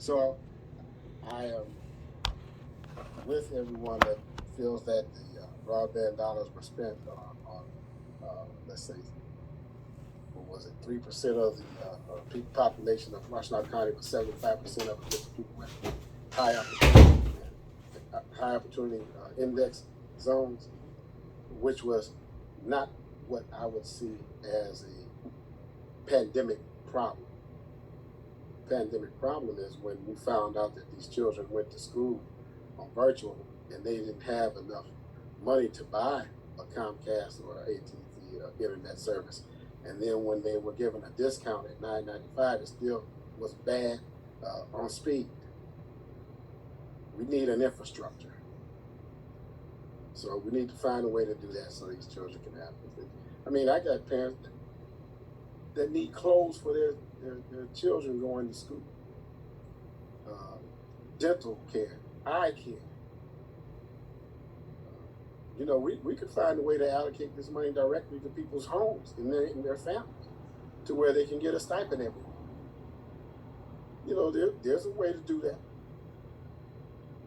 So I am with everyone that feels that the broadband dollars were spent on let's say, what was it, 3% of the population of Washington County, but 75% of it was people with high opportunity, high opportunity index zones, which was not what I would see as a pandemic problem. Pandemic problem is when we found out that these children went to school on virtual and they didn't have enough money to buy a Comcast or AT&T internet service, and then when they were given a discount at $9.95, it still was bad on speed. We need an infrastructure, so we need to find a way to do that so these children can have it. I mean, I got parents that need clothes for their children going to school, dental care, eye care. You know, we could find a way to allocate this money directly to people's homes and their families, to where they can get a stipend every week. You know, there's a way to do that.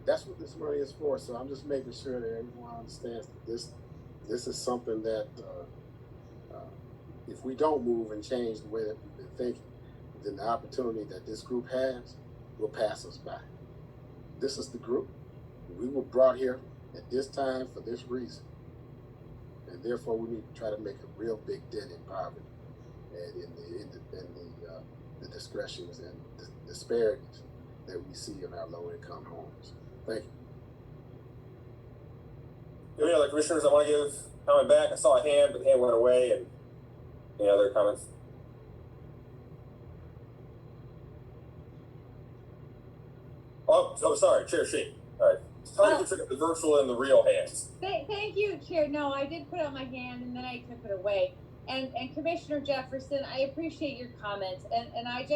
That's what this money is for. So I'm just making sure that everyone understands that this is something that if we don't move and change the way that we've been thinking, then the opportunity that this group has will pass us by. This is the group. We were brought here at this time for this reason, and therefore we need to try to make a real big dent in poverty and in the discretions and the disparities that we see in our low-income homes. Thank you. Any other commissioners that want to give comment back? I saw a hand, but the hand went away. And any other comments? Oh, sorry, Chair Sheen. All right. Time to check the virtual and the real hands. Thank you, Chair. No, I did put out my hand and then I took it away. And Commissioner Jefferson, I appreciate your comments. And I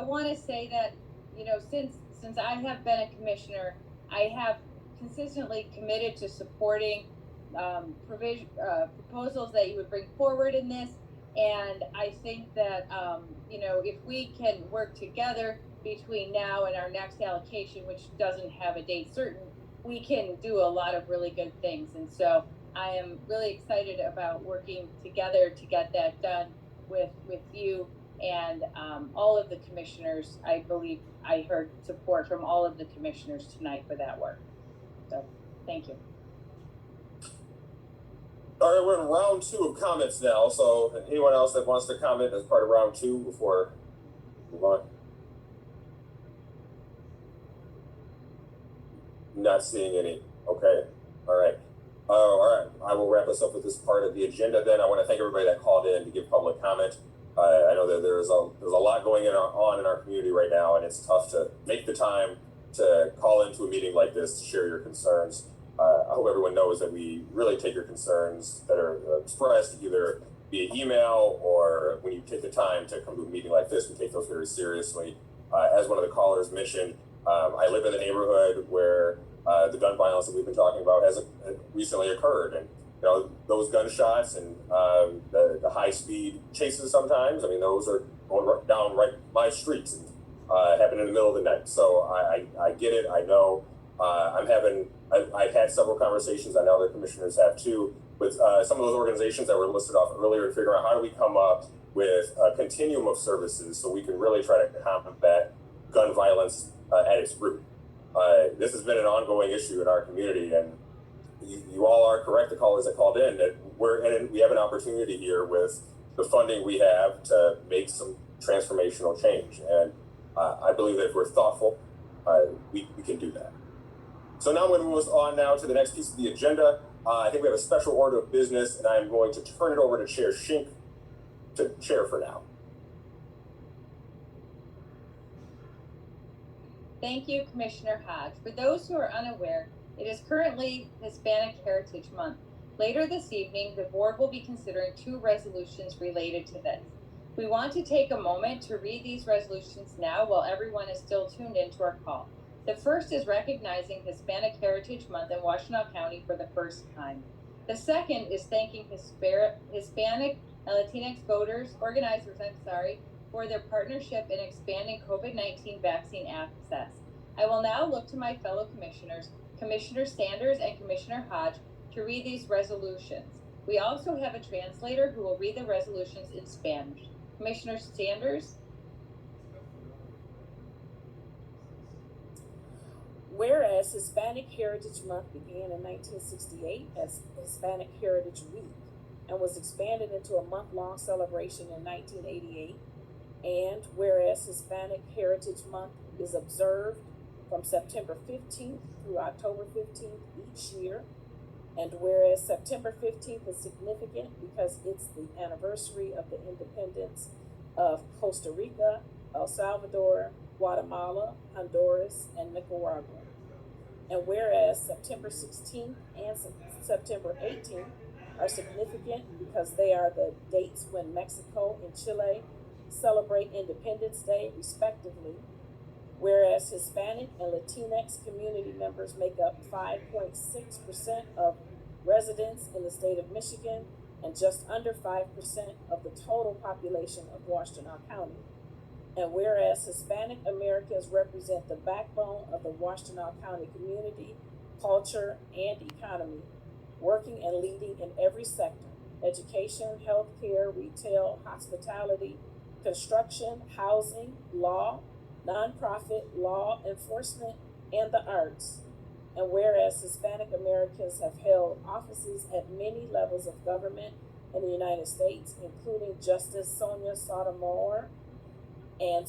want to say that, you know, since I have been a commissioner, I have consistently committed to supporting proposals that you would bring forward in this. And I think that, you know, if we can work together between now and our next allocation, which doesn't have a date certain, we can do a lot of really good things. And so I am really excited about working together to get that done with you and all of the commissioners. I believe I heard support from all of the commissioners tonight for that work. So thank you. All right, we're in round 2 of comments now. So anyone else that wants to comment as part of round 2 before we move on? Not seeing any. Okay. All right. All right. I will wrap us up with this part of the agenda. Then I want to thank everybody that called in to give public comment. I know that there's a lot going on in our community right now, and it's tough to make the time to call into a meeting like this to share your concerns. I hope everyone knows that we really take your concerns that are expressed either via email or when you take the time to come to a meeting like this. We take those very seriously. As one of the callers mentioned, I live in a neighborhood where the gun violence that we've been talking about has recently occurred, and you know, those gunshots and the high-speed chases sometimes, I mean, those are going down my streets and happen in the middle of the night. So I get it. I know. I've had several conversations, I know other commissioners have too, with some of those organizations that were listed off earlier to figure out how do we come up with a continuum of services so we can really try to combat gun violence at its root. This has been an ongoing issue in our community, and you all are correct, the callers that called in, that we have an opportunity here with the funding we have to make some transformational change. And I believe that if we're thoughtful, we can do that. So now I'm going to move on now to the next piece of the agenda. I think we have a special order of business, and I'm going to turn it over to Chair Shink to chair for now. Thank you, Commissioner Hodge. For those who are unaware, it is currently Hispanic Heritage Month. Later this evening, the board will be considering 2 resolutions related to this. We want to take a moment to read these resolutions now while everyone is still tuned into our call. The first is recognizing Hispanic Heritage Month in Washtenaw County for the first time. The second is thanking Hispanic and Latinx organizers for their partnership in expanding COVID-19 vaccine access. I will now look to my fellow commissioners, Commissioner Sanders and Commissioner Hodge, to read these resolutions. We also have a translator who will read the resolutions in Spanish. Commissioner Sanders? Whereas Hispanic Heritage Month began in 1968 as Hispanic Heritage Week and was expanded into a month-long celebration in 1988, and whereas Hispanic Heritage Month is observed from September 15th through October 15th each year, and whereas September 15th is significant because it's the anniversary of the independence of Costa Rica, El Salvador, Guatemala, Honduras, and Nicaragua. And whereas September 16th and September 18th are significant because they are the dates when Mexico and Chile celebrate Independence Day, respectively, whereas Hispanic and Latinx community members make up 5.6% of residents in the state of Michigan and just under 5% of the total population of Washtenaw County. And whereas Hispanic Americans represent the backbone of the Washtenaw County community, culture, and economy, working and leading in every sector: education, healthcare, retail, hospitality, construction, housing, law, nonprofit, law enforcement, and the arts. And whereas Hispanic Americans have held offices at many levels of government in the United States, including Justice Sonia Sotomayor and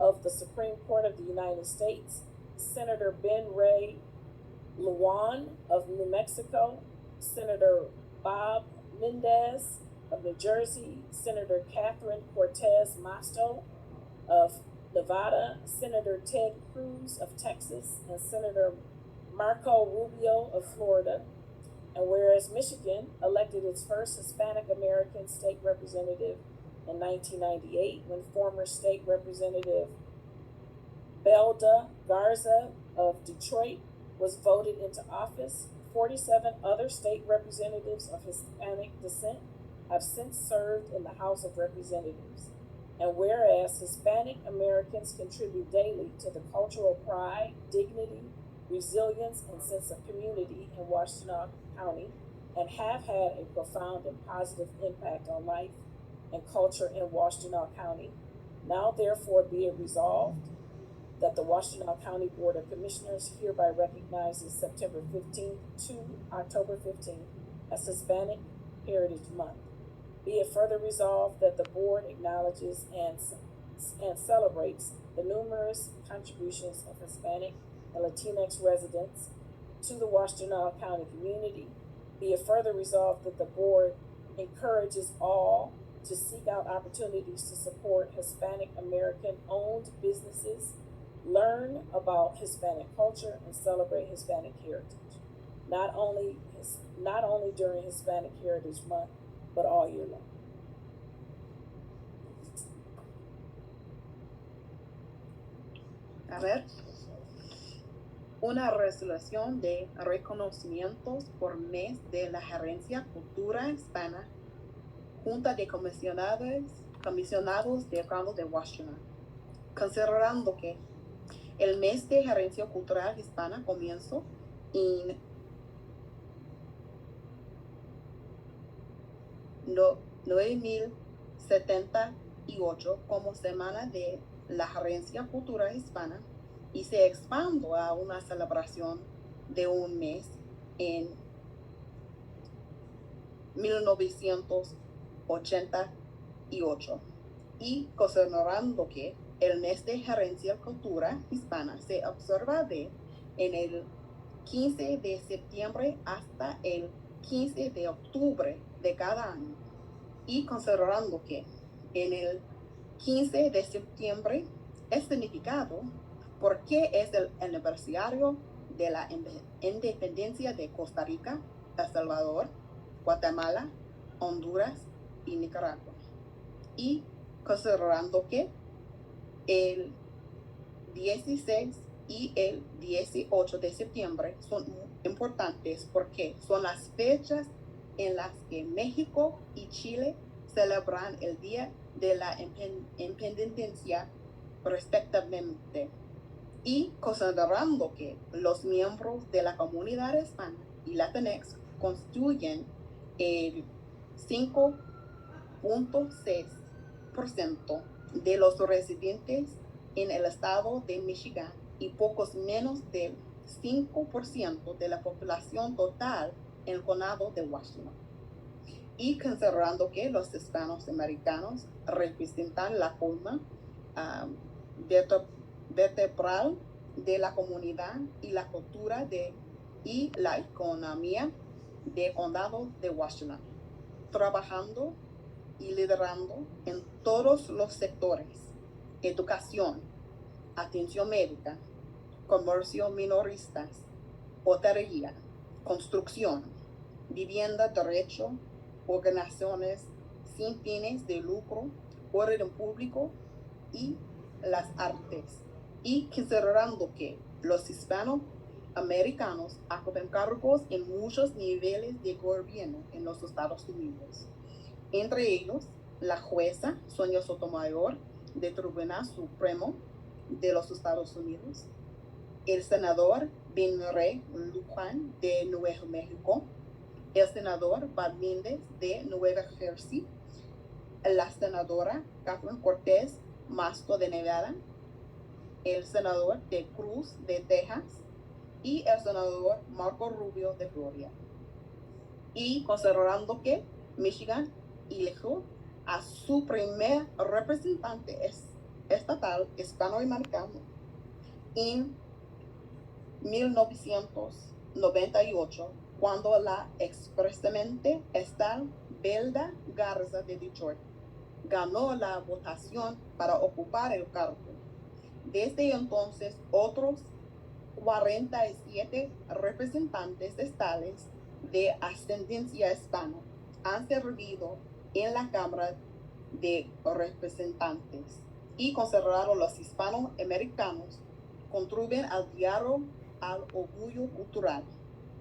of the Supreme Court of the United States, Senator Ben Ray Lujan of New Mexico, Senator Bob Mendez of New Jersey, Senator Catherine Cortez Masto of Nevada, Senator Ted Cruz of Texas, and Senator Marco Rubio of Florida. And whereas Michigan elected its first Hispanic American state representative in 1998, when former state representative Belda Garza of Detroit was voted into office, 47 other state representatives of Hispanic descent have since served in the House of Representatives. And whereas Hispanic Americans contribute daily to the cultural pride, dignity, resilience, and sense of community in Washtenaw County, and have had a profound and positive impact on life and culture in Washtenaw County, now therefore be it resolved that the Washtenaw County Board of Commissioners hereby recognizes September 15th to October 15th as Hispanic Heritage Month. Be it further resolved that the board acknowledges and celebrates the numerous contributions of Hispanic and Latinx residents to the Washtenaw County community. Be it further resolved that the board encourages all to seek out opportunities to support Hispanic American owned businesses, learn about Hispanic culture, and celebrate Hispanic heritage, not only during Hispanic Heritage Month, but all year long. A ver, una resolución de reconocimientos por mes de la Gerencia Cultura Hispana, Junta de Comisionados del Condado de Washtenaw, considerando que el mes de Gerencia Cultural Hispana comienza en 9078 como Semana de la Gerencia Cultural Hispana y se expande a una celebración de un mes en 1988 y considerando que el mes de Gerencia Cultura Hispana se observa en el 15 de septiembre hasta el 15 de octubre de cada año, y considerando que en el 15 de septiembre es significado porque es el aniversario de la independencia de Costa Rica, El Salvador, Guatemala, Honduras y Nicaragua, y considerando que el 16 y el 18 de septiembre son importantes porque son las fechas en las que México y Chile celebran el Día de la independencia respectivamente, y considerando que los miembros de la comunidad hispana y latinx constituyen el 5.6% de los residentes en el estado de Michigan y pocos menos del 5% de la población total en el condado de Washington. Y considerando que los hispanos americanos representan la columna vertebral de la comunidad y la cultura y la economía del condado de Washington, trabajando y liderando en todos los sectores: educación, atención médica, comercio minoristas, hotelería, construcción, vivienda, derecho, organizaciones sin fines de lucro, orden público y las artes. Y considerando que los hispanoamericanos ocupan cargos en muchos niveles de gobierno en los Estados Unidos, entre ellos la jueza Sonia Sotomayor del Tribunal Supremo de los Estados Unidos, el senador Ben Ray Luján de Nuevo México, el senador Bob Méndez de Nueva Jersey, la senadora Catherine Cortés Masto de Nevada, el senador de Cruz de Texas y el senador Marco Rubio de Florida. Y considerando que Michigan eligió a su primer representante estatal hispanoamericano en 1998, cuando la expresidente Estal Belda Garza de Detroit ganó la votación para ocupar el cargo. Desde entonces, otros 47 representantes estatales de ascendencia hispana han servido en la Cámara de Representantes, y consideraron los hispanoamericanos contribuyen al diálogo, al orgullo cultural,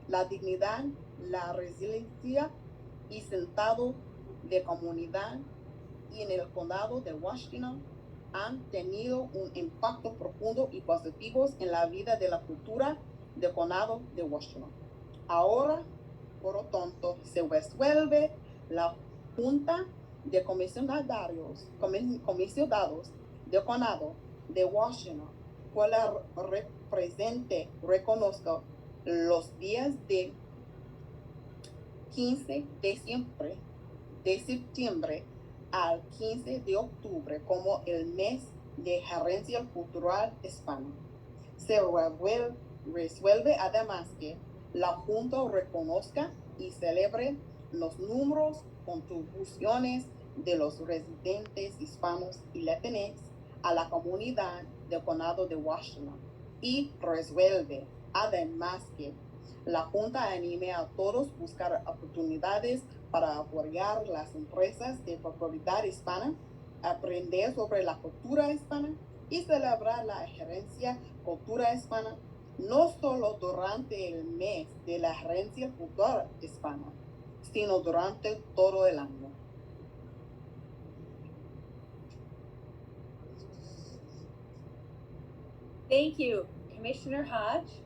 la dignidad, la resiliencia y sentido de comunidad, y en el condado de Washington han tenido un impacto profundo y positivo en la vida de la cultura del condado de Washington. Ahora, por lo tanto, se resuelve la Junta de Comisionados del condado de Washington, cual reconozca los días de 15 de septiembre al 15 de octubre como el mes de herencia cultural hispana. Se resuelve además que la Junta reconozca y celebre los números, contribuciones de los residentes hispanos y latinos a la comunidad del condado de Washington, y resuelve además que la Junta anime a todos a buscar oportunidades para apoyar las empresas de propiedad hispana, aprender sobre la cultura hispana y celebrar la herencia cultura hispana, no solo durante el mes de la herencia cultural hispana, sino durante todo el año. Thank you, Commissioner Hodge.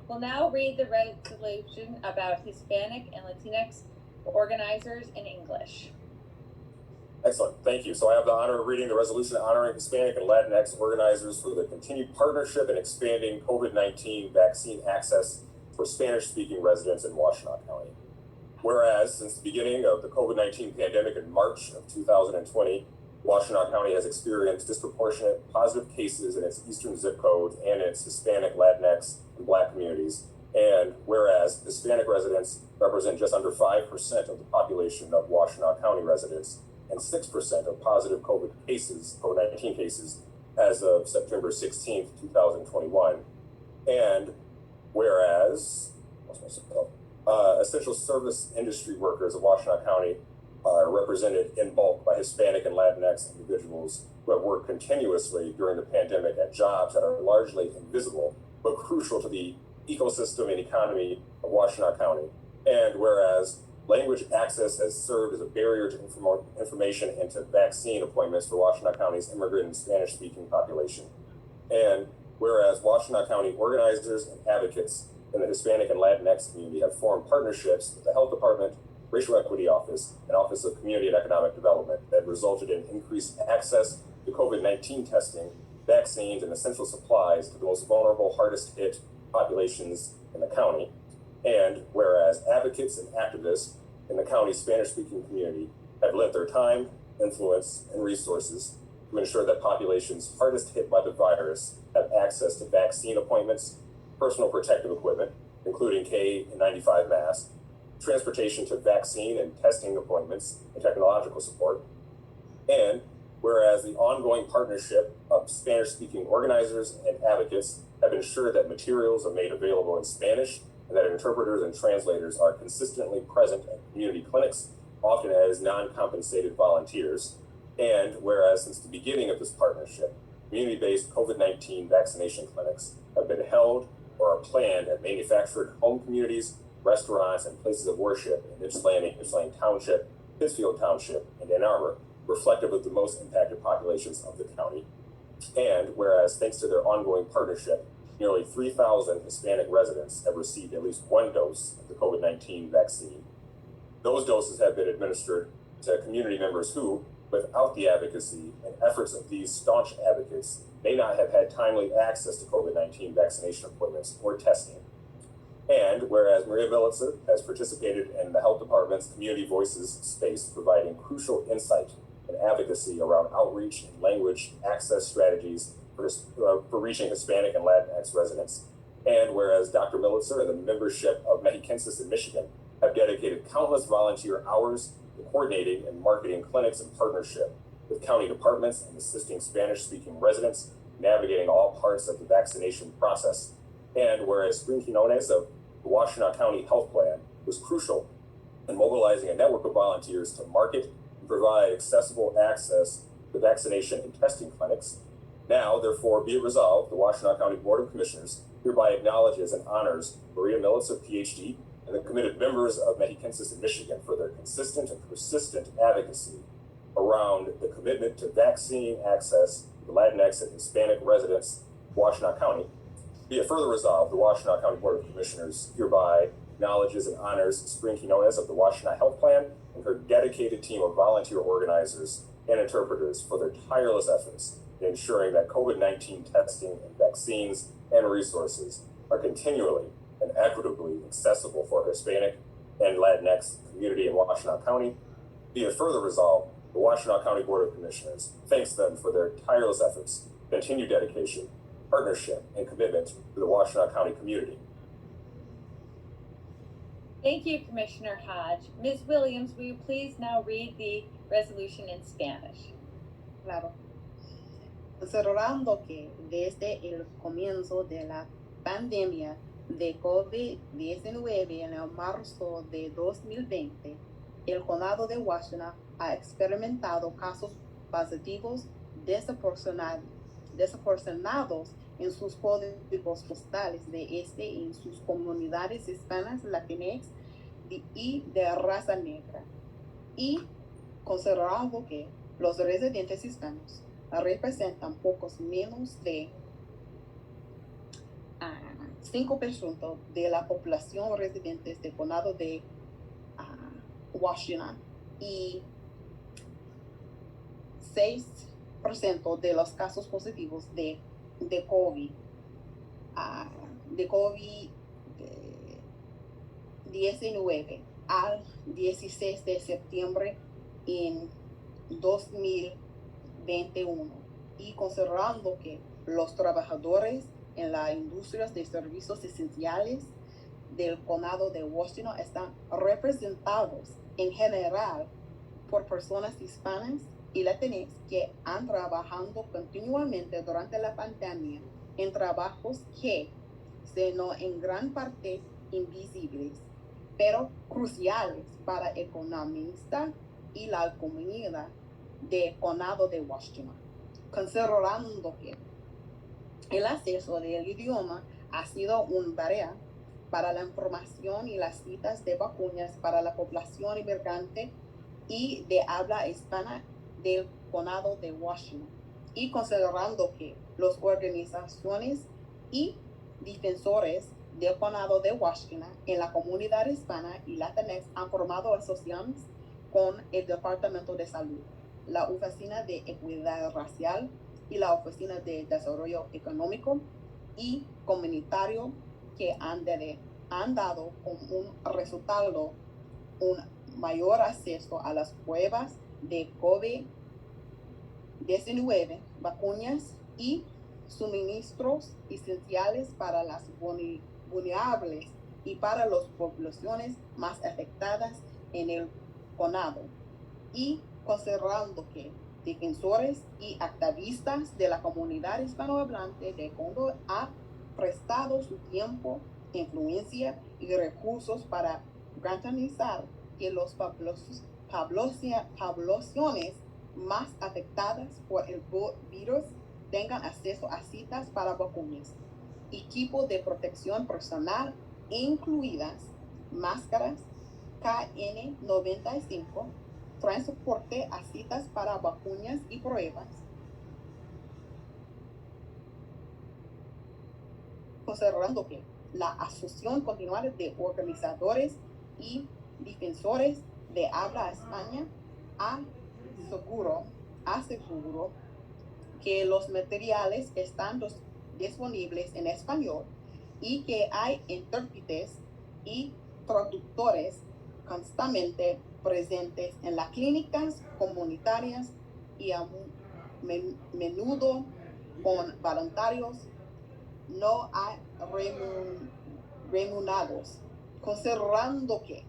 We'll now read the resolution about Hispanic and Latinx organizers in English. Excellent, thank you. So I have the honor of reading the resolution honoring Hispanic and Latinx organizers for the continued partnership in expanding COVID-19 vaccine access for Spanish-speaking residents in Washtenaw County. Whereas, since the beginning of the COVID-19 pandemic in March of 2020, Washtenaw County has experienced disproportionate positive cases in its eastern zip code and its Hispanic, Latinx, and Black communities. And whereas Hispanic residents represent just under 5% of the population of Washtenaw County residents and 6% of positive COVID-19 cases as of September 16th, 2021. And whereas essential service industry workers of Washtenaw County are represented in bulk by Hispanic and Latinx individuals who have worked continuously during the pandemic at jobs that are largely invisible but crucial to the ecosystem and economy of Washtenaw County. And whereas language access has served as a barrier to information and to vaccine appointments for Washtenaw County's immigrant and Spanish-speaking population. And whereas Washtenaw County organizers and advocates in the Hispanic and Latinx community have formed partnerships with the Health Department, Racial Equity Office, and Office of Community and Economic Development that resulted in increased access to COVID-19 testing, vaccines, and essential supplies to the most vulnerable, hardest hit populations in the county. And whereas advocates and activists in the county's Spanish-speaking community have lent their time, influence, and resources to ensure that populations hardest hit by the virus have access to vaccine appointments, personal protective equipment, including K95 masks, transportation to vaccine and testing appointments, and technological support. And whereas the ongoing partnership of Spanish-speaking organizers and advocates have ensured that materials are made available in Spanish and that interpreters and translators are consistently present at community clinics, often as non-compensated volunteers. And whereas since the beginning of this partnership, community-based COVID-19 vaccination clinics have been held or are planned at manufactured home communities, restaurants, and places of worship in Ypsilanti Township, Pittsfield Township, and Ann Arbor, reflective of the most impacted populations of the county. And whereas thanks to their ongoing partnership, nearly 3,000 Hispanic residents have received at least one dose of the COVID-19 vaccine. Those doses have been administered to community members who, without the advocacy and efforts of these staunch advocates, may not have had timely access to COVID-19 vaccination appointments or testing. And whereas Maria Vilitzer has participated in the Health Department's Community Voices space, providing crucial insight and advocacy around outreach and language access strategies for reaching Hispanic and Latinx residents. And whereas Dr. Militzer and the membership of Mexicensis in Michigan have dedicated countless volunteer hours to coordinating and marketing clinics in partnership with county departments and assisting Spanish-speaking residents navigating all parts of the vaccination process. And whereas Spring Quinones of the Washtenaw County Health Plan was crucial in mobilizing a network of volunteers to market and provide accessible access to vaccination and testing clinics. Now, therefore, be it resolved, the Washtenaw County Board of Commissioners hereby acknowledges and honors Maria Militzer, PhD, and the committed members of Mexicensis in Michigan for their consistent and persistent advocacy around the commitment to vaccine access to Latinx and Hispanic residents of Washtenaw County. Be it further resolved, the Washtenaw County Board of Commissioners hereby acknowledges and honors Spring Quinones of the Washtenaw Health Plan and her dedicated team of volunteer organizers and interpreters for their tireless efforts in ensuring that COVID-19 testing and vaccines and resources are continually and equitably accessible for Hispanic and Latinx community in Washtenaw County. Be it further resolved, the Washtenaw County Board of Commissioners thanks them for their tireless efforts, continued dedication, partnership, and commitment to the Washtenaw County community. Thank you, Commissioner Hodge. Ms. Williams, will you please now read the resolution in Spanish? Claro. Considerando que desde el comienzo de la pandemia de COVID-19 en el marzo de 2020, el condado de Washtenaw ha experimentado casos positivos desproporcionados en sus códigos postales en sus comunidades hispanas, latinas y de raza negra. Y considerando que los residentes hispanos representan pocos menos de 5% de la población residente del condado de Washtenaw y 6% de los casos positivos de COVID-19 al 16 de septiembre en 2021 y considerando que los trabajadores en las industrias de servicios esenciales del condado de Washtenaw están representados en general por personas hispanas y latinas que han trabajado continuamente durante la pandemia en trabajos que son en gran parte invisibles, pero cruciales para la economía y la comunidad del condado de Washtenaw. Considerando que el acceso del idioma ha sido una barrera para la información y las citas de vacunas para la población inmigrante y de habla hispana del condado de Washington, y considerando que las organizaciones y defensores del condado de Washington en la comunidad hispana y latinx han formado asociaciones con el Departamento de Salud, la Oficina de Equidad Racial y la Oficina de Desarrollo Económico y Comunitario, que han dado como un resultado un mayor acceso a las pruebas de COVID-19, vacunas y suministros esenciales para las vulnerables y para las poblaciones más afectadas en el condado, y considerando que defensores y activistas de la comunidad hispanohablante del condado han prestado su tiempo, influencia y recursos para garantizar que las poblaciones más afectadas por el virus tengan acceso a citas para vacunas, equipo de protección personal, incluidas máscaras KN95, transporte a citas para vacunas y pruebas, considerando que la Asociación Continuada de Organizadores y Defensores de Habla Hispana aseguró que los materiales están disponibles en español y que hay intérpretes y traductores constantemente presentes en las clínicas comunitarias y a menudo con voluntarios no remunerados, considerando que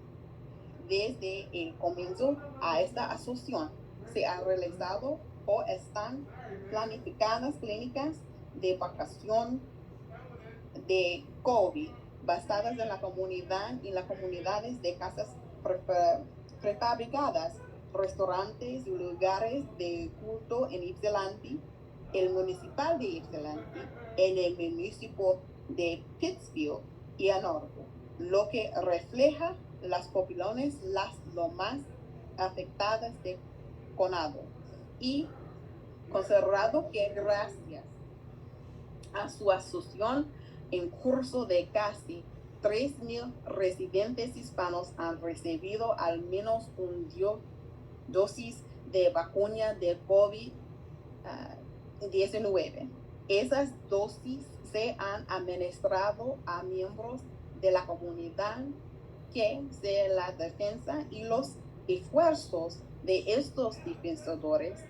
desde el comienzo a esta asociación se han realizado o están planificadas clínicas de vacunación de COVID basadas en la comunidad y en las comunidades de casas prefabricadas, restaurantes y lugares de culto en Ypsilanti, el municipal de Ypsilanti, en el municipio de Pittsfield y Ann Arbor, lo que refleja las poblaciones lo más afectadas de condado, y considerado que gracias a su asociación en curso de casi 3,000 residentes hispanos han recibido al menos una dosis de vacuna de COVID-19. Esas dosis se han administrado a miembros de la comunidad que de la defensa y los esfuerzos de estos defensores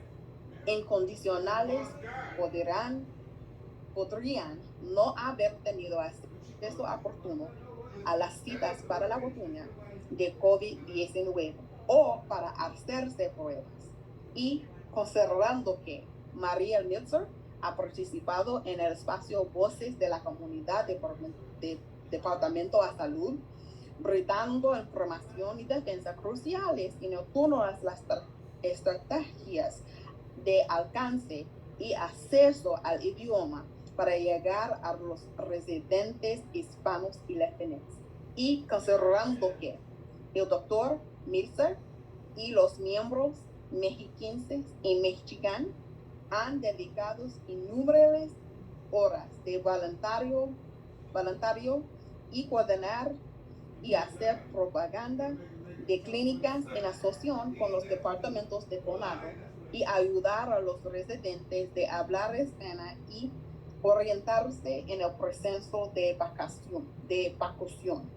incondicionales podrían no haber tenido acceso oportuno a las citas para la vacuna de COVID-19 o para hacerse pruebas, y considerando que María Milzer ha participado en el espacio Voces de la Comunidad de Departamento de Salud, brindando información y defensa cruciales y no todas las estrategias de alcance y acceso al idioma para llegar a los residentes hispanos y latinos, y considerando que el doctor Milzer y los miembros mexiquenses y mexicanos han dedicado innumerables horas de voluntario y coordinar y hacer propaganda de clínicas en asociación con los departamentos de condado y ayudar a los residentes de hablar hispana y orientarse en el proceso de vacunación,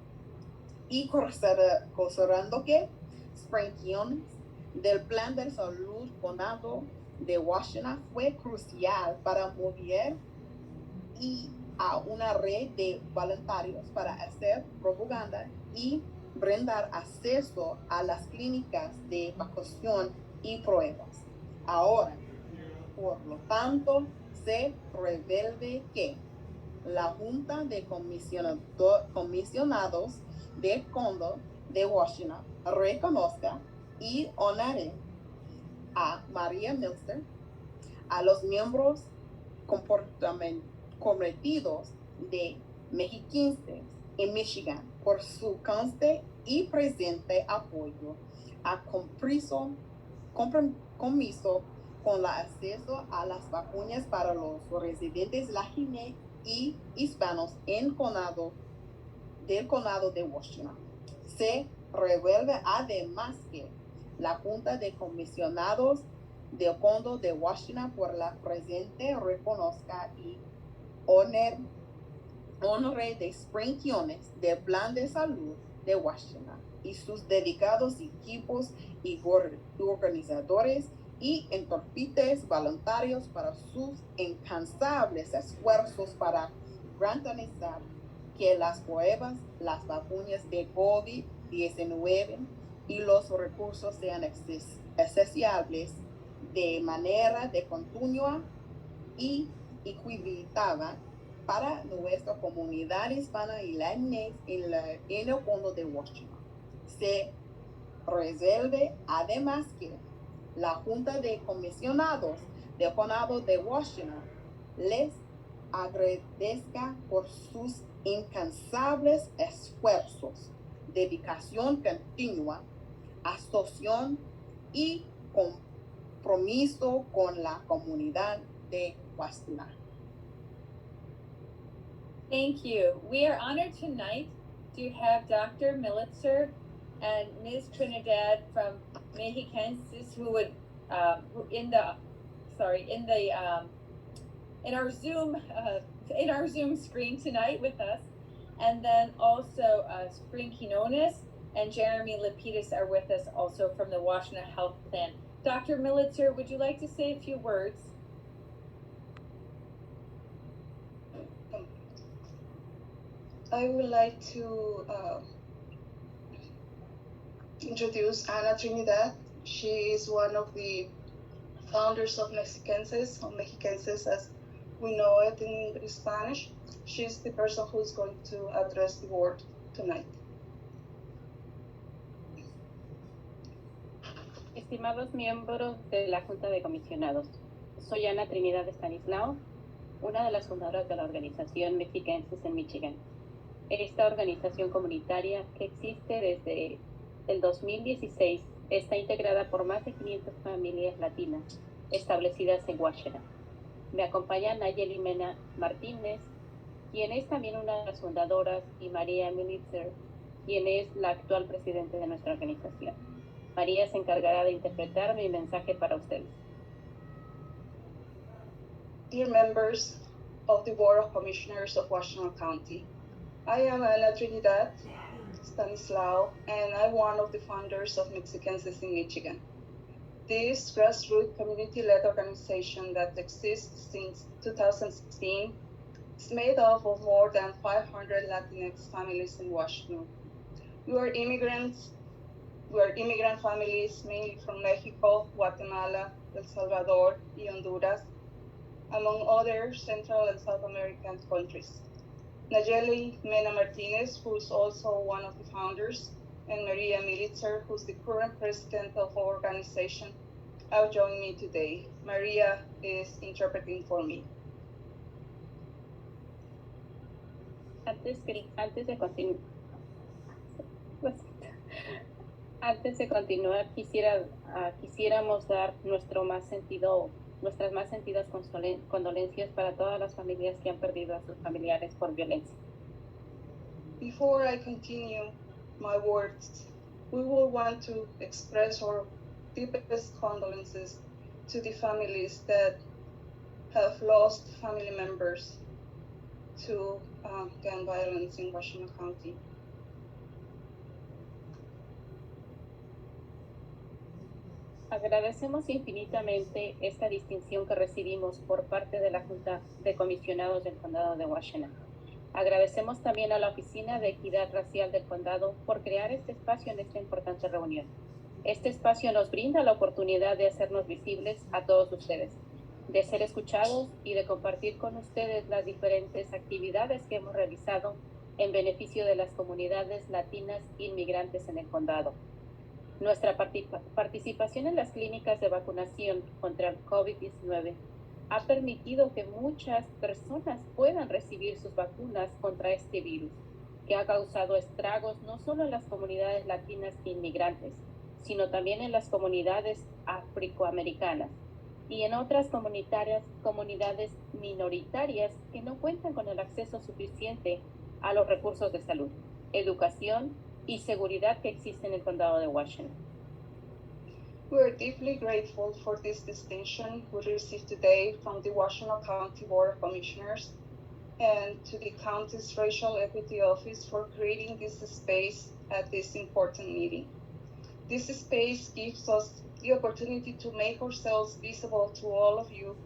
y considerando que expansiones del plan de salud condado de Washington fue crucial para mover y a una red de voluntarios para hacer propaganda y brindar acceso a las clínicas de vacunación y pruebas. Ahora, por lo tanto, se revela que la Junta de Comisionados del Condado de Washington reconozca y honre a María Milzer, a los miembros comprometidos de mexiquenses en Michigan por su constante y presente apoyo a compromiso con el acceso a las vacunas para los residentes latinos y hispanos del condado de Washington. Se revela además que la Junta de Comisionados del Condado de Washington por la presente reconozca y honre de Springfield del Plan de Salud de Washington y sus dedicados equipos y organizadores y intérpretes voluntarios para sus incansables esfuerzos para garantizar que las pruebas, las vacunas de COVID-19 y los recursos sean accesibles de manera continua y equitativa para nuestra comunidad hispana y latina en el condado de Washington. Se resuelve además que la Junta de Comisionados del Condado de Washington les agradezca por sus incansables esfuerzos, dedicación continua, asociación y compromiso con la comunidad de Washington. Thank you. We are honored tonight to have Dr. Militzer and Ms. Trinidad from Mexicenses who would in our Zoom screen tonight with us, and then also Spring Quinones and Jeremy Lapidus are with us also from the Washington Health Plan. Dr. Militzer, would you like to say a few words? I would like to introduce Ana Trinidad. She is one of the founders of Mexicenses, or Mexicenses as we know it in Spanish. She's the person who's going to address the board tonight. Estimados miembros de la Junta de Comisionados, soy Ana Trinidad Estanislao, una de las fundadoras de la organización Mexicenses en Michigan. Esta organización comunitaria, que existe desde el 2016, está integrada por más de 500 familias latinas establecidas en Washington. Me acompaña Nayeli Mena Martínez, quien es también una de las fundadoras, y María Militzer, quien es la actual presidente de nuestra organización. María se encargará de interpretar mi mensaje para ustedes. Dear members of the Board of Commissioners of Washington County, I am Ana Trinidad Stanislao, and I'm one of the founders of Mexicenses in Michigan. This grassroots community-led organization that exists since 2016 is made up of more than 500 Latinx families in Washington. We are immigrant families mainly from Mexico, Guatemala, El Salvador, and Honduras, among other Central and South American countries. Nayeli Mena Martinez, who is also one of the founders, and Maria Militzer, who's the current president of our organization, have joined me today. Maria is interpreting for me. Antes de continuar, quisiéramos dar nuestras más sentidas condolencias para todas las familias que han perdido a sus familiares por violencia. Before I continue my words, we will want to express our deepest condolences to the families that have lost family members to gun violence in Washington County. Agradecemos infinitamente esta distinción que recibimos por parte de la Junta de Comisionados del Condado de Washington. Agradecemos también a la Oficina de Equidad Racial del Condado por crear este espacio en esta importante reunión. Este espacio nos brinda la oportunidad de hacernos visibles a todos ustedes, de ser escuchados y de compartir con ustedes las diferentes actividades que hemos realizado en beneficio de las comunidades latinas inmigrantes en el condado. Nuestra participación en las clínicas de vacunación contra el COVID-19 ha permitido que muchas personas puedan recibir sus vacunas contra este virus. que ha causado estragos no solo en las comunidades latinas inmigrantes, sino también en las comunidades afroamericanas y en otras comunidades minoritarias que no cuentan con el acceso suficiente a los recursos de salud, educación y seguridad que existen en el condado de Washington. We are deeply grateful for this distinction we received today from the Washington County Board of Commissioners and to the county's Racial Equity Office for creating this space at this important meeting. This space gives us the opportunity to make ourselves visible to all of you,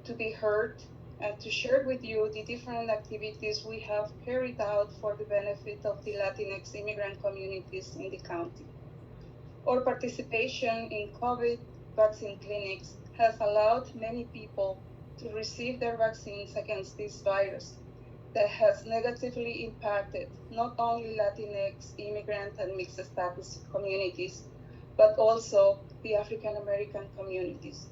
to be heard, and to share with you the different activities we have carried out for the benefit of the Latinx immigrant communities in the county. Our participation in COVID vaccine clinics has allowed many people to receive their vaccines against this virus that has negatively impacted not only Latinx, immigrant, and mixed status communities, but also the African American communities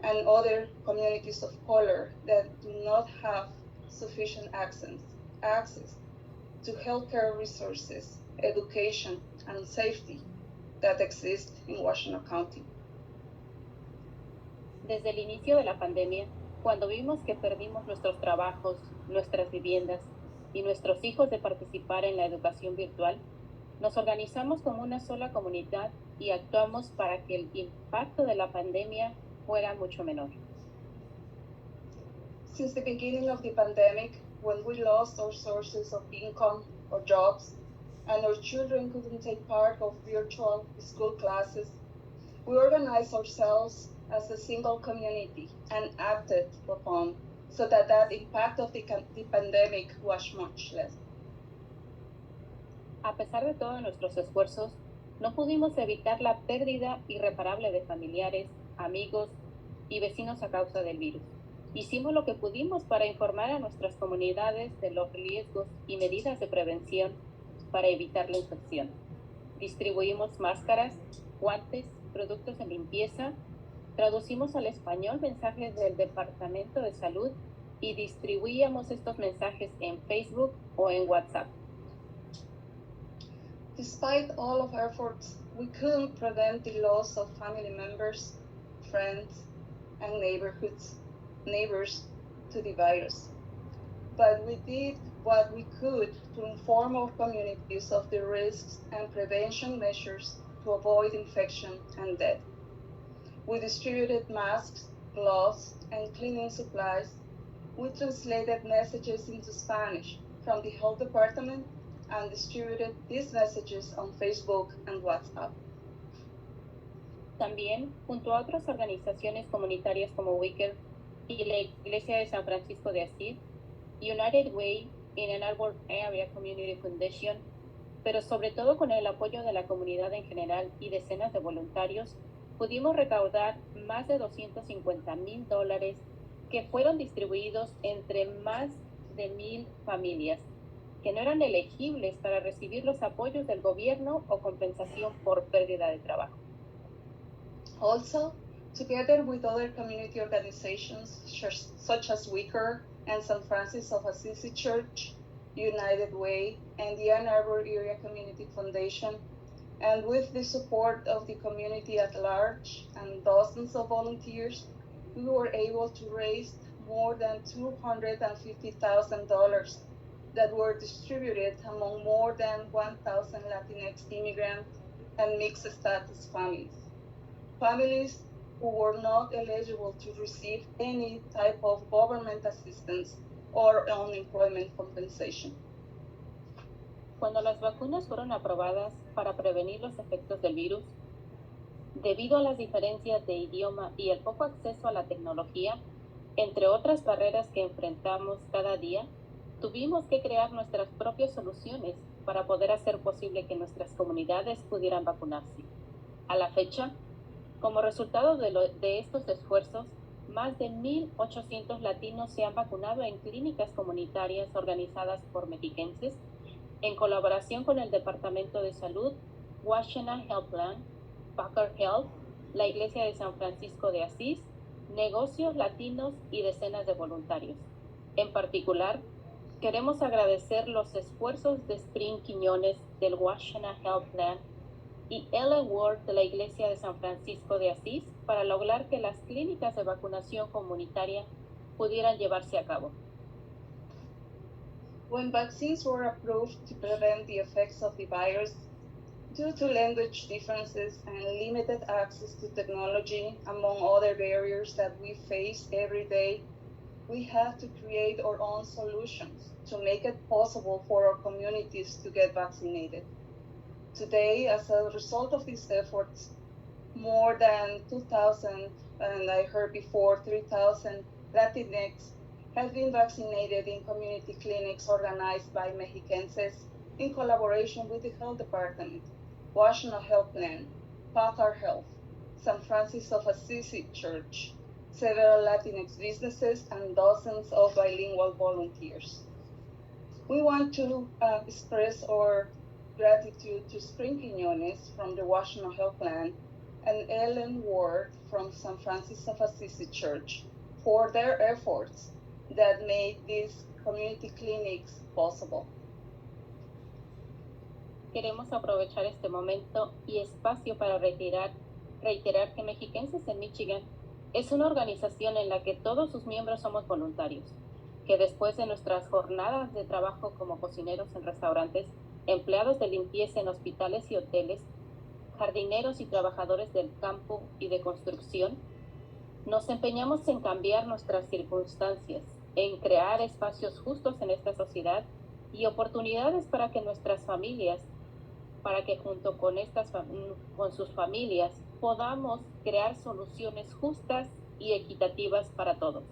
and other communities of color that do not have sufficient access to healthcare resources, education, and safety that exist in Washington County. Desde el inicio de la pandemia, cuando vimos que perdimos nuestros trabajos, nuestras viviendas y nuestros hijos de participar en la educación virtual, nos organizamos como una sola comunidad y actuamos para que el impacto de la pandemia fuera mucho menor. Since the beginning of the pandemic, when we lost our sources of income or jobs, and our children couldn't take part of virtual school classes, we organized ourselves as a single community and acted upon so that impact of the pandemic was much less. A pesar de todos nuestros esfuerzos, no pudimos evitar la pérdida irreparable de familiares, amigos y vecinos a causa del virus. Hicimos lo que pudimos para informar a nuestras comunidades de los riesgos y medidas de prevención para evitar la infección. Distribuimos máscaras, guantes, productos de limpieza, traducimos al español mensajes del Departamento de Salud y distribuíamos estos mensajes en Facebook o en WhatsApp. Despite all of our efforts, we couldn't prevent the loss of family members, friends, and neighbors to the virus. But we did what we could to inform our communities of the risks and prevention measures to avoid infection and death. We distributed masks, gloves, and cleaning supplies. We translated messages into Spanish from the health department and distributed these messages on Facebook and WhatsApp. También, junto a otras organizaciones comunitarias como Wicker y la Iglesia de San Francisco de Asís, United Way y Ann Arbor Area Community Foundation, pero sobre todo con el apoyo de la comunidad en general y decenas de voluntarios, pudimos recaudar más de $250,000 que fueron distribuidos entre más de 1,000 familias que no eran elegibles para recibir los apoyos del gobierno o compensación por pérdida de trabajo. Also, together with other community organizations such as Wicker and San Francis of Assisi Church, United Way, and the Ann Arbor Area Community Foundation, and with the support of the community at large and dozens of volunteers, we were able to raise more than $250,000 that were distributed among more than 1,000 Latinx immigrant and mixed status families who were not eligible to receive any type of government assistance or unemployment compensation. Cuando las vacunas fueron aprobadas para prevenir los efectos del virus, debido a las diferencias de idioma y el poco acceso a la tecnología, entre otras barreras que enfrentamos cada día, tuvimos que crear nuestras propias soluciones para poder hacer posible que nuestras comunidades pudieran vacunarse. A la fecha, como resultado de estos esfuerzos, más de 1,800 latinos se han vacunado en clínicas comunitarias organizadas por mexiquenses en colaboración con el Departamento de Salud, Washington Health Plan, Packer Health, la Iglesia de San Francisco de Asís, negocios latinos y decenas de voluntarios. En particular, Queremos agradecer los esfuerzos de Spring Quiñones del Washington Health Plan y Ellen Ward de la Iglesia de San Francisco de Asís para lograr que las clínicas de vacunación comunitaria pudieran llevarse a cabo. When vaccines were approved to prevent the effects of the virus, due to language differences and limited access to technology, among other barriers that we face every day, we have to create our own solutions to make it possible for our communities to get vaccinated. Today, as a result of these efforts, more than 2,000, and I heard before 3,000 Latinx have been vaccinated in community clinics organized by Mexicenses in collaboration with the Health Department, Washington Health Plan, Packard Health, San Francis of Assisi Church, several Latinx businesses, and dozens of bilingual volunteers. We want to express our gratitude to Spring Quiñones from the Washington Health Plan and Ellen Ward from San Francis of Assisi Church for their efforts that made these community clinics possible. Queremos aprovechar este momento y espacio para reiterar que Mexicenses en Michigan es una organización en la que todos sus miembros somos voluntarios, que después de nuestras jornadas de trabajo como cocineros en restaurantes, empleados de limpieza en hospitales y hoteles, jardineros y trabajadores del campo y de construcción, nos empeñamos en cambiar nuestras circunstancias, en crear espacios justos en esta sociedad y oportunidades para que nuestras familias, para que junto con sus familias podamos crear soluciones justas y equitativas para todos.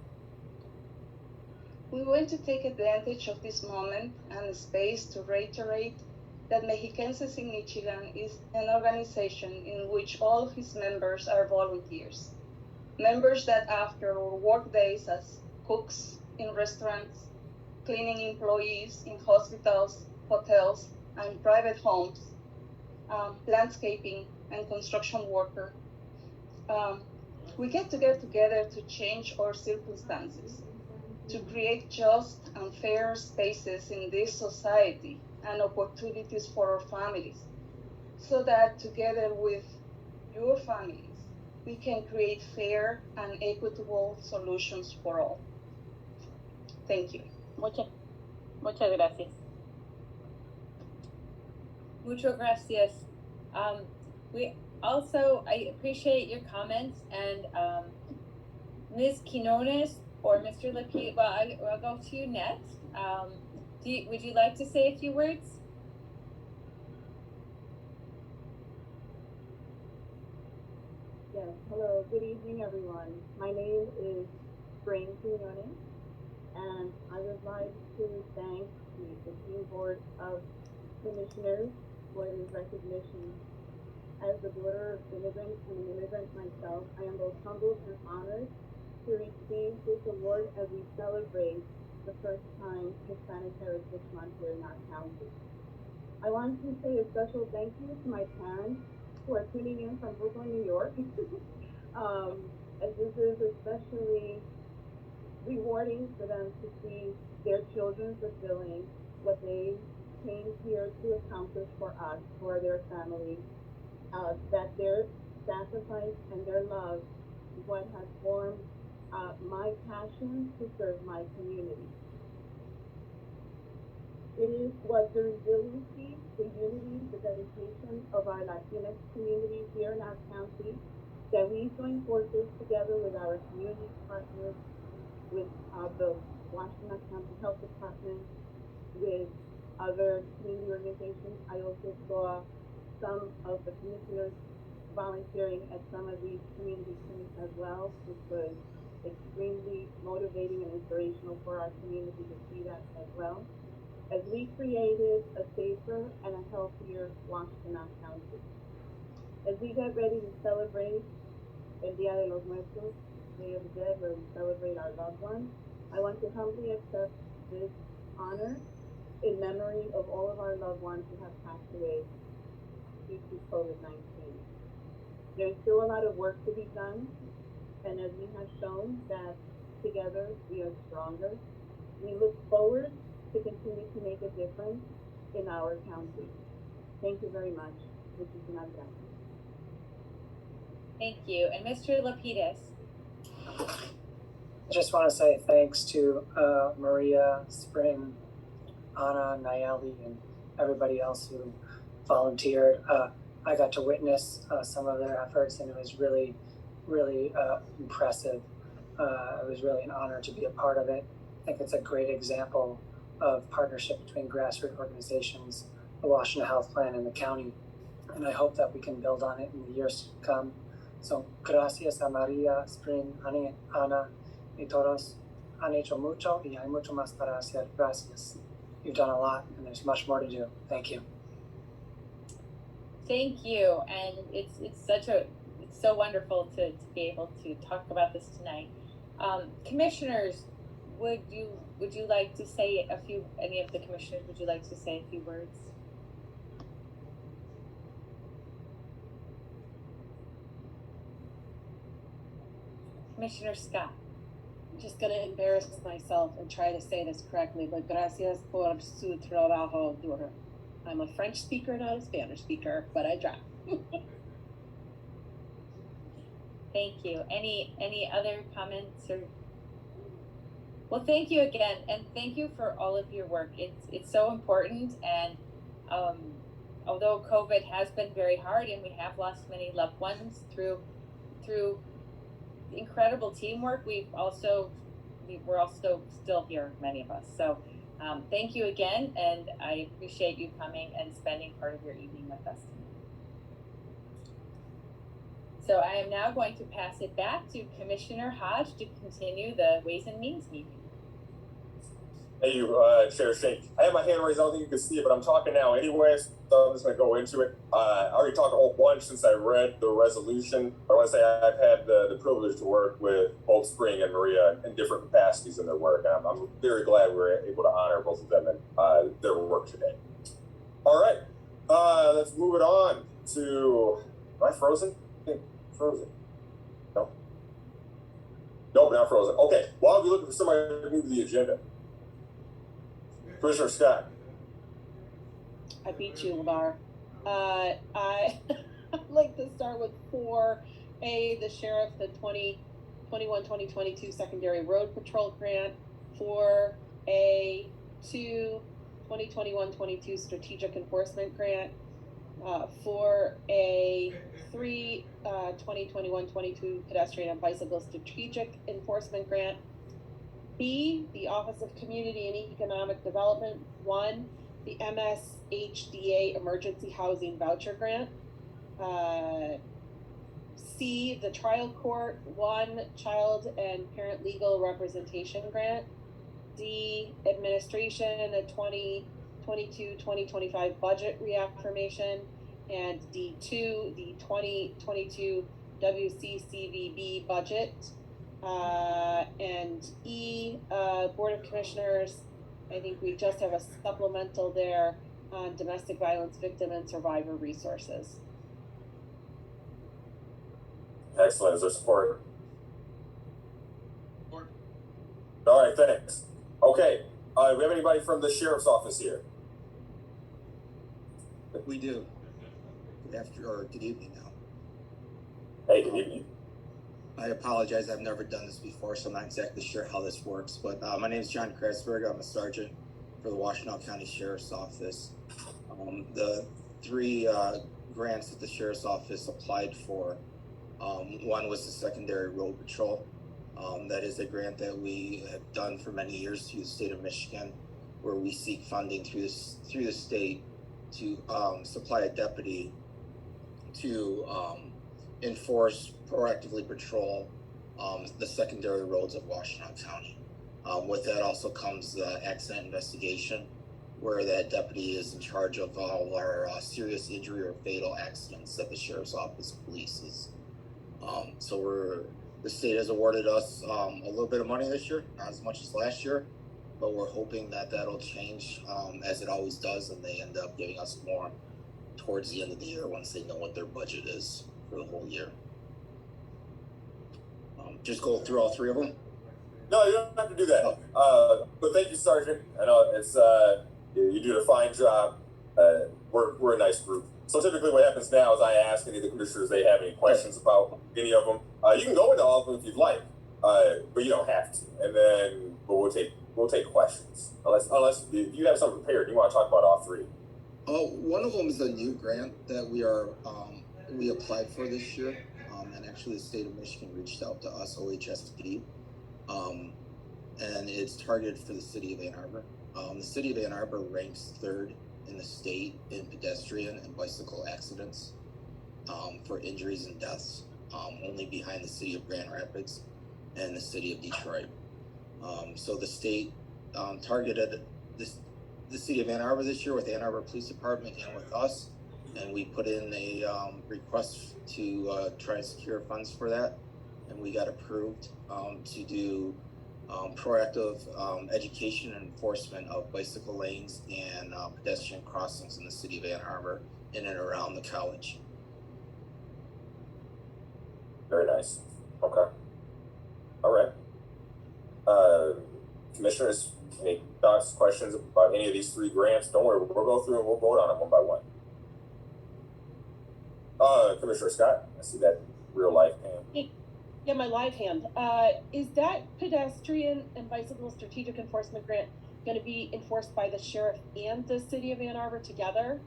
We want to take advantage of this moment and space to reiterate that Mexicenses in Michigan is an organization in which all of its members are volunteers. Members that after work days as cooks in restaurants, cleaning employees in hospitals, hotels, and private homes, landscaping and construction worker, we get together to change our circumstances, to create just and fair spaces in this society and opportunities for our families, so that together with your families, we can create fair and equitable solutions for all. Thank you. Muchas gracias. Muchas gracias. I appreciate your comments, and Ms. Quinones or Mr. Lapid, well, I'll go to you next. Would you like to say a few words? Yes, hello, good evening, everyone. My name is Spring Quiñones, and I would like to thank the Supreme Board of Commissioners for this recognition. As the daughter of immigrants and an immigrant myself, I am both humbled and honored to receive this award as we celebrate the first time Hispanic Heritage Month here in our county. I want to say a special thank you to my parents who are tuning in from Brooklyn, New York, as this is especially rewarding for them to see their children fulfilling what they came here to accomplish for us, for their family, that their sacrifice and their love is what has formed my passion to serve my community. It was the resiliency, the unity, the dedication of our Latinx community here in our county that we join forces together with our community partners, with the Washington County Health Department, with other community organizations. I also saw some of the commissioners volunteering at some of these community clinics as well, which was extremely motivating and inspirational for our community to see that as well, as we created a safer and a healthier Washington County. As we get ready to celebrate El Día de los Muertos, Day of the Dead, where we celebrate our loved ones, I want to humbly accept this honor in memory of all of our loved ones who have passed away due to COVID-19. There's still a lot of work to be done, and as we have shown that together we are stronger, we look forward to continue to make a difference in our county. Thank you very much. Mrs. Nanda. Thank you. And Mr. Lapidus? I just want to say thanks to Maria, Spring, Anna, Nayeli, and everybody else who volunteered. I got to witness some of their efforts, and it was really, really impressive. It was really an honor to be a part of it. I think it's a great example of partnership between grassroots organizations, the Washington Health Plan, and the county. And I hope that we can build on it in the years to come. So, gracias a Maria, Spring, Ana, y todos. Han hecho mucho y hay mucho más para hacer. Gracias. You've done a lot, and there's much more to do. Thank you. Thank you. And it's so wonderful to be able to talk about this tonight. Commissioners, would you like to say any of the commissioners, would you like to say a few words? Commissioner Scott. I'm just going to embarrass myself and try to say this correctly, but gracias por su trabajo duro. I'm a French speaker, not a Spanish speaker, but I try. Thank you. Any other comments or? Well, thank you again, and thank you for all of your work. It's so important, and although COVID has been very hard, and we have lost many loved ones through incredible teamwork, we're also still here, many of us. So thank you again, and I appreciate you coming and spending part of your evening with us. So I am now going to pass it back to Commissioner Hodge to continue the Ways and Means meeting. Thank you, Chair Shane. I have my hand raised. I don't think you can see it, but I'm talking now anyways, so I'm just going to go into it. I already talked a whole bunch since I read the resolution. I want to say I've had the privilege to work with both Spring and Maria in different capacities in their work. And I'm very glad we were able to honor both of them and their work today. All right, let's move it on to, am I frozen? I think frozen. No? Nope, not frozen. Okay, well, I'll be looking for somebody to move the agenda. Commissioner Scott. I beat you, Lamar. I'd like to start with 4A, the sheriff, the 2021-2022 secondary road patrol grant. 4A2, 2021-22 strategic enforcement grant. 4A3, 2021-22 pedestrian and bicycle strategic enforcement grant. B, the Office of Community and Economic Development, 1, the MSHDA Emergency Housing Voucher Grant. C, the Trial Court, 1, Child and Parent Legal Representation Grant. D, Administration, a 2022-2025 budget reaffirmation. And D2, the 2022 WCCVB budget. And E, Board of Commissioners, I think we just have a supplemental there on domestic violence victim and survivor resources. Excellent. Is there support? Support. All right, thanks. Okay, do we have anybody from the Sheriff's Office here? We do. Good evening now. Hey, good evening. I apologize, I've never done this before, so I'm not exactly sure how this works, but my name is John Kreisberg. I'm a sergeant for the Washington County Sheriff's Office. The 3 grants that the Sheriff's Office applied for, one was the secondary road patrol. That is a grant that we have done for many years through the state of Michigan, where we seek funding through the state to supply a deputy to enforce, proactively patrol the secondary roads of Washington County. With that also comes accident investigation, where that deputy is in charge of all of our serious injury or fatal accidents that the Sheriff's Office polices. So the state has awarded us a little bit of money this year, not as much as last year, but we're hoping that that'll change as it always does, and they end up giving us more towards the end of the year once they know what their budget is for the whole year. Just go through all 3 of them? No, you don't have to do that. But thank you, Sergeant. I know it's you do a fine job. We're a nice group. So typically, what happens now is I ask any of the commissioners if they have any questions about any of them. You can go into all of them if you'd like, but you don't have to. And then, but we'll take questions unless you have something prepared. You want to talk about all three. One of them is a new grant that we applied for this year, and actually the state of Michigan reached out to us, OHSP, and it's targeted for the city of Ann Arbor. The city of Ann Arbor ranks 3rd in the state in pedestrian and bicycle accidents for injuries and deaths, only behind the city of Grand Rapids and the city of Detroit. So the state targeted the city of Ann Arbor this year with Ann Arbor Police Department and with us, and we put in a request to try and secure funds for that, and we got approved to do proactive education and enforcement of bicycle lanes and pedestrian crossings in the city of Ann Arbor in and around the college. Very nice. Okay. All right. Commissioners, any thoughts, questions about any of these 3 grants? Don't worry, we'll go through and we'll vote on them one by one. Commissioner Scott, I see that real life hand. Yeah, my live hand. Is that pedestrian and bicycle strategic enforcement grant going to be enforced by the sheriff and the city of Ann Arbor together?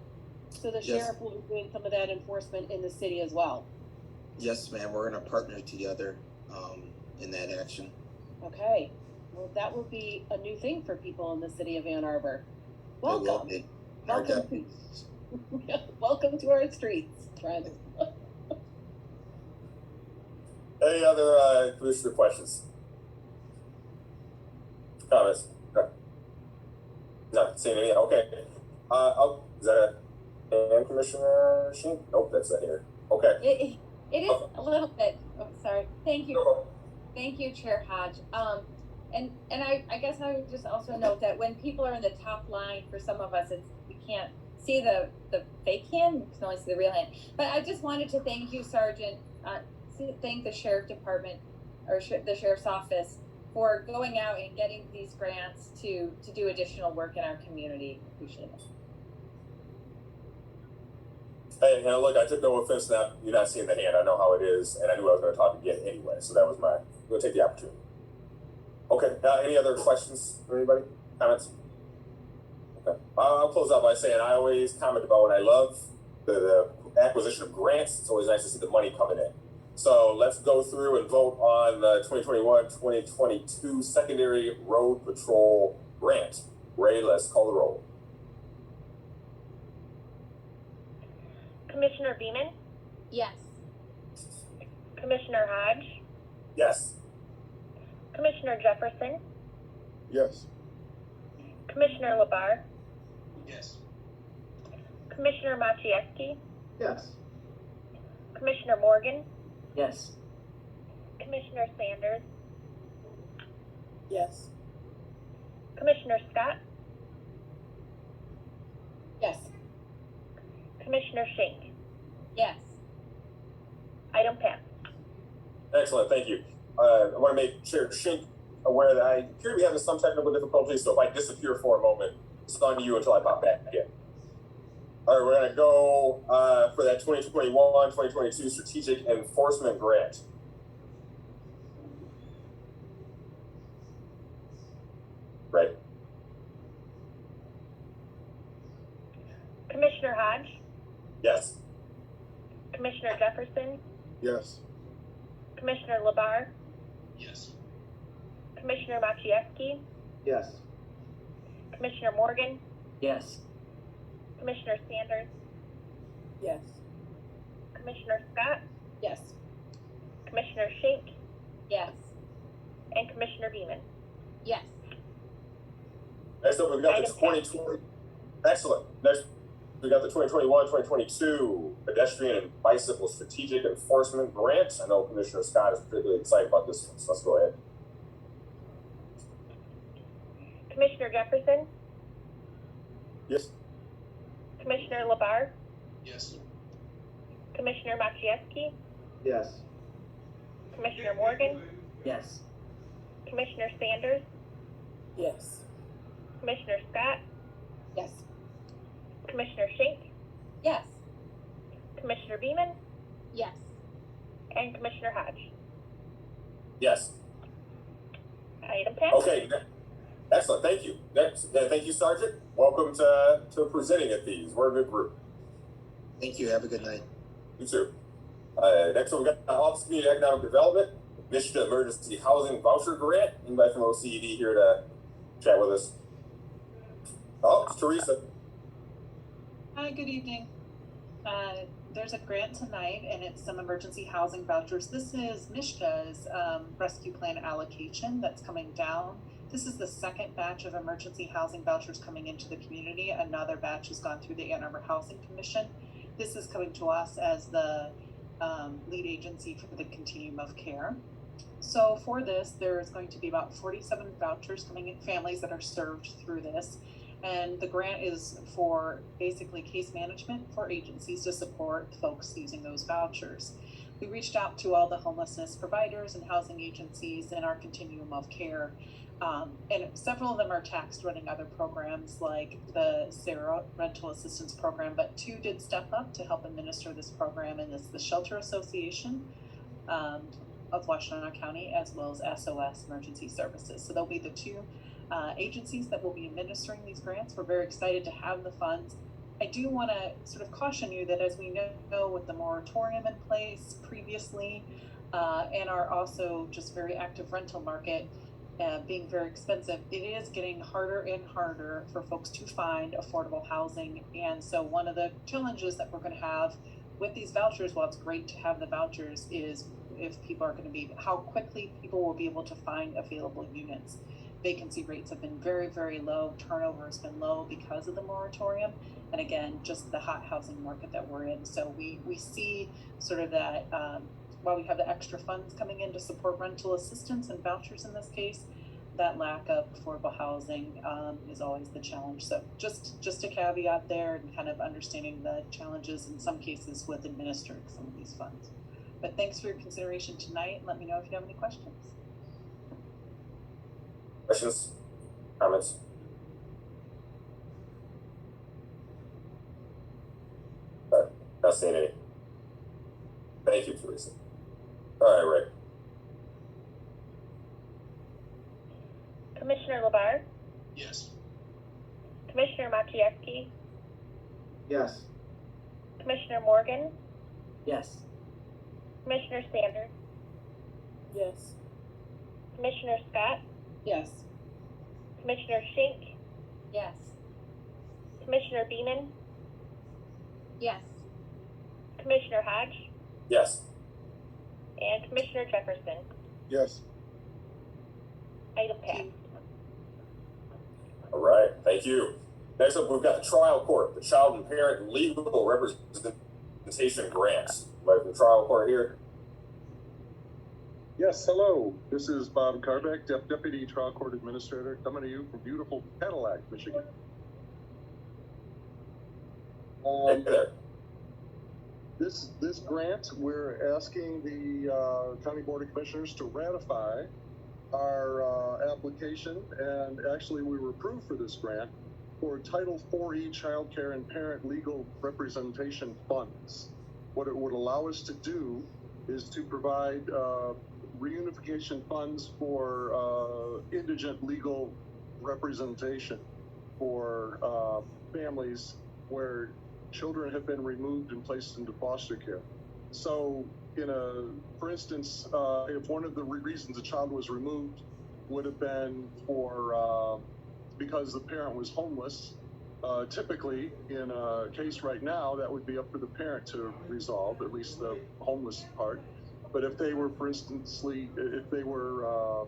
So the sheriff will be doing some of that enforcement in the city as well? Yes, ma'am. We're going to partner together in that action. Okay. Well, that will be a new thing for people in the city of Ann Arbor. Welcome. Welcome to our streets, friends. Any other commissioner questions? Comments? Okay. Not seeing any. Okay. Is that a Commissioner Sheen? Nope, that's not here. Okay. It is a little bit. Oh, sorry. Thank you. Thank you, Chair Hodge. And I guess I would just also note that when people are in the top line, for some of us, we can't see the fake hand, you can only see the real hand. But I just wanted to thank you, Sergeant, thank the Sheriff Department or the Sheriff's Office for going out and getting these grants to do additional work in our community. Appreciate it. Hey, and look, I took no offense that you're not seeing the hand. I know how it is, and I knew I was going to talk again anyway, so that was I'm going to take the opportunity. Okay, any other questions for anybody? Comments? Okay, I'll close out by saying I always comment about when I love the acquisition of grants. It's always nice to see the money coming in. So let's go through and vote on the 2021-2022 Secondary Road Patrol Grant. Ray, let's call the roll. Commissioner Beeman? Yes. Commissioner Hodge? Yes. Commissioner Jefferson? Yes. Commissioner Labar? Yes. Commissioner Maciejewski? Yes. Commissioner Morgan? Yes. Commissioner Sanders? Yes. Commissioner Scott? Yes. Commissioner Schenk? Yes. Item passed. Excellent, thank you. I want to make Chair Schenk aware that I appear to be having some technical difficulties, so if I disappear for a moment, it's on you until I pop back again. All right, we're going to go for that 2021-2022 Strategic Enforcement Grant. Right. Commissioner Hodge? Yes. Commissioner Jefferson? Yes. Commissioner Labar? Yes. Commissioner Maciejewski? Yes. Commissioner Morgan? Yes. Commissioner Sanders? Yes. Commissioner Scott? Yes. Commissioner Schenk? Yes. And Commissioner Beeman? Yes. Next up, we've got the 2020. Excellent. Next, we got the 2021-2022 Pedestrian and Bicycle Strategic Enforcement Grant. I know Commissioner Scott is particularly excited about this one, so let's go ahead. Commissioner Jefferson? Yes. Commissioner Labar? Yes. Commissioner Maciejewski? Yes. Commissioner Morgan? Yes. Commissioner Sanders, Yes. Commissioner Scott, Yes. Commissioner Schenck, Yes. Commissioner Beeman, Yes. and Commissioner Hodge. Yes. Item passed. Okay. Excellent. Thank you. Next, thank you, Sergeant. Welcome to presenting at these. We're a good group. Thank you. Have a good night. You too. Next one, we got Office of Community Economic Development, Michigan Emergency Housing Voucher Grant. Anybody from OCED here to chat with us? Oh, it's Teresa. Hi, good evening. There's a grant tonight and it's some emergency housing vouchers. This is MISHDA's rescue plan allocation that's coming down. This is the second batch of emergency housing vouchers coming into the community. Another batch has gone through the Ann Arbor Housing Commission. This is coming to us as the lead agency for the continuum of care. So for this, there's going to be about 47 vouchers coming in, families that are served through this. And the grant is for basically case management for agencies to support folks using those vouchers. We reached out to all the homelessness providers and housing agencies in our continuum of care. And several of them are taxed running other programs like the SARA Rental Assistance Program, but two did step up to help administer this program, and it's the Shelter Association of Washtenaw County, as well as SOS Emergency Services. So they'll be the two agencies that will be administering these grants. We're very excited to have the funds. I do want to sort of caution you that as we know with the moratorium in place previously and our also just very active rental market being very expensive, it is getting harder and harder for folks to find affordable housing. And so one of the challenges that we're going to have with these vouchers, while it's great to have the vouchers, is if people are going to be, how quickly people will be able to find available units. Vacancy rates have been very, very low. Turnover has been low because of the moratorium. And again, just the hot housing market that we're in. So we see sort of that, while we have the extra funds coming in to support rental assistance and vouchers in this case, that lack of affordable housing is always the challenge. So just a caveat there, and kind of understanding the challenges in some cases with administering some of these funds. But thanks for your consideration tonight. Let me know if you have any questions. Questions? Comments? Not seeing any. Thank you, Teresa. All right, Rick. Commissioner Labar, Yes. Commissioner Maciejewski, Yes. Commissioner Morgan, Yes. Commissioner Sanders, Yes. Commissioner Scott, Yes. Commissioner Schenck, Yes. Commissioner Beeman, Yes. Commissioner Hodge, Yes. and Commissioner Jefferson. Yes. Item passed. All right, thank you. Next up, we've got the trial court, the Child and Parent Legal Representation Grants. Right from the trial court here. Yes, hello. This is Bob Carbeck, Deputy Trial Court Administrator, coming to you from beautiful Cadillac, Michigan. Hey there. This grant, we're asking the County Board of Commissioners to ratify our application, and actually we were approved for this grant for Title 4E Child Care and Parent Legal Representation Funds. What it would allow us to do is to provide reunification funds for indigent legal representation for families where children have been removed and placed into foster care. So, for instance, if one of the reasons a child was removed would have been for because the parent was homeless, typically in a case right now that would be up for the parent to resolve, at least the homeless part. But if they were, for instance, if they were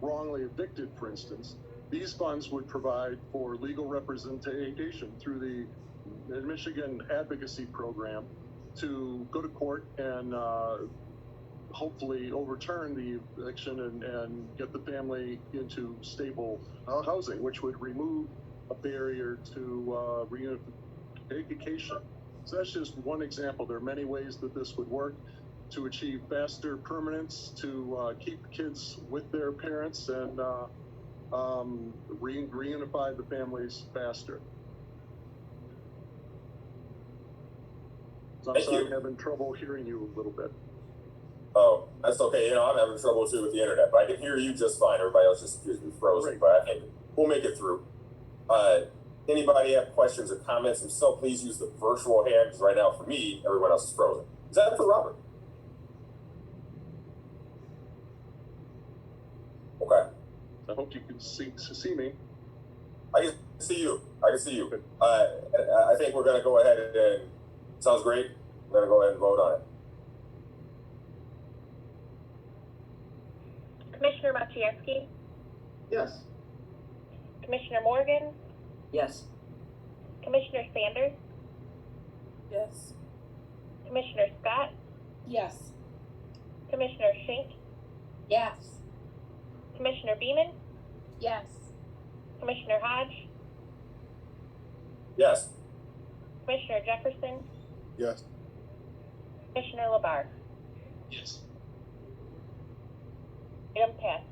wrongly evicted, for instance, these funds would provide for legal representation through the Michigan Advocacy Program to go to court and hopefully overturn the eviction and get the family into stable housing, which would remove a barrier to reunification. So that's just one example. There are many ways that this would work. to achieve faster permanence, to keep kids with their parents and reunify the families faster. So I'm sorry, I'm having trouble hearing you a little bit. Oh, that's okay. You know, I'm having trouble too with the internet, but I can hear you just fine. Everybody else just appears to be frozen, but I think we'll make it through. Anybody have questions or comments? If so, please use the virtual hand, because right now for me, everyone else is frozen. Is that for Robert? Okay. I hope you can see me. I can see you. I can see you. I think we're going to go ahead and, sounds great. We're going to go ahead and vote on it. Commissioner Maciejewski? Yes. Commissioner Morgan? Yes. Commissioner Sanders? Yes. Commissioner Scott? Yes. Commissioner Schenk? Yes. Commissioner Beeman? Yes. Commissioner Hodge? Yes. Commissioner Jefferson? Yes. Commissioner Labar? Yes. Item passed.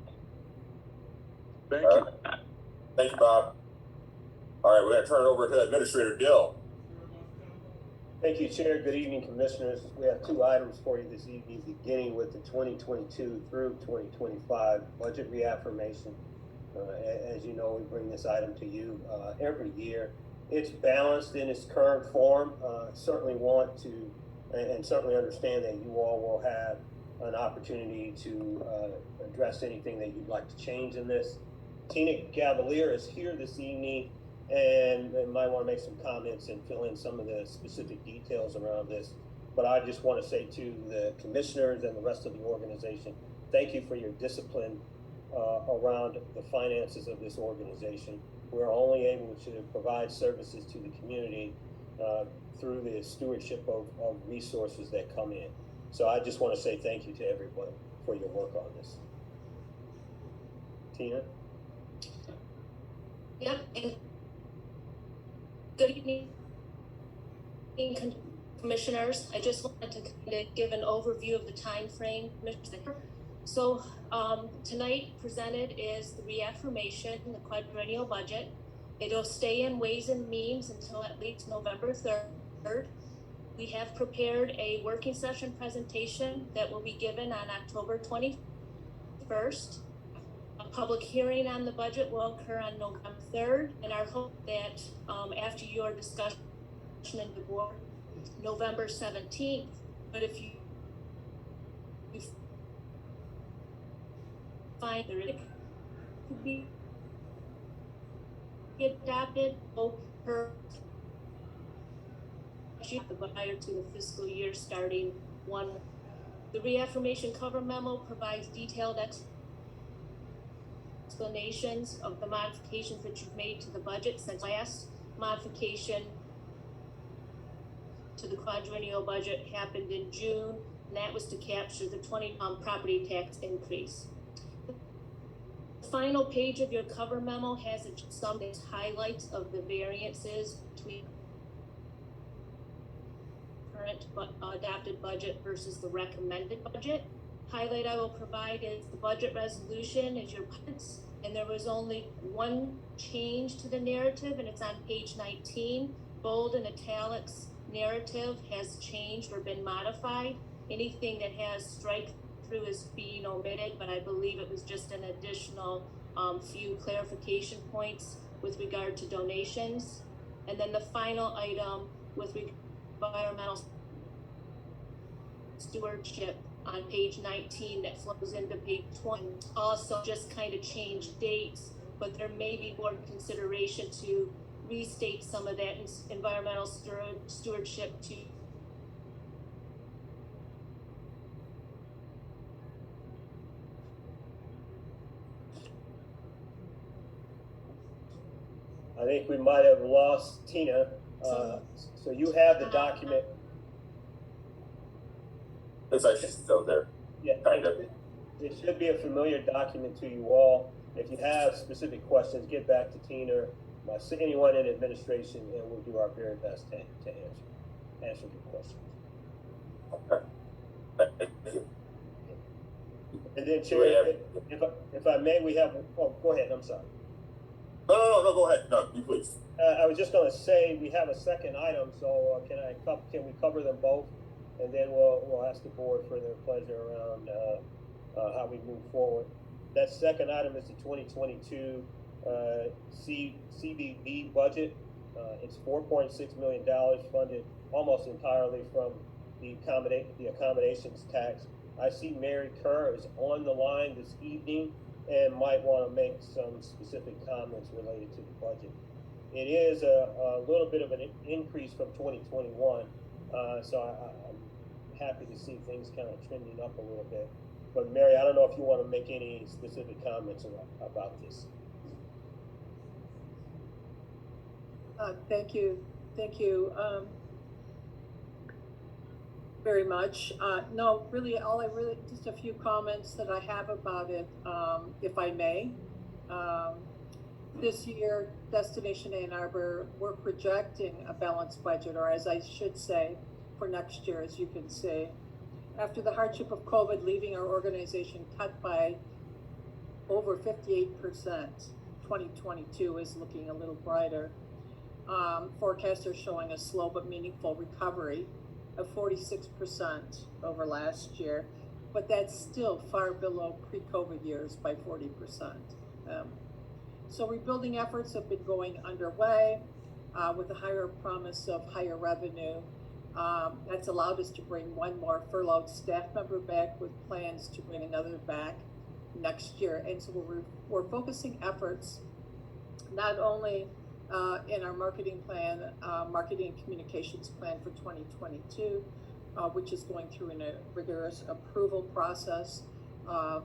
Thank you. Thank you, Bob. All right, we're going to turn it over to Administrator Dill. Thank you, Chair. Good evening, Commissioners. We have two items for you this evening, beginning with the 2022 through 2025 budget reaffirmation. As you know, we bring this item to you every year. It's balanced in its current form. Certainly want to, and certainly understand that you all will have an opportunity to address anything that you'd like to change in this. Tina Cavalier is here this evening and might want to make some comments and fill in some of the specific details around this. But I just want to say to the commissioners and the rest of the organization, thank you for your discipline around the finances of this organization. We're only able to provide services to the community through the stewardship of resources that come in. So I just want to say thank you to everyone for your work on this. Tina? Yep, and good evening, commissioners. I just wanted to kind of give an overview of the time frame. So tonight presented is the reaffirmation, the quadrennial budget. It'll stay in Ways and Means until at least November 3rd. We have prepared a working session presentation that will be given on October 21st. A public hearing on the budget will occur on November 3rd, and our hope that after your discussion in the board, November 17th, but if you find there it could be adopted per prior to the fiscal year starting 1. The reaffirmation cover memo provides detailed explanations of the modifications that you've made to the budget since last modification to the quadrennial budget happened in June, and that was to capture the 20 property tax increase. The final page of your cover memo has some highlights of the variances between current adopted budget versus the recommended budget. Highlight I will provide is the budget resolution is your parts, and there was only one change to the narrative, and it's on page 19. Bold and italics narrative has changed or been modified. Anything that has strike through is being omitted, but I believe it was just an additional few clarification points with regard to donations. And then the final item with environmental stewardship on page 19 that flows into page 20 also just kind of changed dates, but there may be board consideration to restate some of that environmental stewardship to I think we might have lost Tina. So you have the document. Looks like she's still there. Yeah, kind of. It should be a familiar document to you all. If you have specific questions, get back to Tina, anyone in administration, and we'll do our very best to answer your questions. Okay. Thank you. And then, Chair, if I may, we have, oh, go ahead, I'm sorry. No, go ahead. No, you please. I was just gonna say, we have a second item, so can we cover them both? And then we'll ask the board for their pleasure around, how we move forward. That second item is the 2022, CBB budget. It's $4.6 million funded almost entirely from the accommodations tax. I see Mary Kerr is on the line this evening and might want to make some specific comments related to the budget. It is a little bit of an increase from 2021, so I'm happy to see things kind of trending up a little bit. But Mary, I don't know if you want to make any specific comments about this. Thank you very much. No, really, just a few comments that I have about it, if I may. This year, Destination Ann Arbor, we're projecting a balanced budget, or as I should say, for next year, as you can see. After the hardship of COVID leaving our organization cut by over 58%, 2022 is looking a little brighter. Forecasts are showing a slow but meaningful recovery of 46% over last year, but that's still far below pre-COVID years by 40%. So rebuilding efforts have been going underway with a higher promise of higher revenue. That's allowed us to bring one more furloughed staff member back with plans to bring another back next year. And so we're focusing efforts not only in our marketing plan, marketing and communications plan for 2022, which is going through a rigorous approval process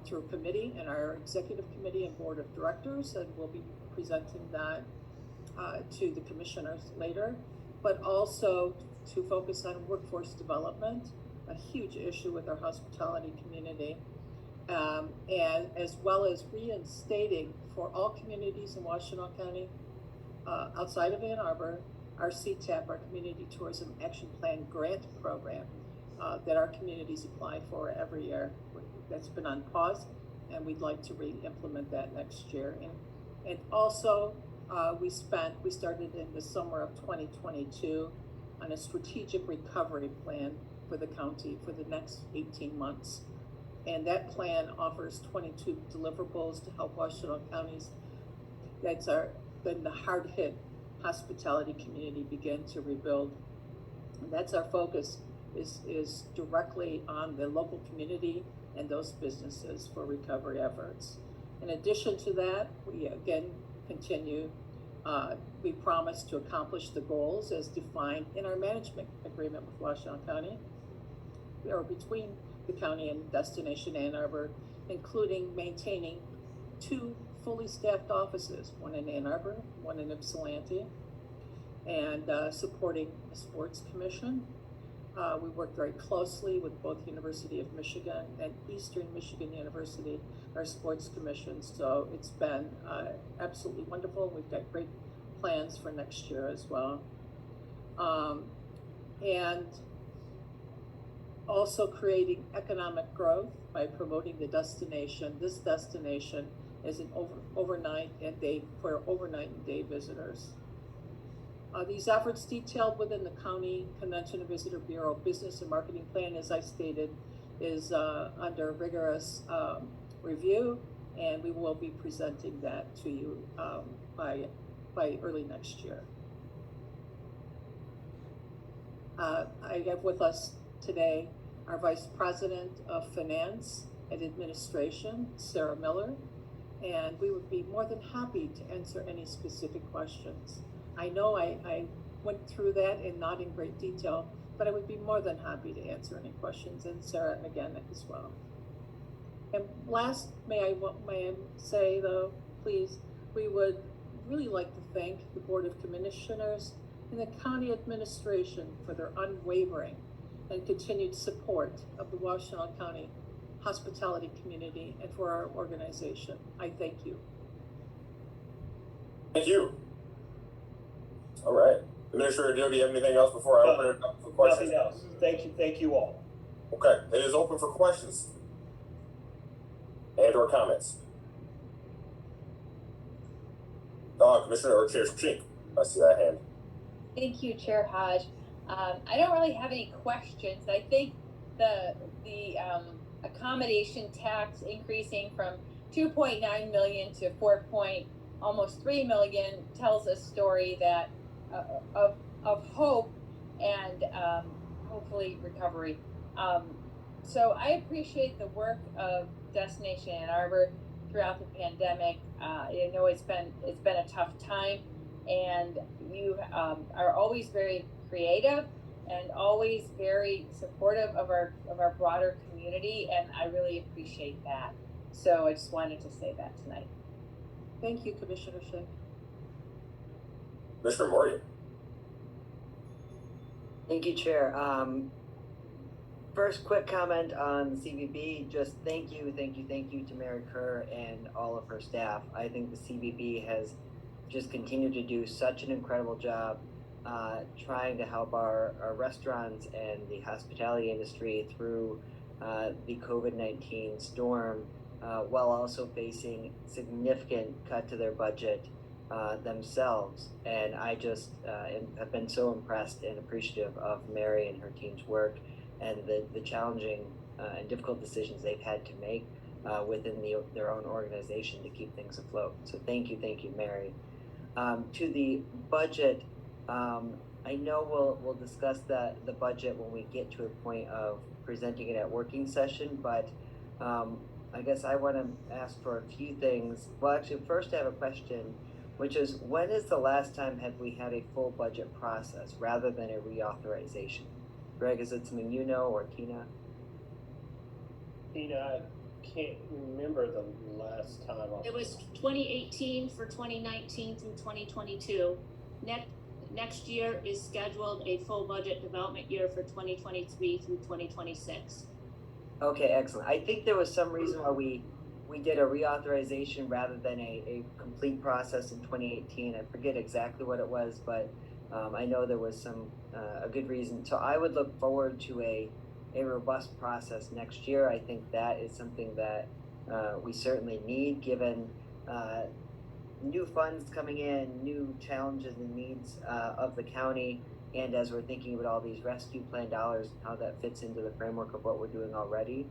through committee and our executive committee and board of directors, and we'll be presenting that to the commissioners later, but also to focus on workforce development, a huge issue with our hospitality community, and as well as reinstating for all communities in Washtenaw County outside of Ann Arbor, our CTAP, our Community Tourism Action Plan grant program that our communities apply for every year. That's been on pause, and we'd like to re-implement that next year. And also, we started in the summer of 2022 on a strategic recovery plan for the county for the next 18 months. And that plan offers 22 deliverables to help Washtenaw counties then the hard-hit hospitality community begin to rebuild. And that's our focus, is directly on the local community and those businesses for recovery efforts. In addition to that, we again continue, we promise to accomplish the goals as defined in our management agreement with Washtenaw County, or between the county and Destination Ann Arbor, including maintaining 2 fully staffed offices, one in Ann Arbor, one in Ypsilanti, and supporting a sports commission. We work very closely with both University of Michigan and Eastern Michigan University, our sports commissions. So it's been absolutely wonderful. We've got great plans for next year as well. And also creating economic growth by promoting this destination as an overnight and day visitors. These efforts detailed within the County Convention and Visitor Bureau Business and Marketing Plan, as I stated, is under rigorous review, and we will be presenting that to you by early next year. I have with us today our Vice President of Finance and Administration, Sarah Miller, and we would be more than happy to answer any specific questions. I know I went through that and not in great detail, but I would be more than happy to answer any questions, and Sarah again as well. And last, may I say though, please, we would really like to thank the Board of Commissioners and the County Administration for their unwavering and continued support of the Washtenaw County hospitality community and for our organization. I thank you. Thank you. All right. Administrator, do you have anything else before I open it up for questions? Nothing else. Thank you all. Okay, it is open for questions and or comments. Commissioner or Chair Shink, I see that hand. Thank you, Chair Hodge. I don't really have any questions. I think the accommodation tax increasing from 2.9 million to almost 3 million tells a story that of hope and hopefully recovery. So I appreciate the work of Destination Ann Arbor throughout the pandemic. I know it's been a tough time, and you are always very creative and always very supportive of our broader community, and I really appreciate that. So I just wanted to say that tonight. Thank you, Commissioner Shea. Mr. Morgan. Thank you, Chair. First, quick comment on CVB. Just thank you to Mary Kerr and all of her staff. I think the CVB has just continued to do such an incredible job trying to help our restaurants and the hospitality industry through the COVID-19 storm, while also facing significant cut to their budget themselves. And I just have been so impressed and appreciative of Mary and her team's work and the challenging and difficult decisions they've had to make within their own organization to keep things afloat. So thank you, Mary. To the budget, I know we'll discuss the budget when we get to a point of presenting it at working session, but I guess I want to ask for a few things. Well, actually, first I have a question, which is, when is the last time have we had a full budget process rather than a reauthorization? Greg, is it something you know, or Tina? Tina, I can't remember the last time. It was 2018 for 2019 through 2022. Next year is scheduled a full budget development year for 2023 through 2026. Okay, excellent. I think there was some reason why we did a reauthorization rather than a complete process in 2018. I forget exactly what it was, but I know there was a good reason. So I would look forward to a robust process next year. I think that is something that we certainly need, given new funds coming in, new challenges and needs of the county, and as we're thinking about all these rescue plan dollars, how that fits into the framework of what we're doing already.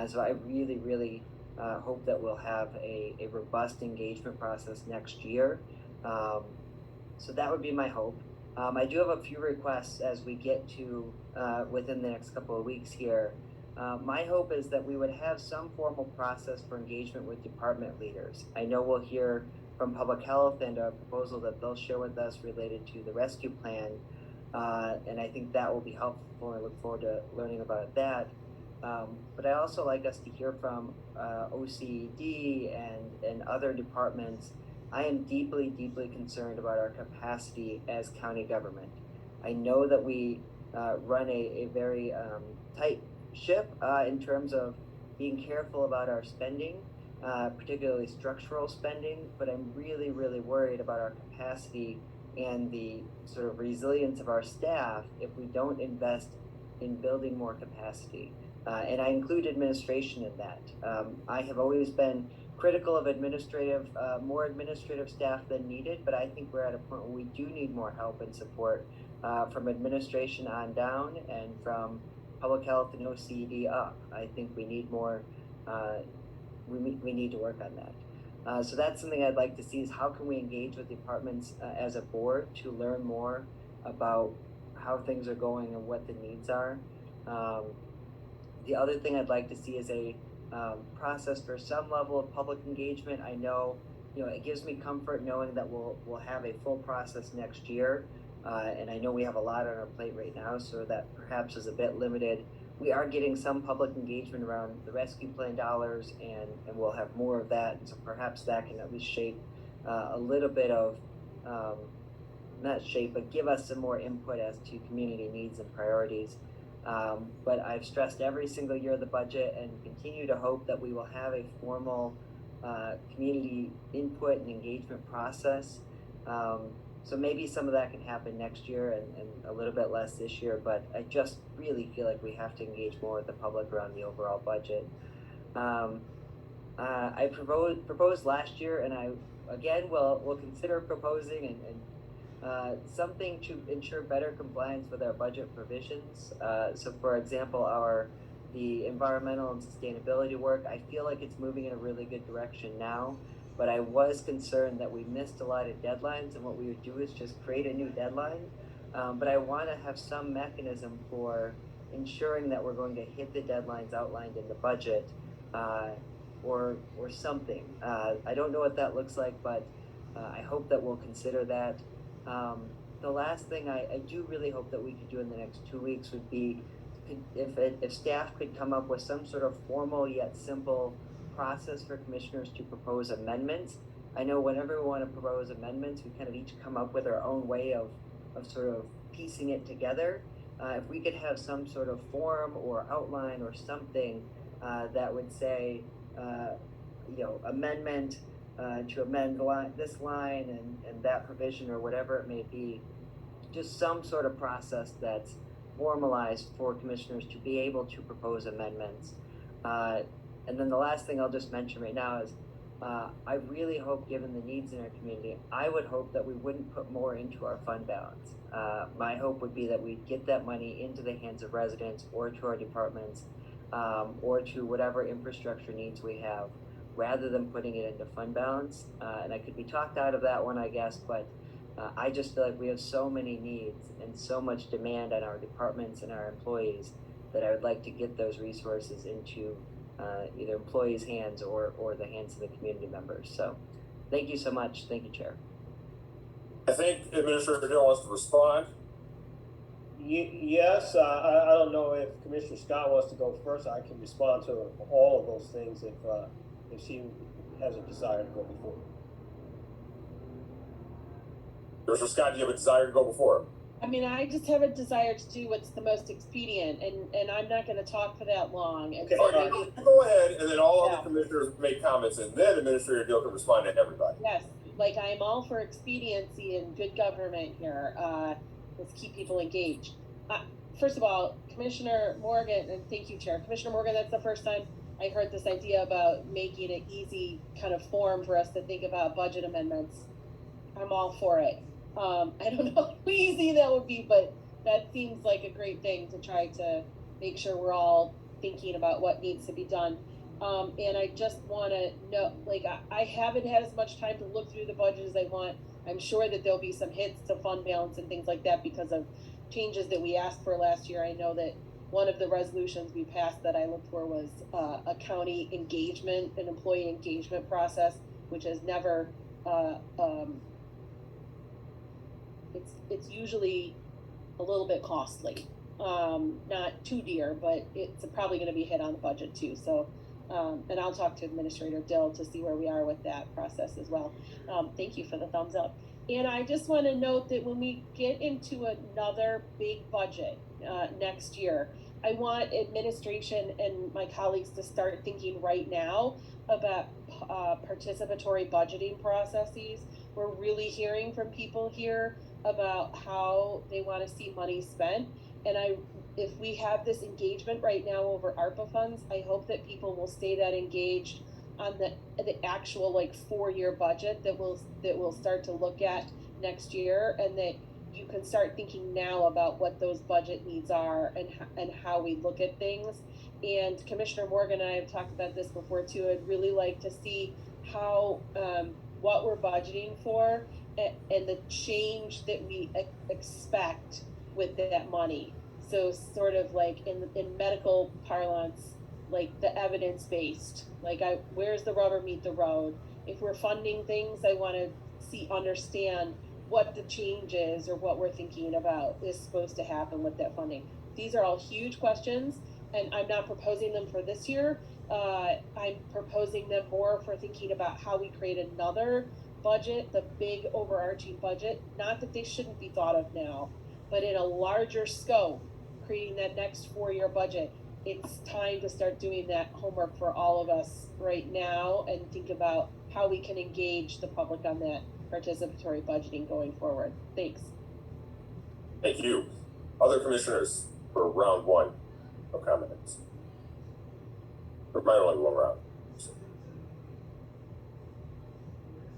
So I really hope that we'll have a robust engagement process next year. So that would be my hope. I do have a few requests as we get to within the next couple of weeks here. My hope is that we would have some formal process for engagement with department leaders. I know we'll hear from Public Health and a proposal that they'll share with us related to the rescue plan, and I think that will be helpful. I look forward to learning about that. But I also like us to hear from OCD and other departments. I am deeply concerned about our capacity as county government. I know that we run a very tight ship in terms of being careful about our spending, particularly structural spending, but I'm really worried about our capacity and the sort of resilience of our staff if we don't invest in building more capacity. And I include administration in that. I have always been critical of more administrative staff than needed, but I think we're at a point where we do need more help and support from administration on down and from public health and OCD up. I think we need more, we need to work on that. So that's something I'd like to see, is how can we engage with departments as a board to learn more about how things are going and what the needs are. The other thing I'd like to see is a process for some level of public engagement. I know, it gives me comfort knowing that we'll have a full process next year. And I know we have a lot on our plate right now, so that perhaps is a bit limited. We are getting some public engagement around the rescue plan dollars, and we'll have more of that. So perhaps that can at least shape a little bit of, not shape, but give us some more input as to community needs and priorities. But I've stressed every single year of the budget and continue to hope that we will have a formal community input and engagement process. So maybe some of that can happen next year and a little bit less this year, but I just really feel like we have to engage more with the public around the overall budget. I proposed last year, and I again will consider proposing and something to ensure better compliance with our budget provisions. So, for example, the environmental and sustainability work, I feel like it's moving in a really good direction now. But I was concerned that we missed a lot of deadlines, and what we would do is just create a new deadline. But I want to have some mechanism for ensuring that we're going to hit the deadlines outlined in the budget, or something. I don't know what that looks like, but I hope that we'll consider that. The last thing I do really hope that we could do in the next 2 weeks would be if staff could come up with some sort of formal yet simple process for commissioners to propose amendments. I know whenever we want to propose amendments, we kind of each come up with our own way of sort of piecing it together. If we could have some sort of form or outline or something that would say, amendment to amend this line and that provision or whatever it may be, just some sort of process that's formalized for commissioners to be able to propose amendments. And then the last thing I'll just mention right now is I really hope, given the needs in our community, I would hope that we wouldn't put more into our fund balance. My hope would be that we get that money into the hands of residents or to our departments or to whatever infrastructure needs we have, rather than putting it into fund balance. And I could be talked out of that one, I guess, but I just feel like we have so many needs and so much demand on our departments and our employees that I would like to get those resources into either employees' hands or the hands of the community members. So thank you so much. Thank you, Chair. I think Administrator Hill wants to respond. Yes, I don't know if Commissioner Scott wants to go first. I can respond to all of those things if she has a desire to go before. Commissioner Scott, do you have a desire to go before? I mean, I just have a desire to do what's the most expedient, and I'm not going to talk for that long. And okay, so go ahead, and then all other commissioners make comments, and then Administrator Gill can respond to everybody. Yes, like I am all for expediency and good government here. Let's keep people engaged. First of all, Commissioner Morgan, and thank you, Chair. Commissioner Morgan, that's the first time I heard this idea about making an easy kind of form for us to think about budget amendments. I'm all for it. I don't know how easy that would be, but that seems like a great thing to try to make sure we're all thinking about what needs to be done. And I just want to know, like, I haven't had as much time to look through the budget as I want. I'm sure that there'll be some hits to fund balance and things like that because of changes that we asked for last year. I know that one of the resolutions we passed that I looked for was a county engagement, an employee engagement process, which has never, it's usually a little bit costly, not too dear, but it's probably going to be hit on the budget too. So, and I'll talk to Administrator Dill to see where we are with that process as well. Thank you for the thumbs up. And I just want to note that when we get into another big budget next year, I want administration and my colleagues to start thinking right now about participatory budgeting processes. We're really hearing from people here about how they want to see money spent. And if we have this engagement right now over ARPA funds, I hope that people will stay that engaged on the actual like 4-year budget that we'll start to look at next year, and that you can start thinking now about what those budget needs are and how we look at things. And Commissioner Morgan and I have talked about this before too. I'd really like to see how what we're budgeting for and the change that we expect with that money. So sort of like in medical parlance, like the evidence-based, like where's the rubber meet the road? If we're funding things, I want to understand what the change is or what we're thinking about is supposed to happen with that funding. These are all huge questions, and I'm not proposing them for this year. I'm proposing them more for thinking about how we create another budget, the big overarching budget. Not that they shouldn't be thought of now, but in a larger scope, creating that next 4-year budget. It's time to start doing that homework for all of us right now and think about how we can engage the public on that participatory budgeting going forward. Thanks. Thank you. Other commissioners for round one of comments? Or might only be one round.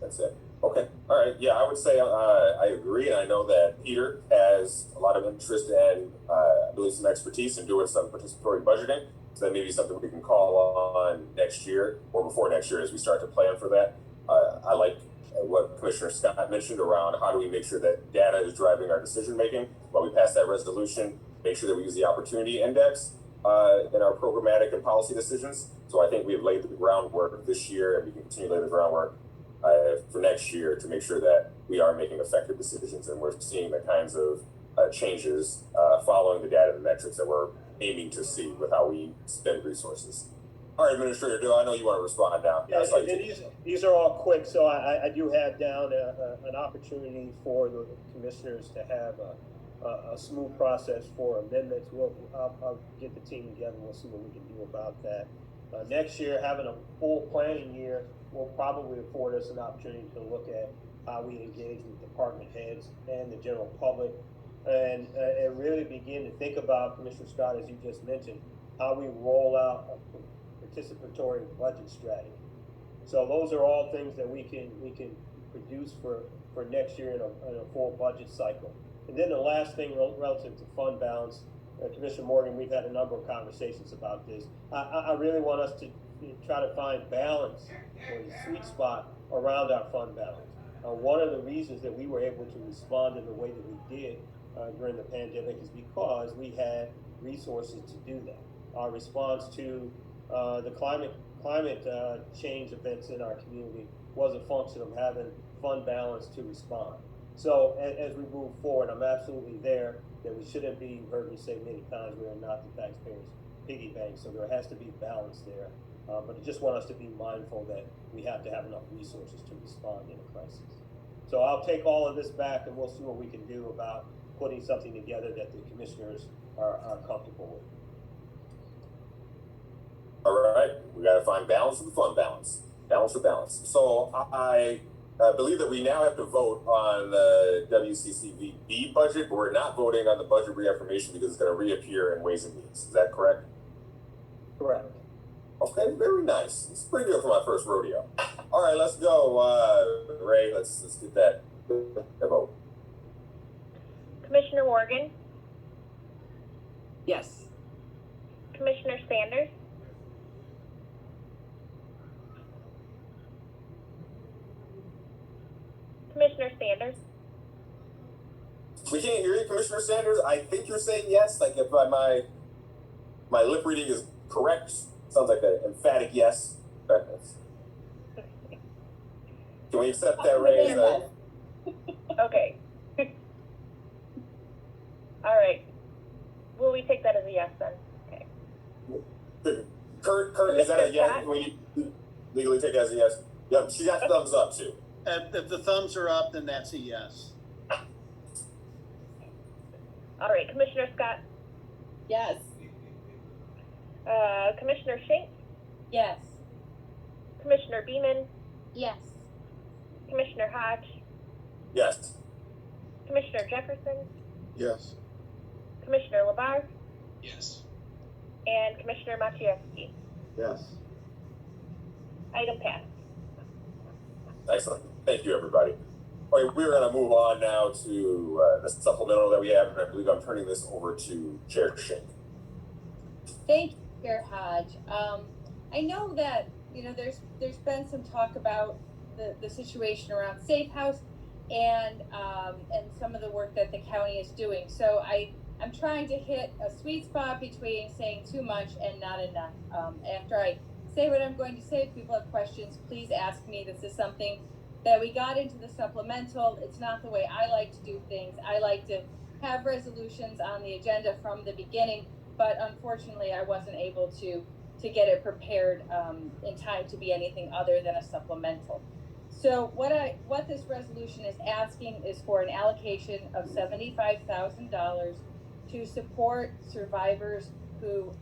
That's it. Okay. All right. Yeah, I would say I agree, and I know that Peter has a lot of interest and I believe some expertise in doing some participatory budgeting. So that may be something we can call on next year or before next year as we start to plan for that. I like what Commissioner Scott mentioned around how do we make sure that data is driving our decision making while we pass that resolution. Make sure that we use the opportunity index in our programmatic and policy decisions. So I think we've laid the groundwork this year, and we can continue to lay the groundwork for next year to make sure that we are making effective decisions and we're seeing the kinds of changes following the data and metrics that we're aiming to see with how we spend resources. All right, Administrator Dill, I know you want to respond now. Yeah, these are all quick, so I do have down an opportunity for the commissioners to have a smooth process for amendments. I'll get the team together. We'll see what we can do about that. Next year, having a full planning year will probably afford us an opportunity to look at how we engage with department heads and the general public, and really begin to think about, Commissioner Scott, as you just mentioned, how we roll out a participatory budget strategy. So those are all things that we can produce for next year in a full budget cycle. And then the last thing relative to fund balance, Commissioner Morgan, we've had a number of conversations about this. I really want us to try to find balance or the sweet spot around our fund balance. One of the reasons that we were able to respond in the way that we did during the pandemic is because we had resources to do that. Our response to the climate change events in our community was a function of having fund balance to respond. So as we move forward, I'm absolutely there that we shouldn't be, you've heard me say many times, we are not the taxpayers' piggy bank, so there has to be balance there. But I just want us to be mindful that we have to have enough resources to respond in a crisis. So I'll take all of this back and we'll see what we can do about putting something together that the commissioners are comfortable with. All right, we got to find balance with the fund balance. Balance for balance. So I believe that we now have to vote on the WCCVB budget, but we're not voting on the budget reaffirmation because it's going to reappear in Ways and Means. Is that correct? Correct. Okay, very nice. It's pretty good for my first rodeo. All right, let's go. Ray, let's get that vote. Commissioner Morgan? Yes. Commissioner Sanders? Commissioner Sanders? We can't hear you, Commissioner Sanders. I think you're saying yes. Like if my lip reading is correct, sounds like an emphatic yes. Can we accept that, Ray? Okay. All right. Will we take that as a yes then? Okay. Kurt, is that a yes? Can we legally take it as a yes? Yep, she got thumbs up too. If the thumbs are up, then that's a yes. All right, Commissioner Scott? Yes. Commissioner Schenk? Yes. Commissioner Beeman? Yes. Commissioner Hodge? Yes. Commissioner Jefferson? Yes. Commissioner Labar? Yes. And Commissioner Maciejewski? Yes. Item passed. Excellent. Thank you, everybody. Okay, we're going to move on now to the supplemental that we have, and I believe I'm turning this over to Chair Schenk. Thank you, Chair Hodge. I know that there's been some talk about the situation around Safe House and some of the work that the county is doing. So I'm trying to hit a sweet spot between saying too much and not enough. After I say what I'm going to say, if people have questions, please ask me. This is something that we got into the supplemental. It's not the way I like to do things. I like to have resolutions on the agenda from the beginning, but unfortunately I wasn't able to get it prepared in time to be anything other than a supplemental. So what this resolution is asking is for an allocation of $75,000 to support survivors who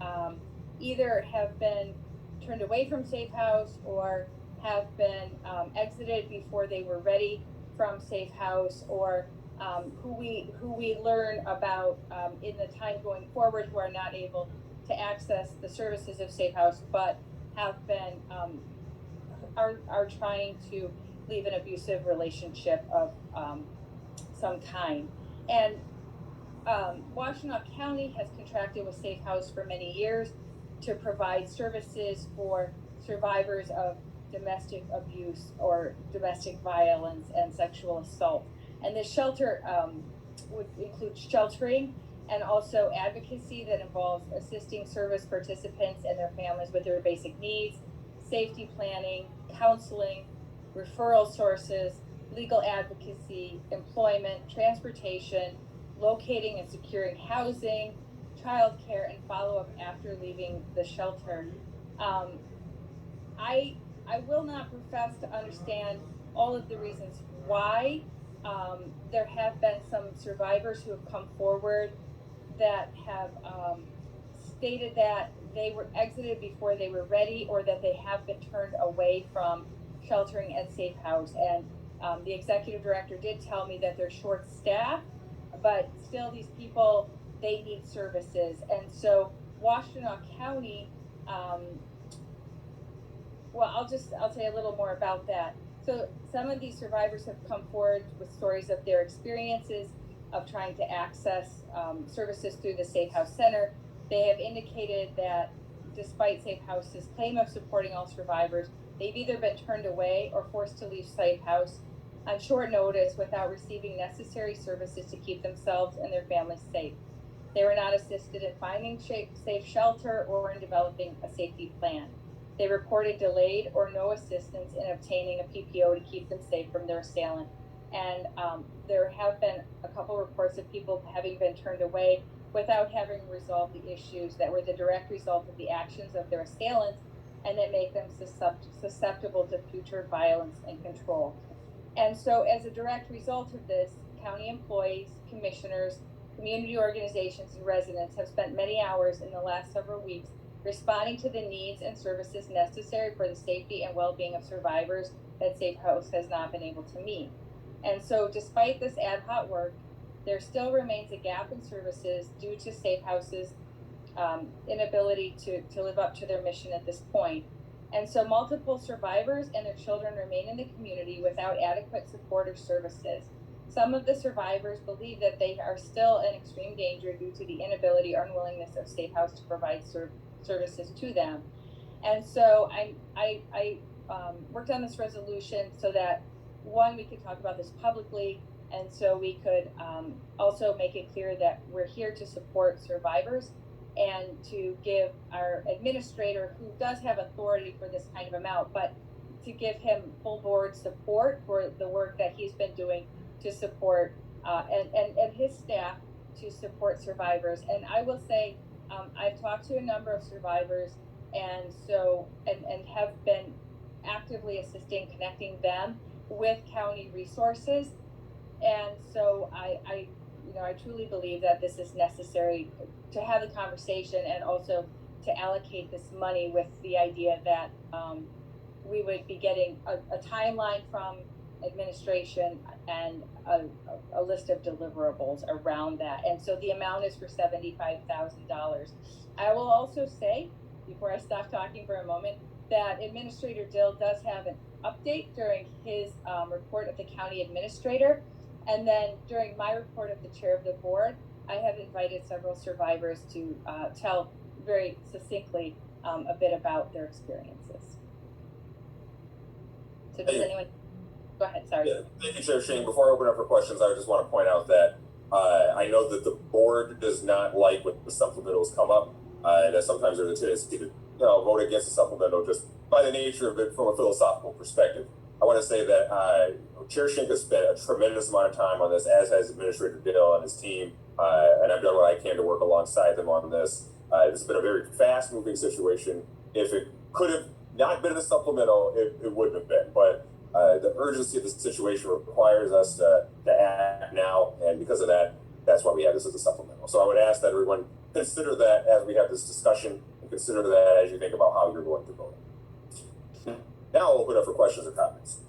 either have been turned away from Safe House or have been exited before they were ready from Safe House, or who we learn about in the time going forward, who are not able to access the services of Safe House, but have been are trying to leave an abusive relationship of some kind. And Washtenaw County has contracted with Safe House for many years to provide services for survivors of domestic abuse or domestic violence and sexual assault. And this shelter would include sheltering and also advocacy that involves assisting service participants and their families with their basic needs, safety planning, counseling, referral sources, legal advocacy, employment, transportation, locating and securing housing, childcare, and follow-up after leaving the shelter. I will not profess to understand all of the reasons why. There have been some survivors who have come forward that have stated that they were exited before they were ready, or that they have been turned away from sheltering at Safe House. And the executive director did tell me that they're short-staffed, but still these people, they need services. And so Washtenaw County, well, I'll say a little more about that. So some of these survivors have come forward with stories of their experiences of trying to access services through the Safe House Center. They have indicated that despite Safe House's claim of supporting all survivors, they've either been turned away or forced to leave Safe House on short notice without receiving necessary services to keep themselves and their families safe. They were not assisted in finding safe shelter or in developing a safety plan. They reported delayed or no assistance in obtaining a PPO to keep them safe from their assailant. And there have been a couple reports of people having been turned away without having resolved the issues that were the direct result of the actions of their assailants, and that make them susceptible to future violence and control. And so as a direct result of this, county employees, commissioners, community organizations, and residents have spent many hours in the last several weeks responding to the needs and services necessary for the safety and well-being of survivors that Safe House has not been able to meet. And so despite this ad hoc work, there still remains a gap in services due to Safe House's inability to live up to their mission at this point. And so multiple survivors and their children remain in the community without adequate support or services. Some of the survivors believe that they are still in extreme danger due to the inability or unwillingness of Safe House to provide services to them. And so I worked on this resolution so that, one, we could talk about this publicly, and so we could also make it clear that we're here to support survivors and to give our administrator, who does have authority for this kind of amount, but to give him full board support for the work that he's been doing to support and his staff to support survivors. And I will say, I've talked to a number of survivors, and so and have been actively assisting connecting them with county resources. And so I truly believe that this is necessary to have the conversation, and also to allocate this money with the idea that we would be getting a timeline from administration and a list of deliverables around that. And so the amount is for $75,000. I will also say, before I stop talking for a moment, that Administrator Dill does have an update during his report of the county administrator. And then during my report of the chair of the board, I have invited several survivors to tell very succinctly a bit about their experiences. So does anyone, go ahead, sorry. Yeah, thank you, Chair Shane. Before I open up for questions, I just want to point out that I know that the board does not like when the supplementals come up, that sometimes there's a tendency to vote against the supplemental just by the nature of it from a philosophical perspective. I want to say that Chair Shink has spent a tremendous amount of time on this, as has Administrator Dill and his team, and I've done what I can to work alongside them on this. This has been a very fast-moving situation. If it could have not been a supplemental, it wouldn't have been. But the urgency of the situation requires us to act now, and because of that, that's why we have this as a supplemental. So I would ask that everyone consider that as we have this discussion, and consider that as you think about how you're going to vote. Now I'll open up for questions or comments.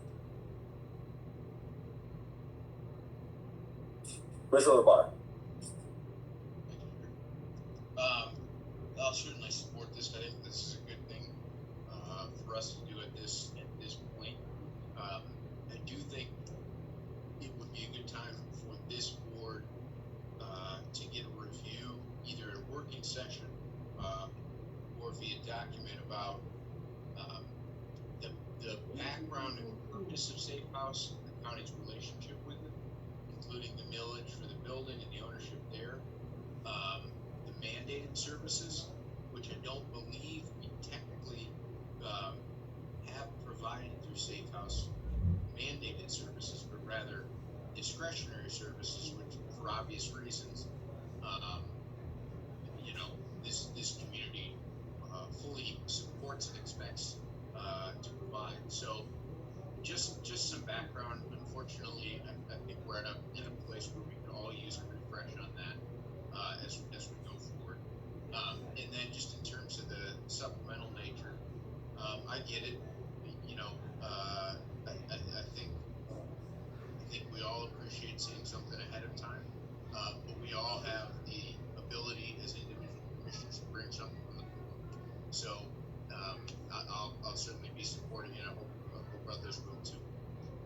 Commissioner LeBar. I'll certainly support this. I think this is a good thing for us to do at this point. I do think it would be a good time for this board to get a review, either a working session or via document about the background and purpose of Safe House, the county's relationship with it, including the millage for the building and the ownership there, the mandated services, which I don't believe we technically have provided through Safe House mandated services, but rather discretionary services, which for obvious reasons, this community fully supports and expects to provide. So just some background. Unfortunately, I think we're in a place where we can all use a refresh on that as we go forward. And then just in terms of the supplemental nature, I get it. I think we all appreciate seeing something ahead of time, but we all have the ability as individual commissioners to bring something from the board. So I'll certainly be supporting it. I hope others will too.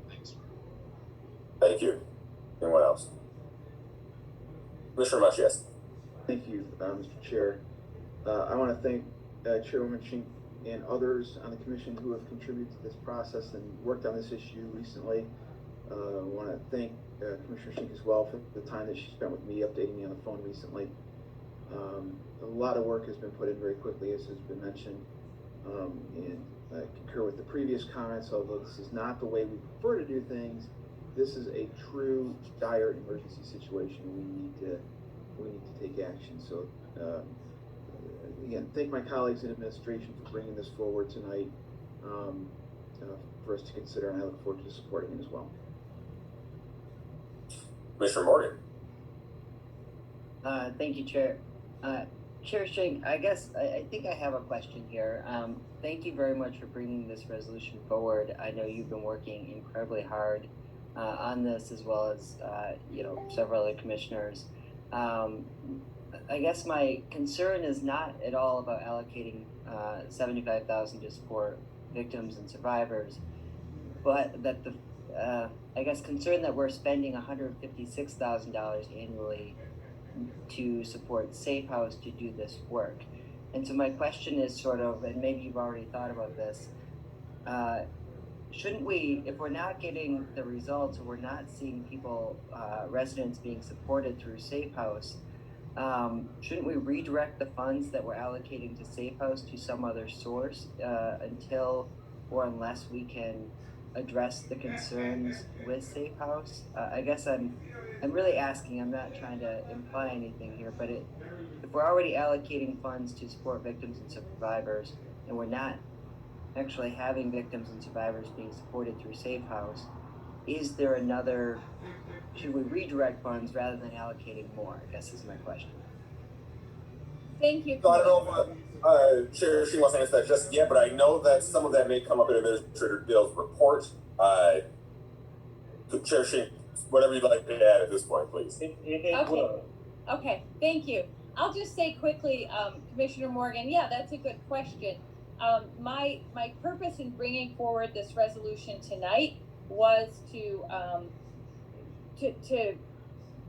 Thanks. Thank you. Anyone else? Commissioner Mush, yes. Thank you, Mr. Chair. I want to thank Chairwoman Shink and others on the commission who have contributed to this process and worked on this issue recently. I want to thank Commissioner Shink as well for the time that she spent with me updating me on the phone recently. A lot of work has been put in very quickly, as has been mentioned, and I concur with the previous comments. Although this is not the way we prefer to do things, this is a true dire emergency situation. We need to take action. So again, thank my colleagues in administration for bringing this forward tonight for us to consider, and I look forward to supporting it as well. Commissioner Morgan. Thank you, Chair. Chair Shink, I think I have a question here. Thank you very much for bringing this resolution forward. I know you've been working incredibly hard on this, as well as several other commissioners. I guess my concern is not at all about allocating $75,000 to support victims and survivors, but that concern that we're spending $156,000 annually to support Safe House to do this work. And so my question is and maybe you've already thought about this, shouldn't we, if we're not getting the results or we're not seeing people, residents being supported through Safe House, shouldn't we redirect the funds that we're allocating to Safe House to some other source until or unless we can address the concerns with Safe House? I guess I'm really asking, I'm not trying to imply anything here, but if we're already allocating funds to support victims and survivors, and we're not actually having victims and survivors being supported through Safe House, is there should we redirect funds rather than allocating more, I guess is my question. Thank you. So I don't know if Chair she wants to answer that just yet, but I know that some of that may come up in Administrator Dill's report. Chair Shink, whatever you'd like to add at this point, please. Okay, thank you. I'll just say quickly, Commissioner Morgan, yeah, that's a good question. My purpose in bringing forward this resolution tonight was to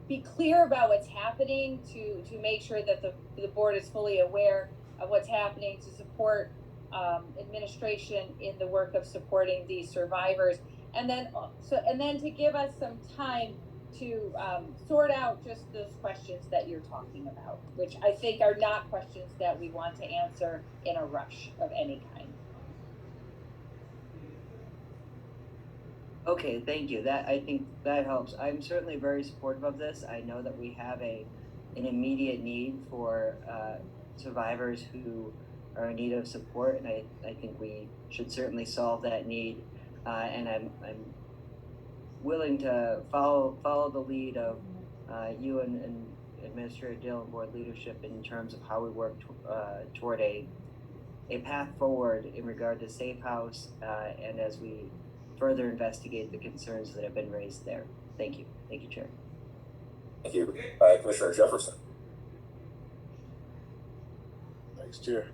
be clear about what's happening, to make sure that the board is fully aware of what's happening, to support administration in the work of supporting these survivors, and then to give us some time to sort out just those questions that you're talking about, which I think are not questions that we want to answer in a rush of any kind. Okay, thank you. I think that helps. I'm certainly very supportive of this. I know that we have an immediate need for survivors who are in need of support, and I think we should certainly solve that need. And I'm willing to follow the lead of you and Administrator Dill and board leadership in terms of how we work toward a path forward in regard to Safe House, and as we further investigate the concerns that have been raised there. Thank you. Thank you, Chair. Thank you. Commissioner Jefferson. Thanks, Chair.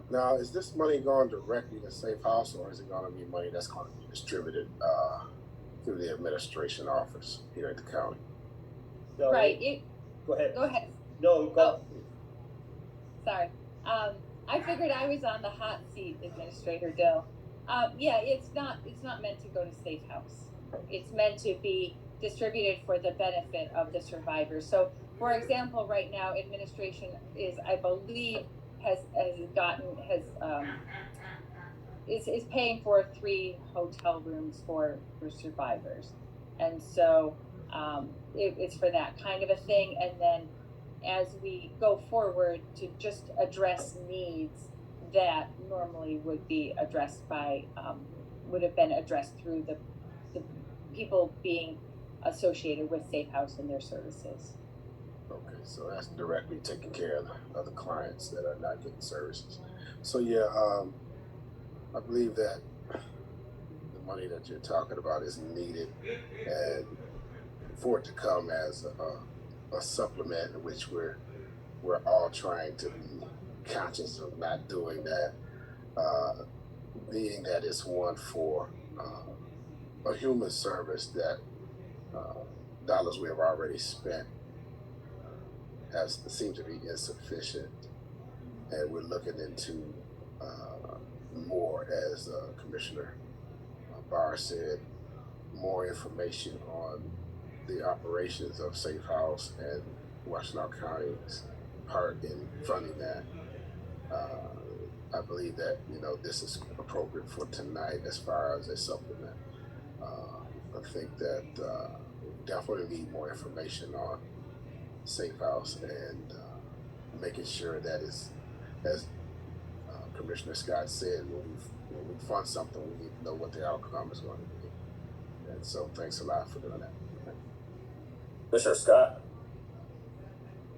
Now, is this money going directly to Safe House, or is it going to be money that's going to be distributed through the administration office here at the county? No, Right. Go ahead. Go ahead. No, go. Sorry. I figured I was on the hot seat, Administrator Dill. Yeah, it's not meant to go to Safe House. It's meant to be distributed for the benefit of the survivors. So, for example, right now, administration is, I believe, is paying for 3 hotel rooms for survivors, and so it's for that kind of a thing. And then as we go forward to just address needs that normally would be addressed by would have been addressed through the people being associated with Safe House and their services. Okay, so that's directly taking care of the clients that are not getting services. So yeah, I believe that the money that you're talking about is needed, and for it to come as a supplement, in which we're all trying to be conscious of not doing that, being that it's one for a human service that dollars we have already spent seem to be insufficient, and we're looking into more, as Commissioner Barr said, more information on the operations of Safe House and Washtenaw County's part in funding that. I believe that this is appropriate for tonight as far as a supplement. I think that we definitely need more information on Safe House and making sure that it's, as Commissioner Scott said, when we fund something, we need to know what the outcome is going to be. And so thanks a lot for doing that. Commissioner Scott.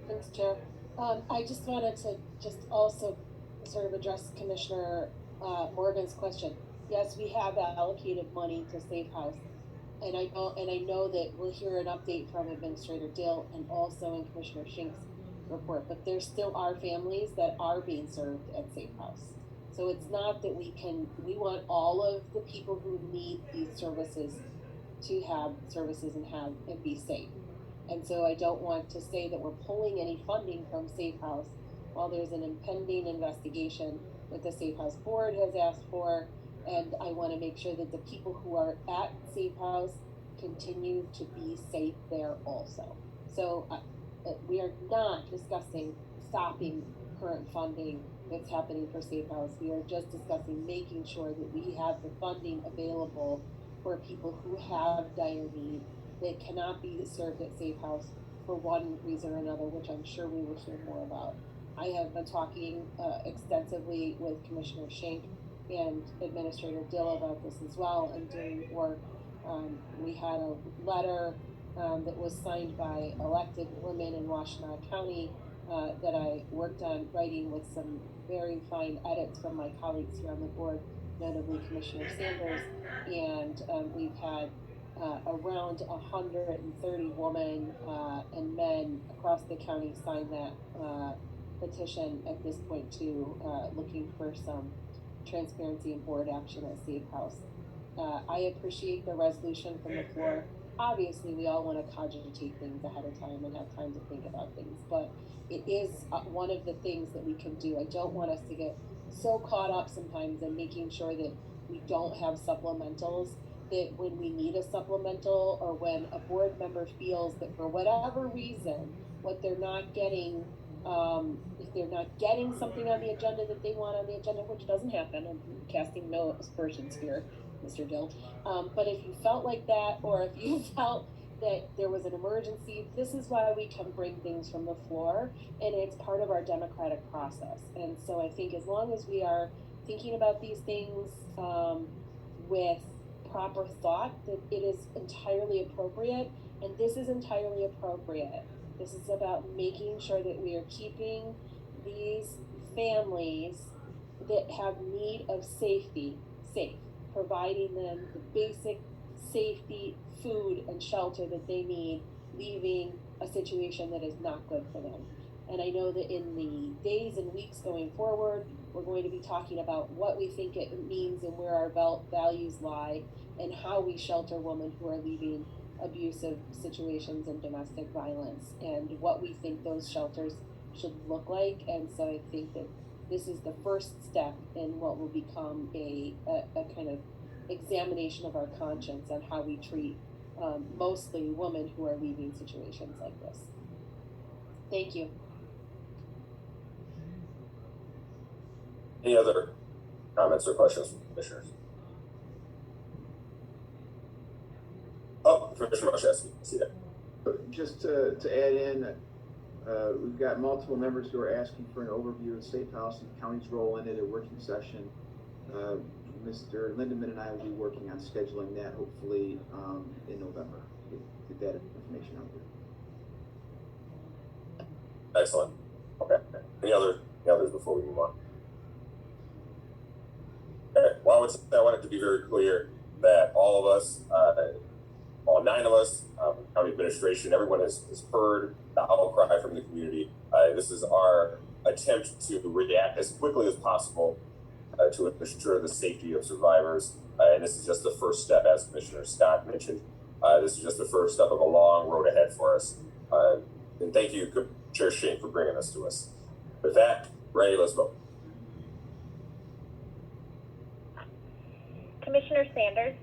Thanks, Chair. I just wanted to also sort of address Commissioner Morgan's question. Yes, we have allocated money to Safe House, and I know that we'll hear an update from Administrator Dill and also in Commissioner Shink's report, but there still are families that are being served at Safe House. So it's not that we want all of the people who need these services to have services and be safe. And so I don't want to say that we're pulling any funding from Safe House while there's an impending investigation that the Safe House Board has asked for. And I want to make sure that the people who are at Safe House continue to be safe there also. So we are not discussing stopping current funding that's happening for Safe House. We are just discussing making sure that we have the funding available for people who have dire need that cannot be served at Safe House for one reason or another, which I'm sure we will hear more about. I have been talking extensively with Commissioner Shink and Administrator Dill about this as well, and doing work. We had a letter that was signed by elected women in Washtenaw County that I worked on writing with some very fine edits from my colleagues here on the board, notably Commissioner Sanders, and we've had around 130 women and men across the county sign that petition at this point to looking for some transparency and board action at Safe House. I appreciate the resolution from the floor. Obviously, we all want to cogitate things ahead of time and have time to think about things, but it is one of the things that we can do. I don't want us to get so caught up sometimes in making sure that we don't have supplementals, that when we need a supplemental or when a board member feels that for whatever reason, what they're not getting, if they're not getting something on the agenda that they want on the agenda, which doesn't happen, I'm casting no aspersions here, Mr. Dill. But if you felt like that, or if you felt that there was an emergency, this is why we can bring things from the floor, and it's part of our democratic process. And so I think as long as we are thinking about these things with proper thought, that it is entirely appropriate, and this is entirely appropriate. This is about making sure that we are keeping these families that have need of safety safe, providing them the basic safety, food, and shelter that they need leaving a situation that is not good for them. And I know that in the days and weeks going forward, we're going to be talking about what we think it means and where our values lie, and how we shelter women who are leaving abusive situations and domestic violence, and what we think those shelters should look like. And so I think that this is the first step in what will become a kind of examination of our conscience on how we treat mostly women who are leaving situations like this. Thank you. Any other comments or questions from commissioners? Oh, Commissioner Marchesky, see that. Just to add in, we've got multiple members who are asking for an overview of Safe House and the county's role in it, a working session. Mr. Lindeman and I will be working on scheduling that hopefully in November. Get that information out there. Excellent. Okay. Any others before we move on? Okay. Well, I want it to be very clear that all of us, all 9 of us, county administration, everyone has heard the outcry from the community. This is our attempt to react as quickly as possible to ensure the safety of survivors. And this is just the first step, as Commissioner Scott mentioned. This is just the first step of a long road ahead for us. And thank you, Chair Shane, for bringing this to us. With that, Ray, let's vote. Commissioner Sanders?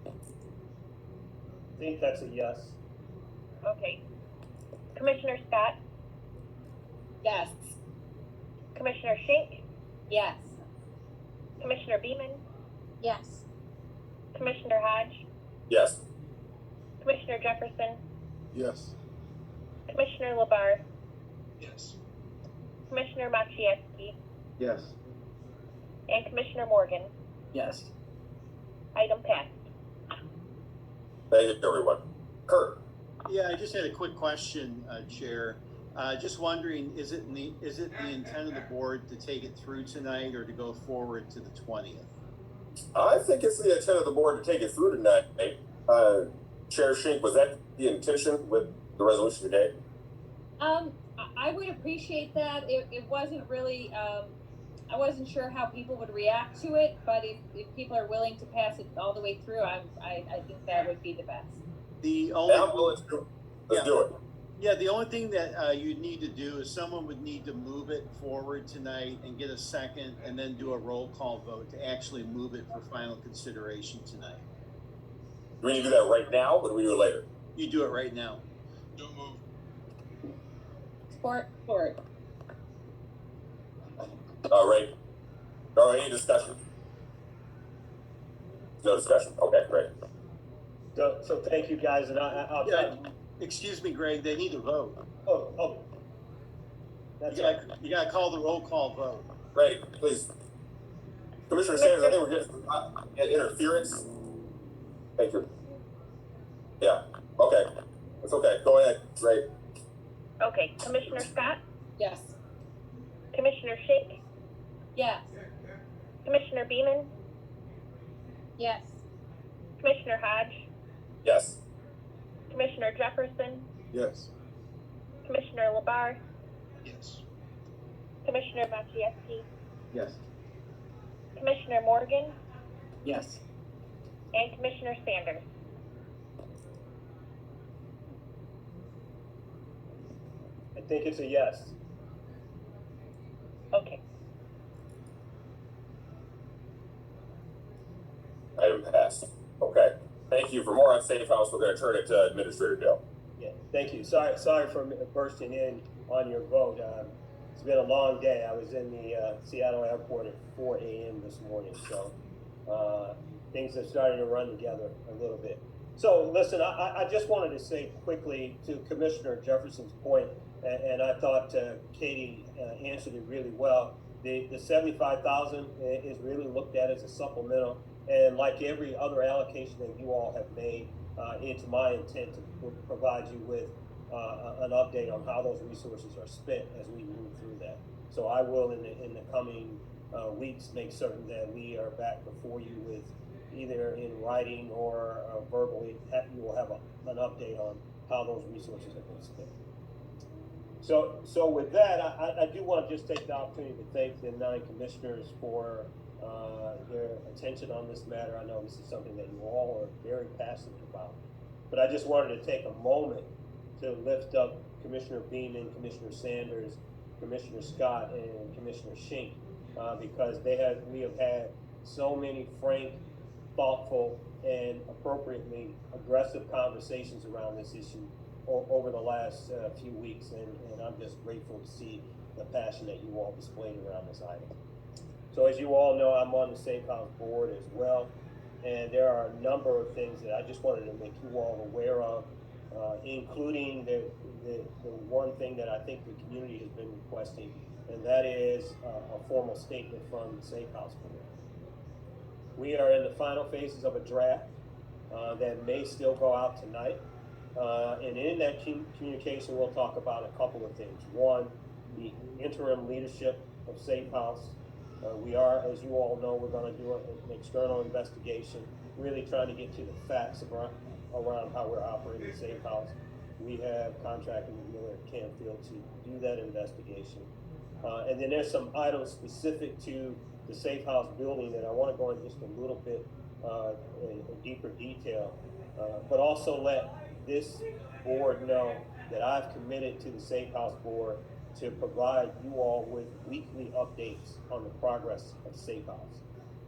I think that's a yes. Okay. Commissioner Scott? Yes. Commissioner Schenck? Yes. Commissioner Beeman? Yes. Commissioner Hodge? Yes. Commissioner Jefferson? Yes. Commissioner Labar? Yes. Commissioner Maciejewski? Yes. And Commissioner Morgan? Yes. Item passed. Thank you, everyone. Kurt. Yeah, I just had a quick question, Chair. Just wondering, is it the intent of the board to take it through tonight or to go forward to the 20th? I think it's the intent of the board to take it through tonight. Chair Shink, was that the intention with the resolution today? I would appreciate that. It wasn't really, I wasn't sure how people would react to it, but if people are willing to pass it all the way through, I think that would be the best. The only let's do it. Yeah, the only thing that you'd need to do is someone would need to move it forward tonight and get a second, and then do a roll call vote to actually move it for final consideration tonight. Do we need to do that right now, or do we do it later? You do it right now. Don't move. Support. All right. Any discussion? No discussion. Okay, great. So thank you, guys, and I'll Excuse me, Greg, they need to vote. Oh. You gotta call the roll call vote. Great, please. Commissioner Sanders, I think we're getting interference. Thank you. Yeah, okay. That's okay. Go ahead, Ray. Okay. Commissioner Scott? Yes. Commissioner Schenck? Yes. Commissioner Beeman? Yes. Commissioner Hodge? Yes. Commissioner Jefferson? Yes. Commissioner Labar? Yes. Commissioner Maciejewski? Yes. Commissioner Morgan? Yes. And Commissioner Sanders? I think it's a yes. Okay. Item passed. Okay. Thank you. For more on Safe House, we're going to turn it to Administrator Dale. Yeah, thank you. Sorry for bursting in on your vote. It's been a long day. I was in the Seattle airport at 4 a.m. this morning, so things are starting to run together a little bit. So listen, I just wanted to say quickly to Commissioner Jefferson's point, and I thought Katie answered it really well. The $75,000 is really looked at as a supplemental, and like every other allocation that you all have made, it's my intent to provide you with an update on how those resources are spent as we move through that. So I will, in the coming weeks, make certain that we are back before you with either in writing or verbally, you will have an update on how those resources have been spent. So with that, I do want to just take the opportunity to thank the 9 commissioners for their attention on this matter. I know this is something that you all are very passionate about, but I just wanted to take a moment to lift up Commissioner Beaman, Commissioner Sanders, Commissioner Scott, and Commissioner Shink, because we have had so many frank, thoughtful, and appropriately aggressive conversations around this issue over the last few weeks, and I'm just grateful to see the passion that you all displayed around this item. So as you all know, I'm on the Safe House board as well, and there are a number of things that I just wanted to make you all aware of, including the one thing that I think the community has been requesting, and that is a formal statement from the Safe House board. We are in the final phases of a draft that may still go out tonight. And in that communication, we'll talk about a couple of things. One, the interim leadership of Safe House. We are, as you all know, we're going to do an external investigation, really trying to get to the facts around how we're operating Safe House. We have contracted with Miller Canfield to do that investigation. And then there's some items specific to the Safe House building that I want to go into just a little bit in deeper detail, but also let this board know that I've committed to the Safe House board to provide you all with weekly updates on the progress of Safe House.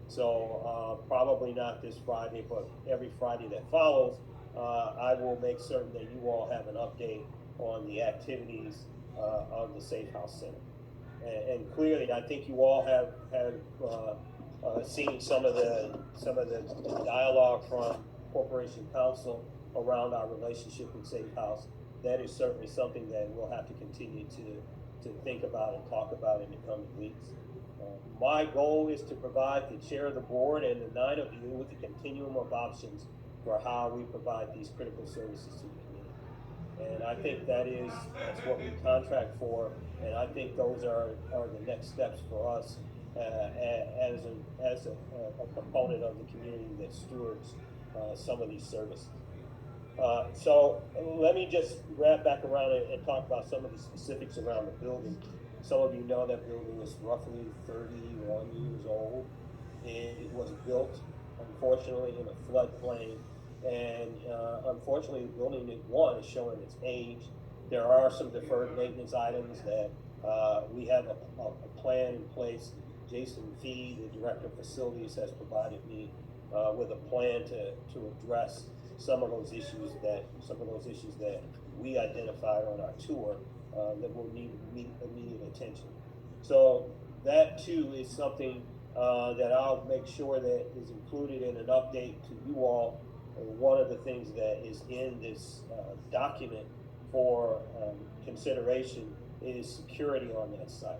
So probably not this Friday, but every Friday that follows, I will make certain that you all have an update on the activities of the Safe House Center. And clearly, I think you all have seen some of the dialogue from Corporation Counsel around our relationship with Safe House. That is certainly something that we'll have to continue to think about and talk about in the coming weeks. My goal is to provide the chair of the board and the 9 of you with a continuum of options for how we provide these critical services to the community. And I think that's what we contract for, and I think those are the next steps for us as a component of the community that stewards some of these services. So let me just wrap back around and talk about some of the specifics around the building. Some of you know that building is roughly 31 years old. It was built, unfortunately, in a floodplain, and unfortunately, the building is showing its age. There are some deferred maintenance items that we have a plan in place. Jason Fee, the Director of Facilities, has provided me with a plan to address some of those issues that we identified on our tour that will need immediate attention. So that too is something that I'll make sure that is included in an update to you all. One of the things that is in this document for consideration is security on that site,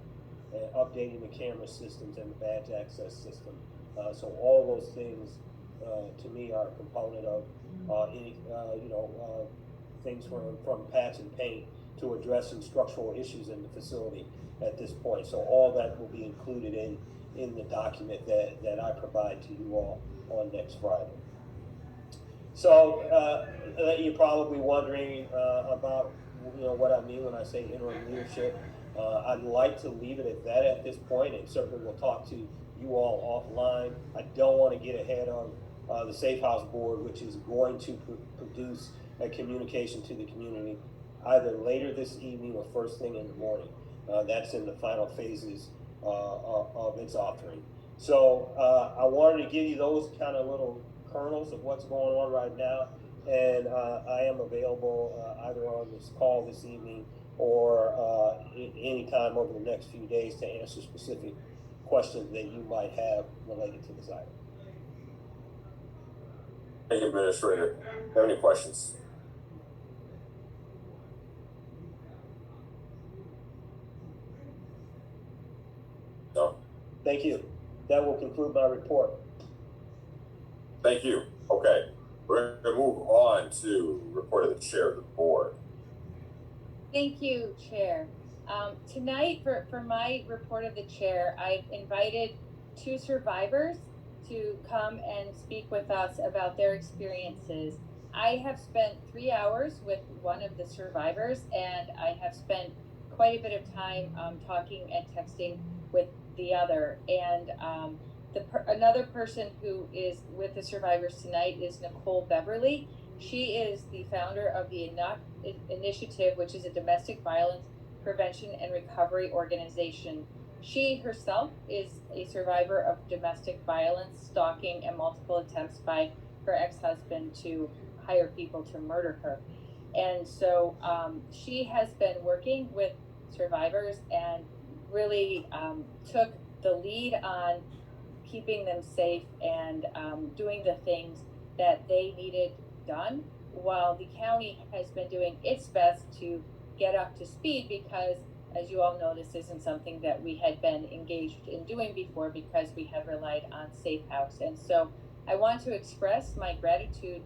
and updating the camera systems and the badge access system. So all those things to me are a component of any things from patch and paint to addressing structural issues in the facility at this point. So all that will be included in the document that I provide to you all on next Friday. So you're probably wondering about what I mean when I say interim leadership. I'd like to leave it at that at this point, and certainly we'll talk to you all offline. I don't want to get ahead of the Safe House board, which is going to produce a communication to the community either later this evening or first thing in the morning. That's in the final phases of its authoring. So I wanted to give you those kind of little kernels of what's going on right now, and I am available either on this call this evening or any time over the next few days to answer specific questions that you might have related to this item. Thank you, Administrator. Do you have any questions? No. Thank you. That will conclude my report. Thank you. Okay. We're going to move on to report of the chair of the board. Thank you, Chair. Tonight, for my report of the chair, I've invited 2 survivors to come and speak with us about their experiences. I have spent 3 hours with one of the survivors, and I have spent quite a bit of time talking and texting with the other. And another person who is with the survivors tonight is Nicole Beverly. She is the founder of the Enough Initiative, which is a domestic violence prevention and recovery organization. She herself is a survivor of domestic violence, stalking, and multiple attempts by her ex-husband to hire people to murder her. And so she has been working with survivors and really took the lead on keeping them safe and doing the things that they needed done, while the county has been doing its best to get up to speed, because as you all know, this isn't something that we had been engaged in doing before because we have relied on Safe House. And so I want to express my gratitude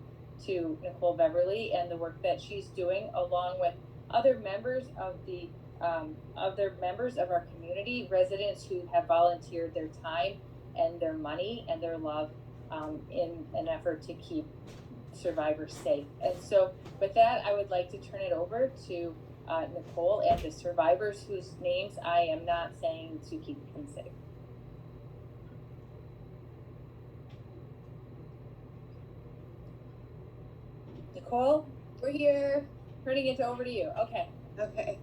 to Nicole Beverly and the work that she's doing, along with other members of our community, residents who have volunteered their time and their money and their love in an effort to keep survivors safe. And so with that, I would like to turn it over to Nicole and the survivors whose names I am not saying to keep them safe. Nicole, we're here. Turning it over to you. Okay. Okay.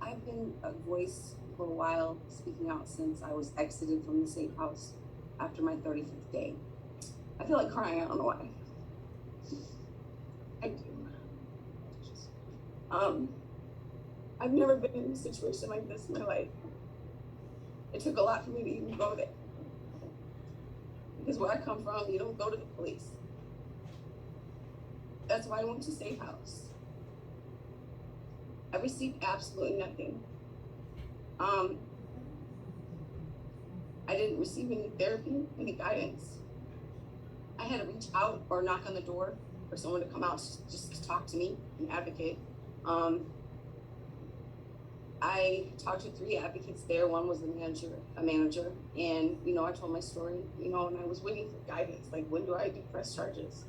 I've been a voice for a while, speaking out since I was exited from the Safe House after my 35th day. I feel like crying. I don't know why. I do. I've never been in a situation like this in my life. It took a lot for me to even go there. Because where I come from, you don't go to the police. That's why I went to Safe House. I received absolutely nothing. I didn't receive any therapy, any guidance. I had to reach out or knock on the door for someone to come out just to talk to me and advocate. I talked to 3 advocates there. One was a manager, and I told my story, and I was waiting for guidance. Like, when do I do press charges?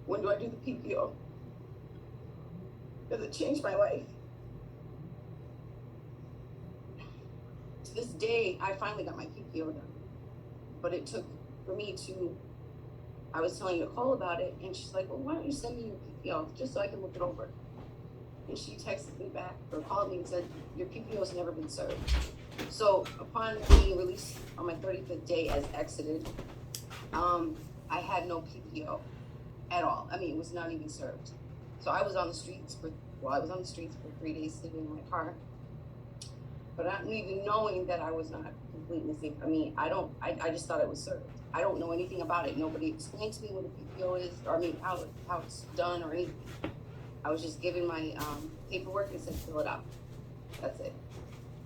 When do I do the PPO? Does it change my life? To this day, I finally got my PPO done, but it took for me to. I was telling Nicole about it, and she's like, "Well, why don't you send me your PPO just so I can look it over?" And she texted me back or called me and said, "Your PPO has never been served." So upon being released on my 35th day as exited, I had no PPO at all. I mean, it was not even served. So I was on the streets for 3 days, sleeping in my car. But not even knowing that I was not completely safe. I mean, I just thought it was served. I don't know anything about it. Nobody explained to me what a PPO is, or how it's done or anything. I was just given my paperwork and said, fill it out. That's it.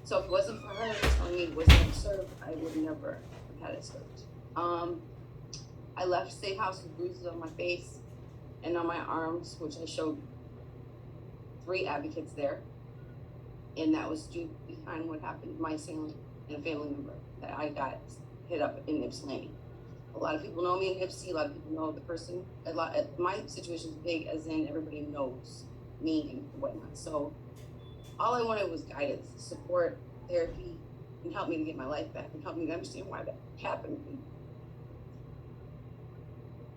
So if it wasn't for her telling me it was never served, I would never have had it served. I left Safe House with bruises on my face and on my arms, which I showed 3 advocates there. And that was due behind what happened to my assailant and a family member that I got hit up in Ypsilanti. A lot of people know me in Ypsi, a lot of people know the person. My situation is big, as in everybody knows me and whatnot. So all I wanted was guidance, support, therapy, and help me to get my life back and help me to understand why that happened to me.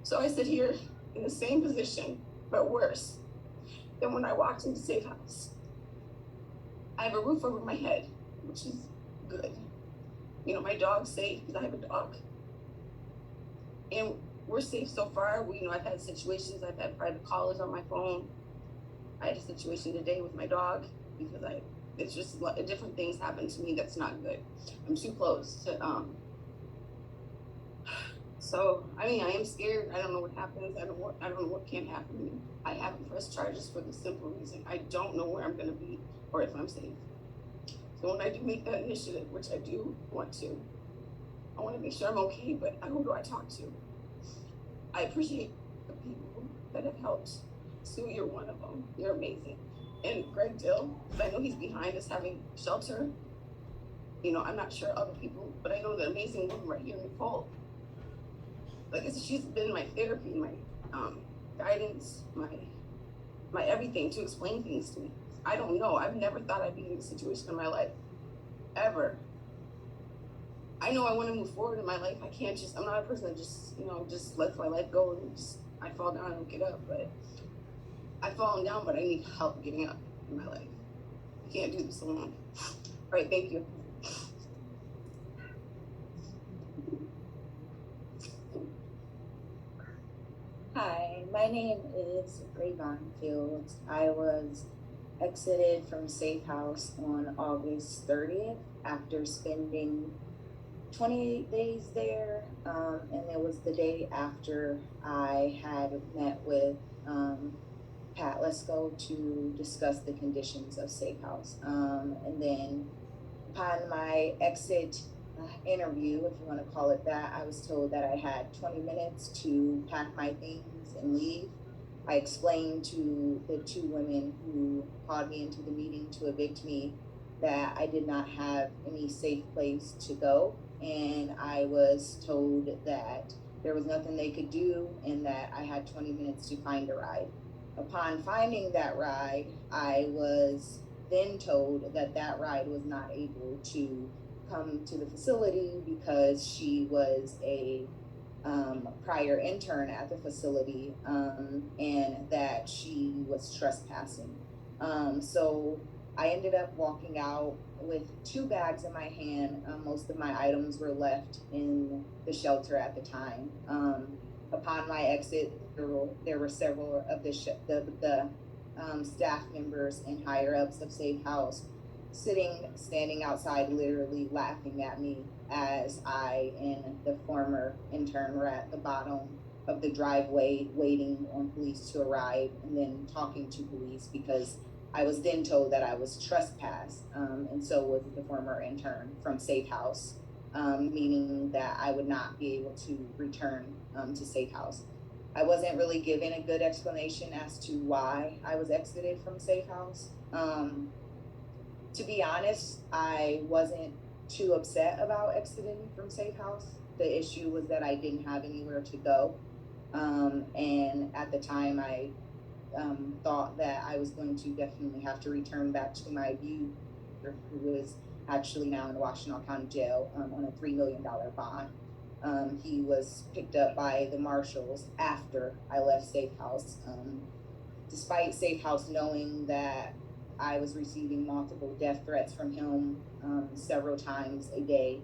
So I sit here in the same position, but worse than when I walked into Safe House. I have a roof over my head, which is good. My dog's safe because I have a dog. And we're safe so far. I've had situations, I've had private callers on my phone. I had a situation today with my dog because it's just different things happen to me that's not good. I'm too close to, so, I am scared. I don't know what happens. I don't know what can happen to me. I haven't pressed charges for the simple reason I don't know where I'm going to be or if I'm safe. So when I do make that initiative, which I do want to, I want to make sure I'm okay, but who do I talk to? I appreciate the people that have helped. Sue, you're one of them. You're amazing. And Greg Dill, because I know he's behind us having shelter. You know, I'm not sure other people, but I know the amazing woman right here, Nicole. Like I said, she's been my therapy, my guidance, my everything to explain things to me. I don't know. I've never thought I'd be in this situation in my life, ever. I know I want to move forward in my life. I'm not a person that just, you know, just lets my life go and just, I fall down and get up. But I've fallen down, but I need help getting up in my life. I can't do this alone. All right, thank you. Hi, my name is Rayvon Fields. I was exited from Safe House on August 30th after spending 28 days there, and it was the day after I had met with Pat Lesko to discuss the conditions of Safe House. And then upon my exit interview, if you want to call it that, I was told that I had 20 minutes to pack my things and leave. I explained to the two women who called me into the meeting to evict me that I did not have any safe place to go, and I was told that there was nothing they could do and that I had 20 minutes to find a ride. Upon finding that ride, I was then told that that ride was not able to come to the facility because she was a prior intern at the facility, and that she was trespassing. So I ended up walking out with 2 bags in my hand. Most of my items were left in the shelter at the time. Upon my exit, there were several of the staff members and higher ups of Safe House standing outside, literally laughing at me as I and the former intern were at the bottom of the driveway waiting on police to arrive, and then talking to police because I was then told that I was trespassed, and so was the former intern from Safe House, meaning that I would not be able to return to Safe House. I wasn't really given a good explanation as to why I was exited from Safe House. To be honest, I wasn't too upset about exiting from Safe House. The issue was that I didn't have anywhere to go. And at the time, I thought that I was going to definitely have to return back to my abuser, who is actually now in Washtenaw County Jail on a $3 million bond. He was picked up by the marshals after I left Safe House. Despite Safe House knowing that I was receiving multiple death threats from him several times a day,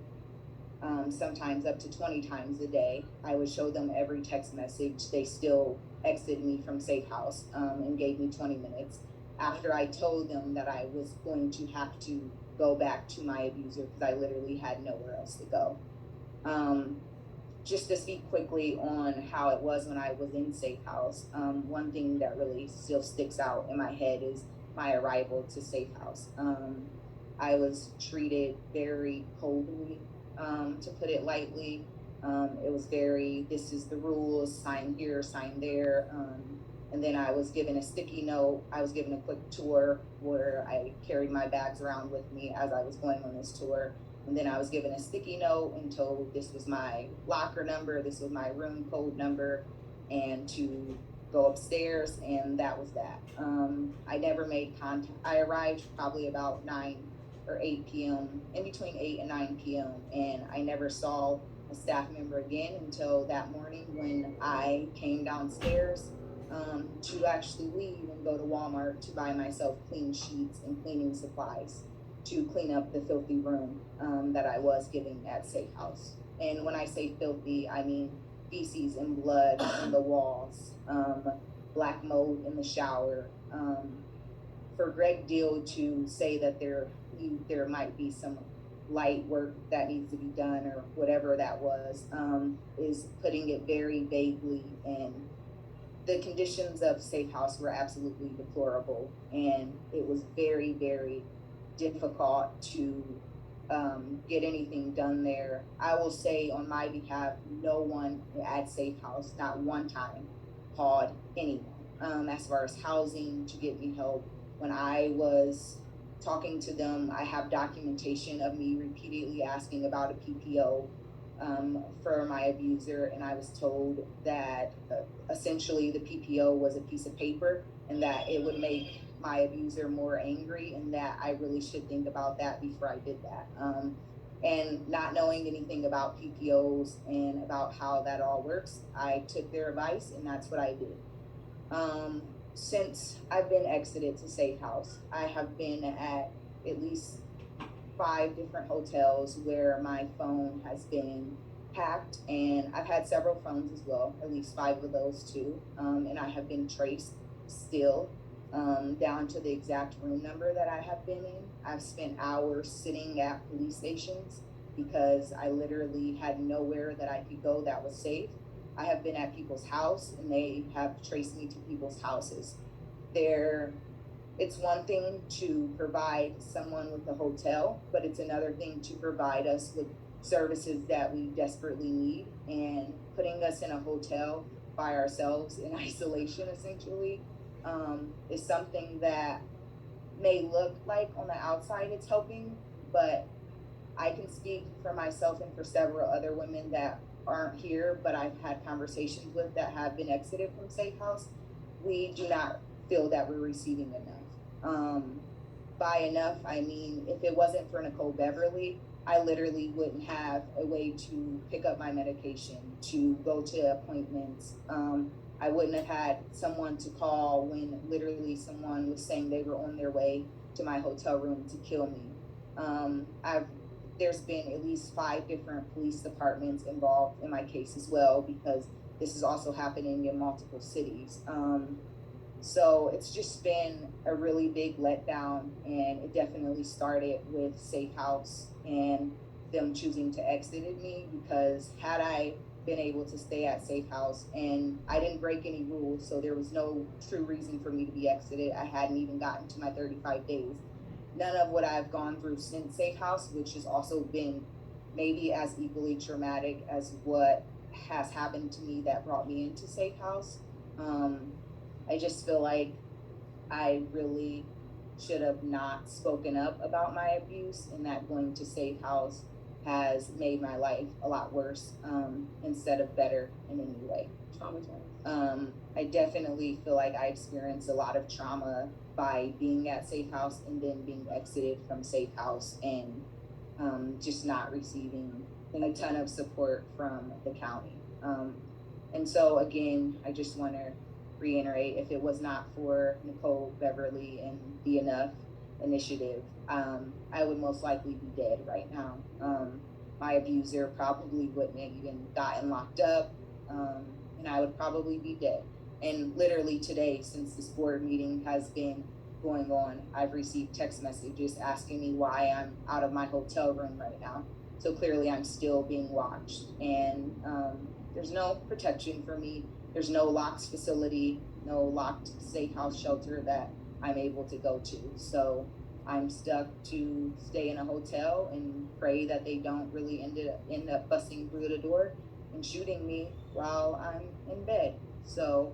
sometimes up to 20 times a day. I would show them every text message. They still exited me from Safe House and gave me 20 minutes after I told them that I was going to have to go back to my abuser because I literally had nowhere else to go. Just to speak quickly on how it was when I was in Safe House, one thing that really still sticks out in my head is my arrival to Safe House. I was treated very coldly, to put it lightly. It was very, this is the rules, sign here, sign there. And then I was given a sticky note. I was given a quick tour where I carried my bags around with me as I was going on this tour. And then I was given a sticky note and told this was my locker number, this was my room code number, and to go upstairs, and that was that. I never made contact. I arrived probably about 9 or 8 p.m., in between 8 and 9 p.m., and I never saw a staff member again until that morning when I came downstairs to actually leave and go to Walmart to buy myself clean sheets and cleaning supplies to clean up the filthy room that I was getting at Safe House. And when I say filthy, I mean feces and blood on the walls, black mold in the shower. For Greg Deal to say that there might be some light work that needs to be done or whatever that was, is putting it very vaguely. And the conditions of Safe House were absolutely deplorable, and it was very, very difficult to get anything done there. I will say on my behalf, no one at Safe House, not one time, called anyone as far as housing to get me help. When I was talking to them, I have documentation of me repeatedly asking about a PPO for my abuser, and I was told that essentially the PPO was a piece of paper and that it would make my abuser more angry, and that I really should think about that before I did that. And not knowing anything about PPOs and about how that all works, I took their advice, and that's what I did. Since I've been exited to Safe House, I have been at least 5 different hotels where my phone has been hacked, and I've had several phones as well, at least 5 of those too. And I have been traced still down to the exact room number that I have been in. I've spent hours sitting at police stations because I literally had nowhere that I could go that was safe. I have been at people's house, and they have traced me to people's houses. It's one thing to provide someone with a hotel, but it's another thing to provide us with services that we desperately need. And putting us in a hotel by ourselves in isolation, essentially, is something that may look like on the outside it's helping, but I can speak for myself and for several other women that aren't here, but I've had conversations with that have been exited from Safe House. We do not feel that we're receiving enough. By enough, I mean, if it wasn't for Nicole Beverly, I literally wouldn't have a way to pick up my medication, to go to appointments. I wouldn't have had someone to call when literally someone was saying they were on their way to my hotel room to kill me. There's been at least 5 different police departments involved in my case as well, because this is also happening in multiple cities. So it's just been a really big letdown, and it definitely started with Safe House and them choosing to exit me, because had I been able to stay at Safe House, and I didn't break any rules, so there was no true reason for me to be exited. I hadn't even gotten to my 35 days. None of what I've gone through since Safe House, which has also been maybe as equally traumatic as what has happened to me that brought me into Safe House. I just feel like I really should have not spoken up about my abuse, and that going to Safe House has made my life a lot worse instead of better in any way. I definitely feel like I experienced a lot of trauma by being at Safe House and then being exited from Safe House, and just not receiving a ton of support from the county. And so again, I just want to reiterate, if it was not for Nicole Beverly and the Enough initiative, I would most likely be dead right now. My abuser probably wouldn't have even gotten locked up, and I would probably be dead. And literally today, since this board meeting has been going on, I've received text messages asking me why I'm out of my hotel room right now. So clearly I'm still being watched, and there's no protection for me. There's no locked facility, no locked Safe House shelter that I'm able to go to. So I'm stuck to stay in a hotel and pray that they don't really end up busting through the door and shooting me while I'm in bed. So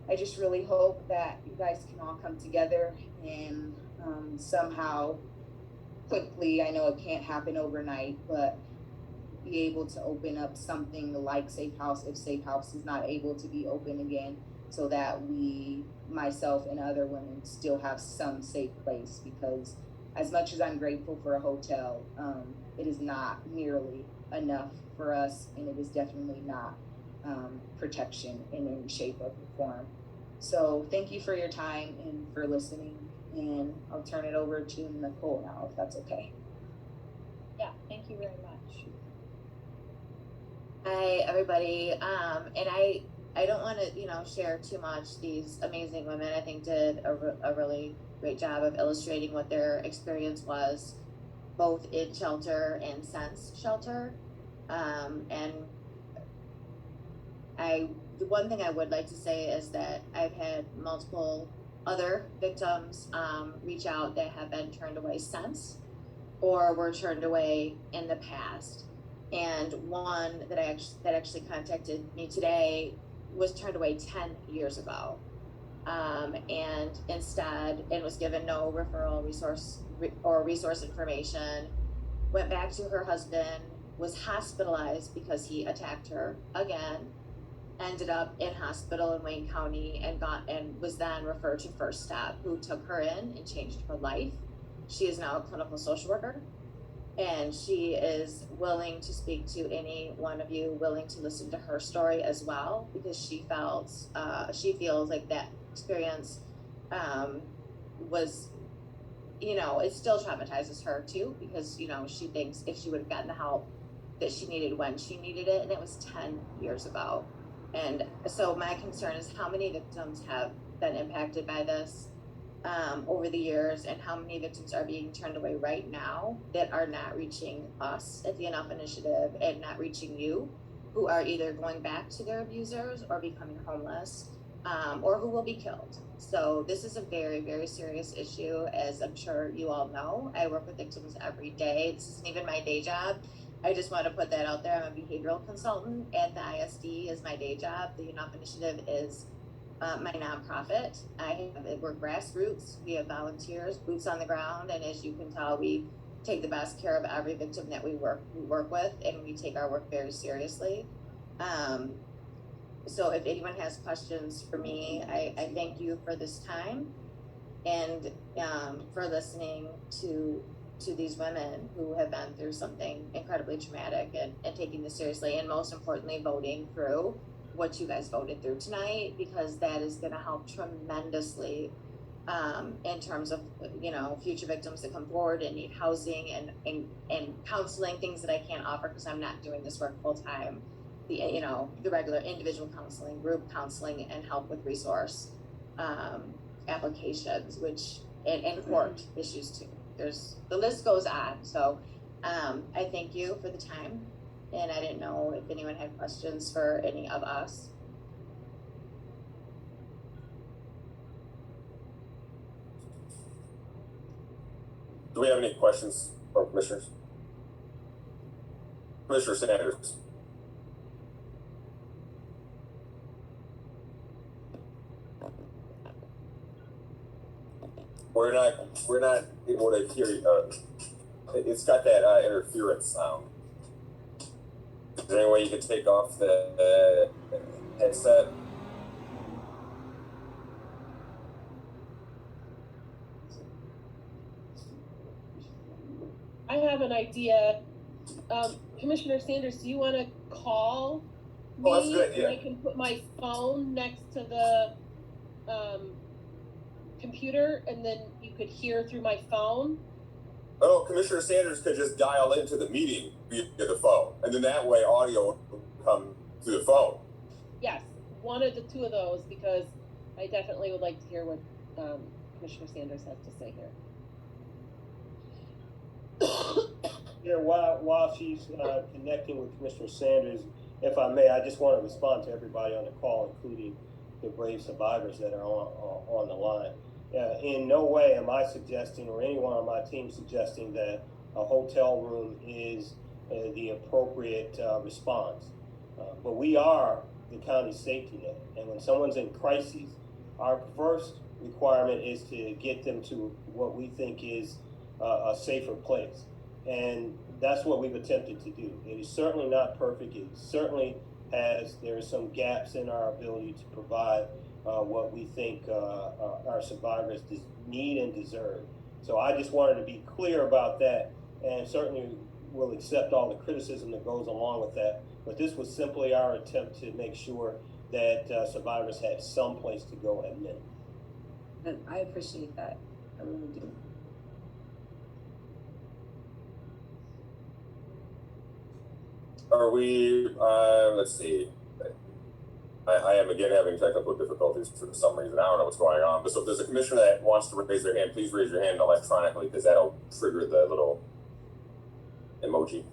I just really hope that you guys can all come together and somehow quickly, I know it can't happen overnight, but be able to open up something like Safe House if Safe House is not able to be open again, so that we, myself and other women, still have some safe place. Because as much as I'm grateful for a hotel, it is not nearly enough for us, and it is definitely not protection in any shape or form. So thank you for your time and for listening, and I'll turn it over to Nicole now, if that's okay. Yeah, thank you very much. Hi, everybody. And I don't want to, share too much. These amazing women, I think, did a really great job of illustrating what their experience was, both in shelter and since shelter. And the one thing I would like to say is that I've had multiple other victims reach out that have been turned away since, or were turned away in the past. And one that actually contacted me today was turned away 10 years ago. and instead, and was given no referral resource information, went back to her husband, was hospitalized because he attacked her again, ended up in hospital in Wayne County and was then referred to First Step, who took her in and changed her life. She is now a clinical social worker, and she is willing to speak to any one of you willing to listen to her story as well, because she feels like that experience was, it still traumatizes her too, because she thinks if she would have gotten the help that she needed when she needed it, and it was 10 years ago. And so my concern is how many victims have been impacted by this over the years, and how many victims are being turned away right now that are not reaching us at the Enough Initiative, and not reaching you, who are either going back to their abusers or becoming homeless, or who will be killed. So this is a very, very serious issue, as I'm sure you all know. I work with victims every day. This isn't even my day job. I just want to put that out there. I'm a behavioral consultant at the ISD is my day job. The Enough Initiative is my nonprofit. We're grassroots. We have volunteers, boots on the ground, and as you can tell, we take the best care of every victim that we work with, and we take our work very seriously. So if anyone has questions for me, I thank you for this time, and for listening to these women who have been through something incredibly traumatic, and taking this seriously, and most importantly, voting through what you guys voted through tonight, because that is going to help tremendously in terms of future victims that come forward and need housing and counseling, things that I can't offer because I'm not doing this work full time. The regular individual counseling, group counseling, and help with resource applications, and court issues too. The list goes on. So I thank you for the time, and I didn't know if anyone had questions for any of us. Do we have any questions from commissioners? Commissioner Sanders. We're not able to hear you. It's got that interference sound. Is there any way you can take off the headset? I have an idea. Commissioner Sanders, do you want to call me? Oh, that's good, yeah. And I can put my phone next to the computer, and then you could hear through my phone. Oh, Commissioner Sanders could just dial into the meeting via the phone, and then that way audio will come through the phone. Yes, one of the two of those, because I definitely would like to hear what Commissioner Sanders has to say here. Yeah, while she's connecting with Commissioner Sanders, if I may, I just want to respond to everybody on the call, including the brave survivors that are on the line. In no way am I suggesting, or anyone on my team suggesting, that a hotel room is the appropriate response. But we are the county safety net, and when someone's in crisis, our first requirement is to get them to what we think is a safer place. And that's what we've attempted to do. It is certainly not perfect. It certainly there are some gaps in our ability to provide what we think our survivors need and deserve. So I just wanted to be clear about that, and certainly will accept all the criticism that goes along with that. But this was simply our attempt to make sure that survivors had some place to go at minimum. And I appreciate that. I really do. Are we, let's see. I am again having technical difficulties for some reason. I don't know what's going on. But so if there's a commissioner that wants to raise their hand, please raise your hand electronically, because that'll trigger the little emoji.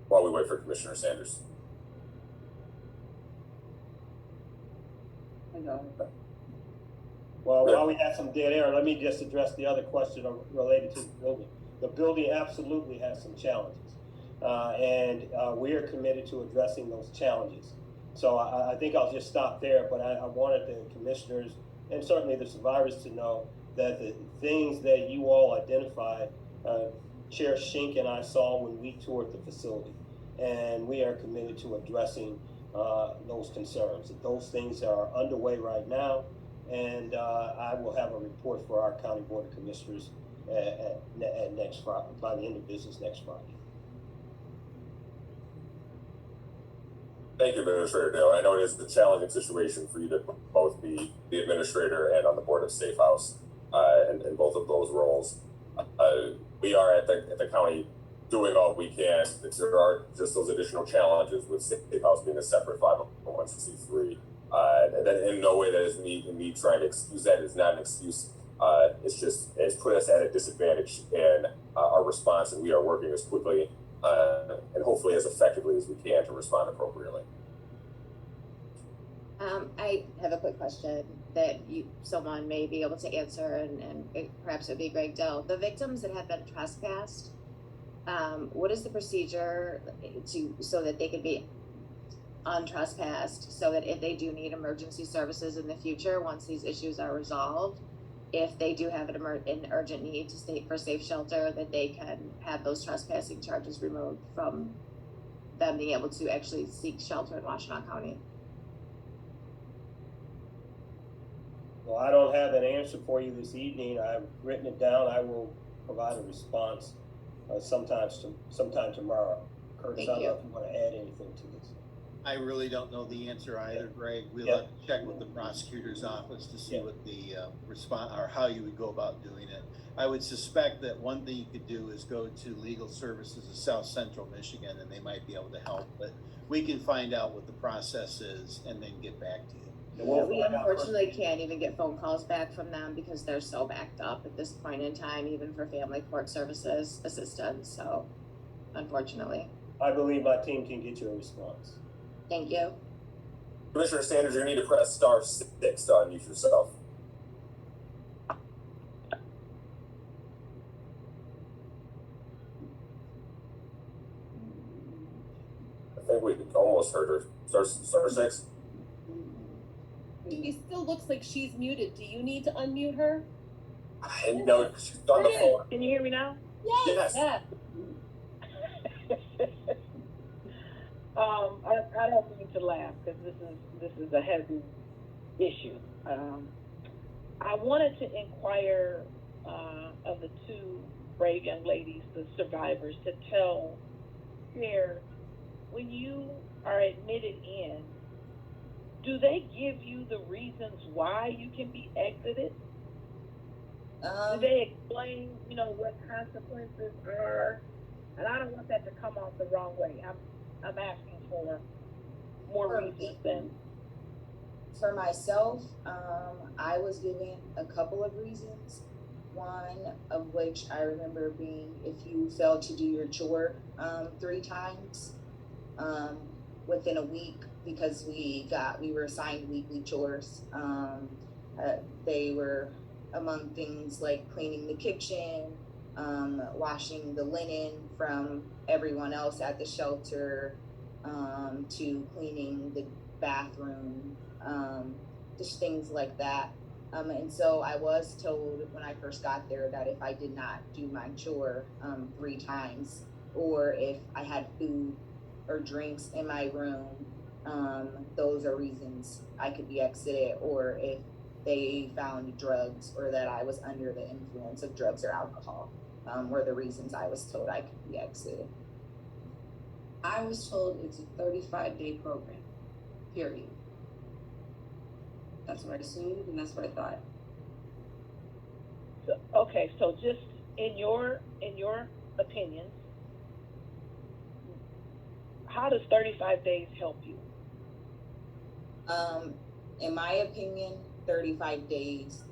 While we wait for Commissioner Sanders. Well, while we have some dead air, let me just address the other question related to the building. The building absolutely has some challenges. and we are committed to addressing those challenges. So I think I'll just stop there, but I wanted the commissioners and certainly the survivors to know that the things that you all identified, Chair Shink and I saw when we toured the facility, and we are committed to addressing those concerns. Those things are underway right now, and I will have a report for our County Board of Commissioners at next Friday, by the end of business next Friday. Thank you, Administrator Dale. I know it is a challenging situation for you to both be the administrator and on the board of Safe House, in both of those roles. We are at the county doing all we can. There are just those additional challenges with Safe House being a separate 501c3. And then in no way that is me trying to excuse that. It's not an excuse. It's put us at a disadvantage in our response, and we are working as quickly and hopefully as effectively as we can to respond appropriately. I have a quick question that someone may be able to answer, and perhaps it would be Greg Dill. The victims that have been trespassed, what is the procedure so that they can be untrespassed, so that if they do need emergency services in the future, once these issues are resolved, if they do have an urgent need to stay for safe shelter, that they can have those trespassing charges removed from them being able to actually seek shelter in Washtenaw County? Well, I don't have an answer for you this evening. I've written it down. I will provide a response sometime tomorrow. Curtis, I don't know if you want to add anything to this. I really don't know the answer either, Greg. We'll have to check with the prosecutor's office to see what the response, or how you would go about doing it. I would suspect that one thing you could do is go to Legal Services of South Central Michigan, and they might be able to help. But we can find out what the process is and then get back to you. Yeah, we unfortunately can't even get phone calls back from them because they're so backed up at this point in time, even for family court services assistance. So, unfortunately. I believe my team can get you a response. Thank you. Commissioner Sanders, you need to press *6 to unmute yourself. I think we almost heard her. *6. She still looks like she's muted. Do you need to unmute her? I know she's on the phone. Can you hear me now? Yes. Yeah. I don't mean to laugh because this is a heavy issue. I wanted to inquire of the two brave young ladies, the survivors, to tell Chair, when you are admitted in, do they give you the reasons why you can be exited? Do they explain, what consequences are? And I don't want that to come off the wrong way. I'm asking for more reasons than. For myself, I was given a couple of reasons. One of which I remember being if you fail to do your chore 3 times within a week, because we were assigned weekly chores. They were among things like cleaning the kitchen, washing the linen from everyone else at the shelter, to cleaning the bathroom, just things like that. And so I was told when I first got there that if I did not do my chore 3 times, or if I had food or drinks in my room, those are reasons I could be exited, or if they found drugs or that I was under the influence of drugs or alcohol, were the reasons I was told I could be exited. I was told it's a 35-day program, period. That's what I assumed, and that's what I thought. So just in your opinion, how does 35 days help you? In my opinion, 35 days,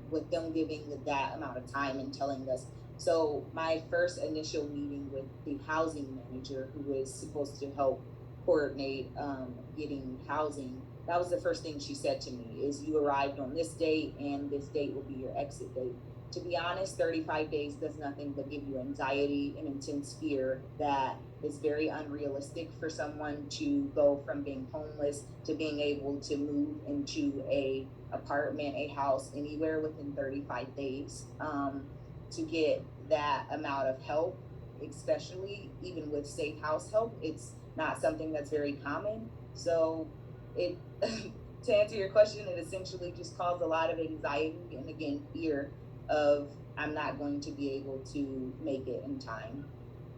with them giving that amount of time and telling us. So my first initial meeting with the housing manager, who was supposed to help coordinate getting housing, that was the first thing she said to me, is you arrived on this date and this date will be your exit date. to be honest, 35 days does nothing but give you anxiety and intense fear that is very unrealistic for someone to go from being homeless to being able to move into a apartment, a house, anywhere within 35 days. To get that amount of help, especially even with safe house help, it's not something that's very common. So it, to answer your question, it essentially just caused a lot of anxiety and again, fear of I'm not going to be able to make it in time.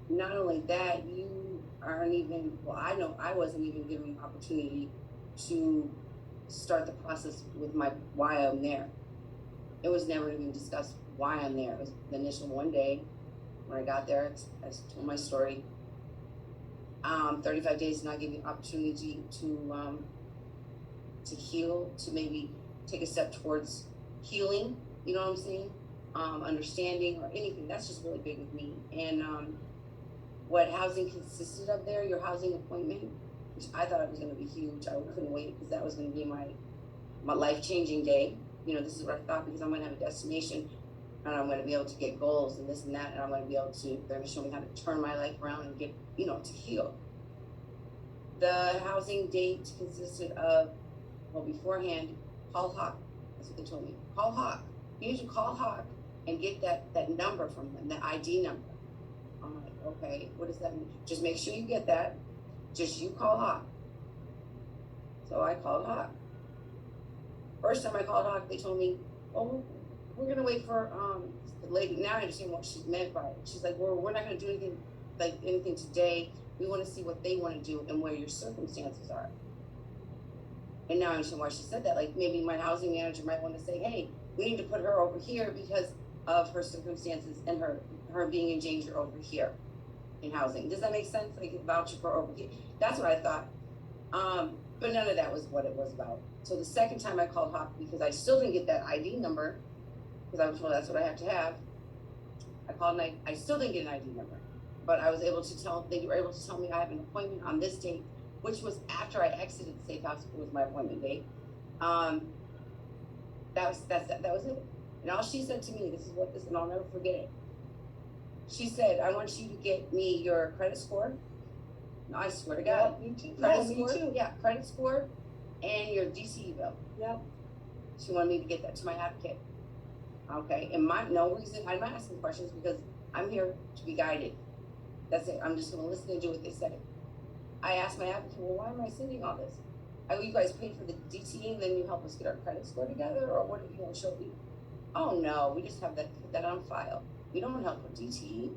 Not only that, you aren't even, well, I know I wasn't even given the opportunity to start the process with why I'm there. It was never even discussed why I'm there. It was the initial one day when I got there, I told my story. 35 days did not give you an opportunity to heal, to maybe take a step towards healing, you know what I'm saying? Understanding or anything. That's just really big with me. And what housing consisted of there, your housing appointment, which I thought it was going to be huge. I couldn't wait because that was going to be my life-changing day. You know, this is what I thought, because I'm going to have a destination and I'm going to be able to get goals and this and that, and I'm going to be able to, they're going to show me how to turn my life around and get, you know, to heal. The housing date consisted of, well, beforehand, call Hawk. That's what they told me. Call Hawk. You need to call Hawk and get that number from them, that ID number. I'm like, okay, what does that mean? Just make sure you get that. Just you call Hawk. So I called Hawk. First time I called Hawk, they told me, oh, we're gonna wait for the lady. Now I understand what she meant by it. She's like, we're not gonna do anything today. We want to see what they want to do and where your circumstances are. And now I understand why she said that. Like maybe my housing manager might want to say, hey, we need to put her over here because of her circumstances and her being in danger over here in housing. Does that make sense? Like voucher for over here. That's what I thought. But none of that was what it was about. So the second time I called Hawk, because I still didn't get that ID number, because I was told that's what I have to have. I called and I still didn't get an ID number, but I was able to they were able to tell me I have an appointment on this date, which was after I exited the safe house. It was my appointment date. That was it. And all she said to me, and I'll never forget it. She said, I want you to get me your credit score. No, I swear to God. Yeah, me too. Credit score. Me too. Yeah, credit score and your DCE bill. Yeah. She wanted me to get that to my advocate. Okay, and no reason, I'm not asking questions because I'm here to be guided. That's it. I'm just gonna listen and do what they say. I asked my advocate, well, why am I sending all this? You guys paid for the DTE and then you help us get our credit score together, or what? You know, show me. Oh no, we just have put that on file. We don't help with DTE.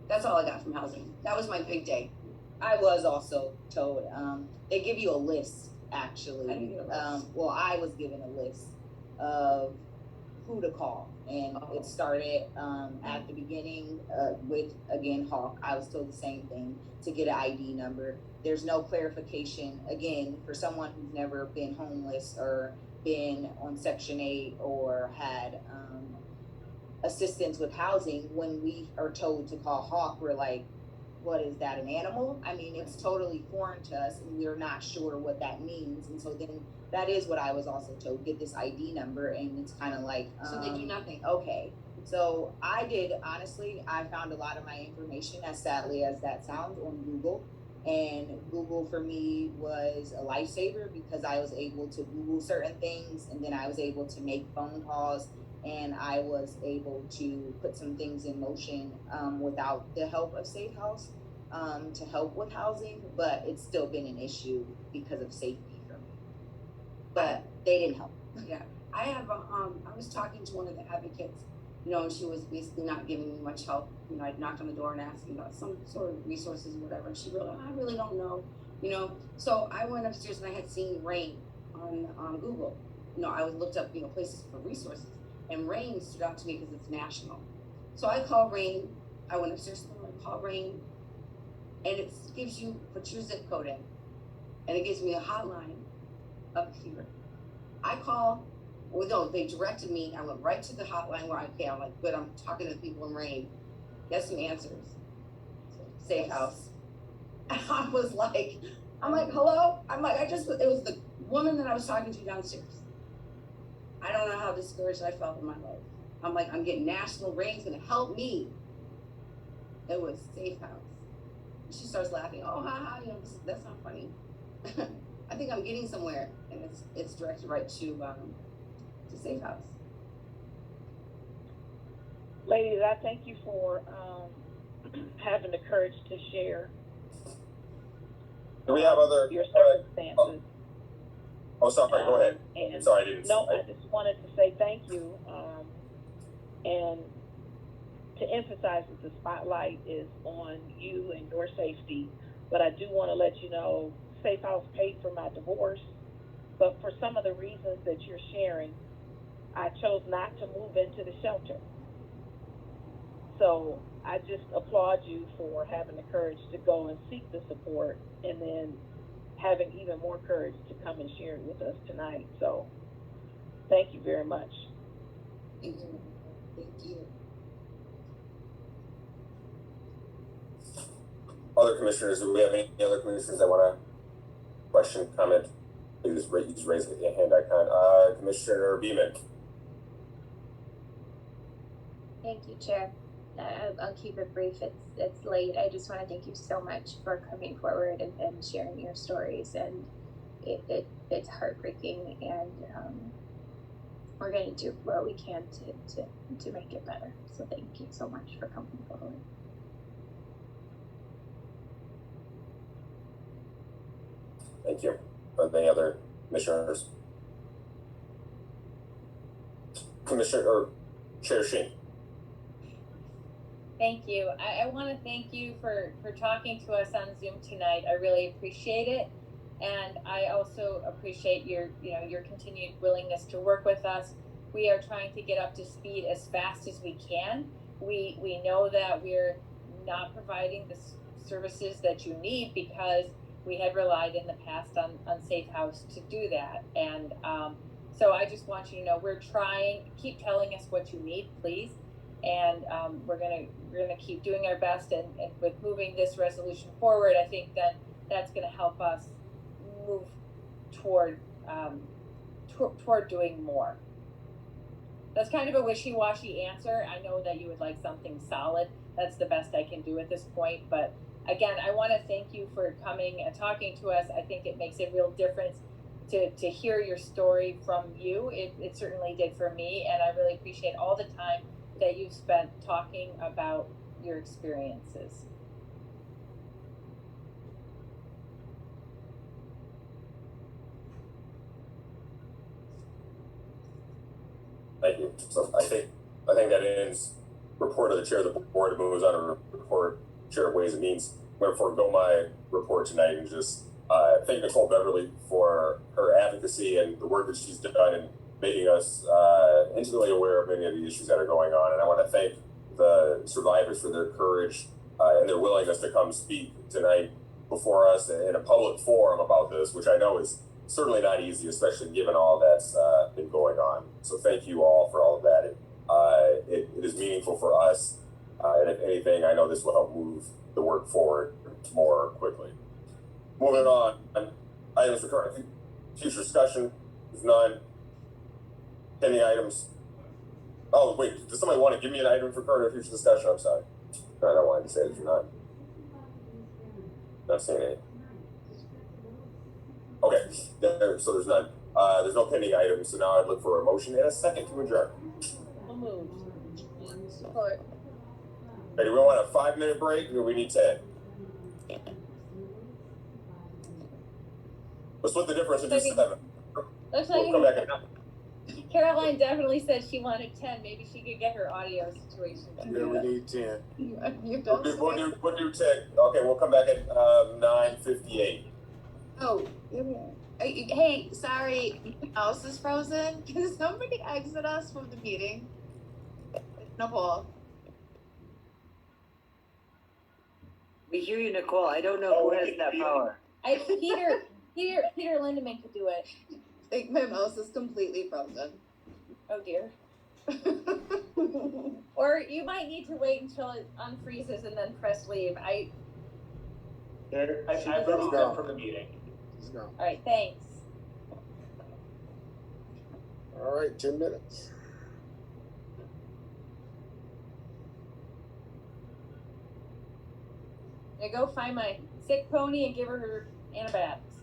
That's all I got from housing. That was my big day. I was also told, they give you a list, actually. I didn't get a list. Well, I was given a list of who to call. And it started at the beginning with, again, Hawk. I was told the same thing, to get an ID number. There's no clarification, again, for someone who's never been homeless or been on Section 8 or had assistance with housing. When we are told to call Hawk, we're like, what is that, an animal? I mean, it's totally foreign to us and we're not sure what that means. And so then that is what I was also told, get this ID number, and it's kind of like, so they do nothing. Okay. So I did, honestly, I found a lot of my information, as sadly as that sounds, on Google. And Google for me was a lifesaver because I was able to Google certain things, and then I was able to make phone calls, and I was able to put some things in motion without the help of Safe House to help with housing, but it's still been an issue because of safety for me. But they didn't help. Yeah, I have I was talking to one of the advocates, you know, and she was basically not giving me much help. You know, I knocked on the door and asked about some sort of resources or whatever, and she really, I really don't know, you know. So I went upstairs and I had seen RAIN on Google. You know, I looked up, you know, places for resources, and RAIN stood out to me because it's national. So I called RAIN. I went upstairs and I called RAIN, and it gives you, put your zip code in, and it gives me a hotline up here. I call, well, no, they directed me. I went right to the hotline where I'm like, good, I'm talking to the people in RAIN. Get some answers. Safe House. And I'm like, hello? I'm like, it was the woman that I was talking to downstairs. I don't know how discouraged I felt in my life. I'm like, I'm getting national rankings, gonna help me. It was Safe House. She starts laughing. Oh, ha ha! You know, that's not funny. I think I'm getting somewhere, and it's directed right to Safe House. Ladies, I thank you for having the courage to share. Do we have other your circumstances? Oh, sorry. Go ahead. And sorry, I didn't. No, I just wanted to say thank you, and to emphasize that the spotlight is on you and your safety. But I do want to let you know, Safe House paid for my divorce, but for some of the reasons that you're sharing, I chose not to move into the shelter. So I just applaud you for having the courage to go and seek the support, and then having even more courage to come and share it with us tonight. So thank you very much. Thank you. Thank you. Other commissioners, do we have any other commissioners that want to question, comment? Please raise your hand icon. Commissioner Beeman. Thank you, Chair. I'll keep it brief. It's late. I just want to thank you so much for coming forward and sharing your stories. And it's heartbreaking, and we're going to do what we can to make it better. So thank you so much for coming forward. Thank you. Are there any other commissioners? Commissioner or Chair Sheen. Thank you. I want to thank you for talking to us on Zoom tonight. I really appreciate it. And I also appreciate your continued willingness to work with us. We are trying to get up to speed as fast as we can. We know that we're not providing the services that you need because we had relied in the past on Safe House to do that. And so I just want you to know we're trying. Keep telling us what you need, please. And we're gonna keep doing our best. And with moving this resolution forward, I think that's gonna help us move toward doing more. That's kind of a wishy-washy answer. I know that you would like something solid. That's the best I can do at this point. But again, I want to thank you for coming and talking to us. I think it makes a real difference to hear your story from you. It certainly did for me, and I really appreciate all the time that you've spent talking about your experiences. Thank you. So I think that ends report of the chair of the board. It moves on to report chair of Ways and Means. I'm going to forego my report tonight and just thank Nicole Beverly for her advocacy and the work that she's done in making us intimately aware of many of the issues that are going on. And I want to thank the survivors for their courage and their willingness to come speak tonight before us in a public forum about this, which I know is certainly not easy, especially given all that's been going on. So thank you all for all of that. It is meaningful for us. And if anything, I know this will help move the work forward more quickly. Moving on, items for current future discussion. There's none. Pending items. Oh, wait, does somebody want to give me an item for current or future discussion? I'm sorry. No, I don't want to say there's none. Not seeing any. Okay, so there's none. There's no pending items, so now I'd look for a motion and a second to adjourn. I'll move. Support. Okay, do we want a 5-minute break or do we need 10? Let's split the difference and do 7. Looks We'll come back at 9. Caroline definitely said she wanted 10. Maybe she could get her audio situation. Yeah, we need 10. We'll do 10. Okay, we'll come back at 9:58. Oh, hey, sorry, house is frozen. Can somebody exit us from the meeting? Nicole. We hear you, Nicole. I don't know who has that power. Peter Lindemann could do it. Like my mouse is completely frozen. Oh dear. Or you might need to wait until it unfreezes and then press leave. I removed them from the meeting. All right, thanks. All right, 10 minutes. I go find my sick pony and give her antibiotics.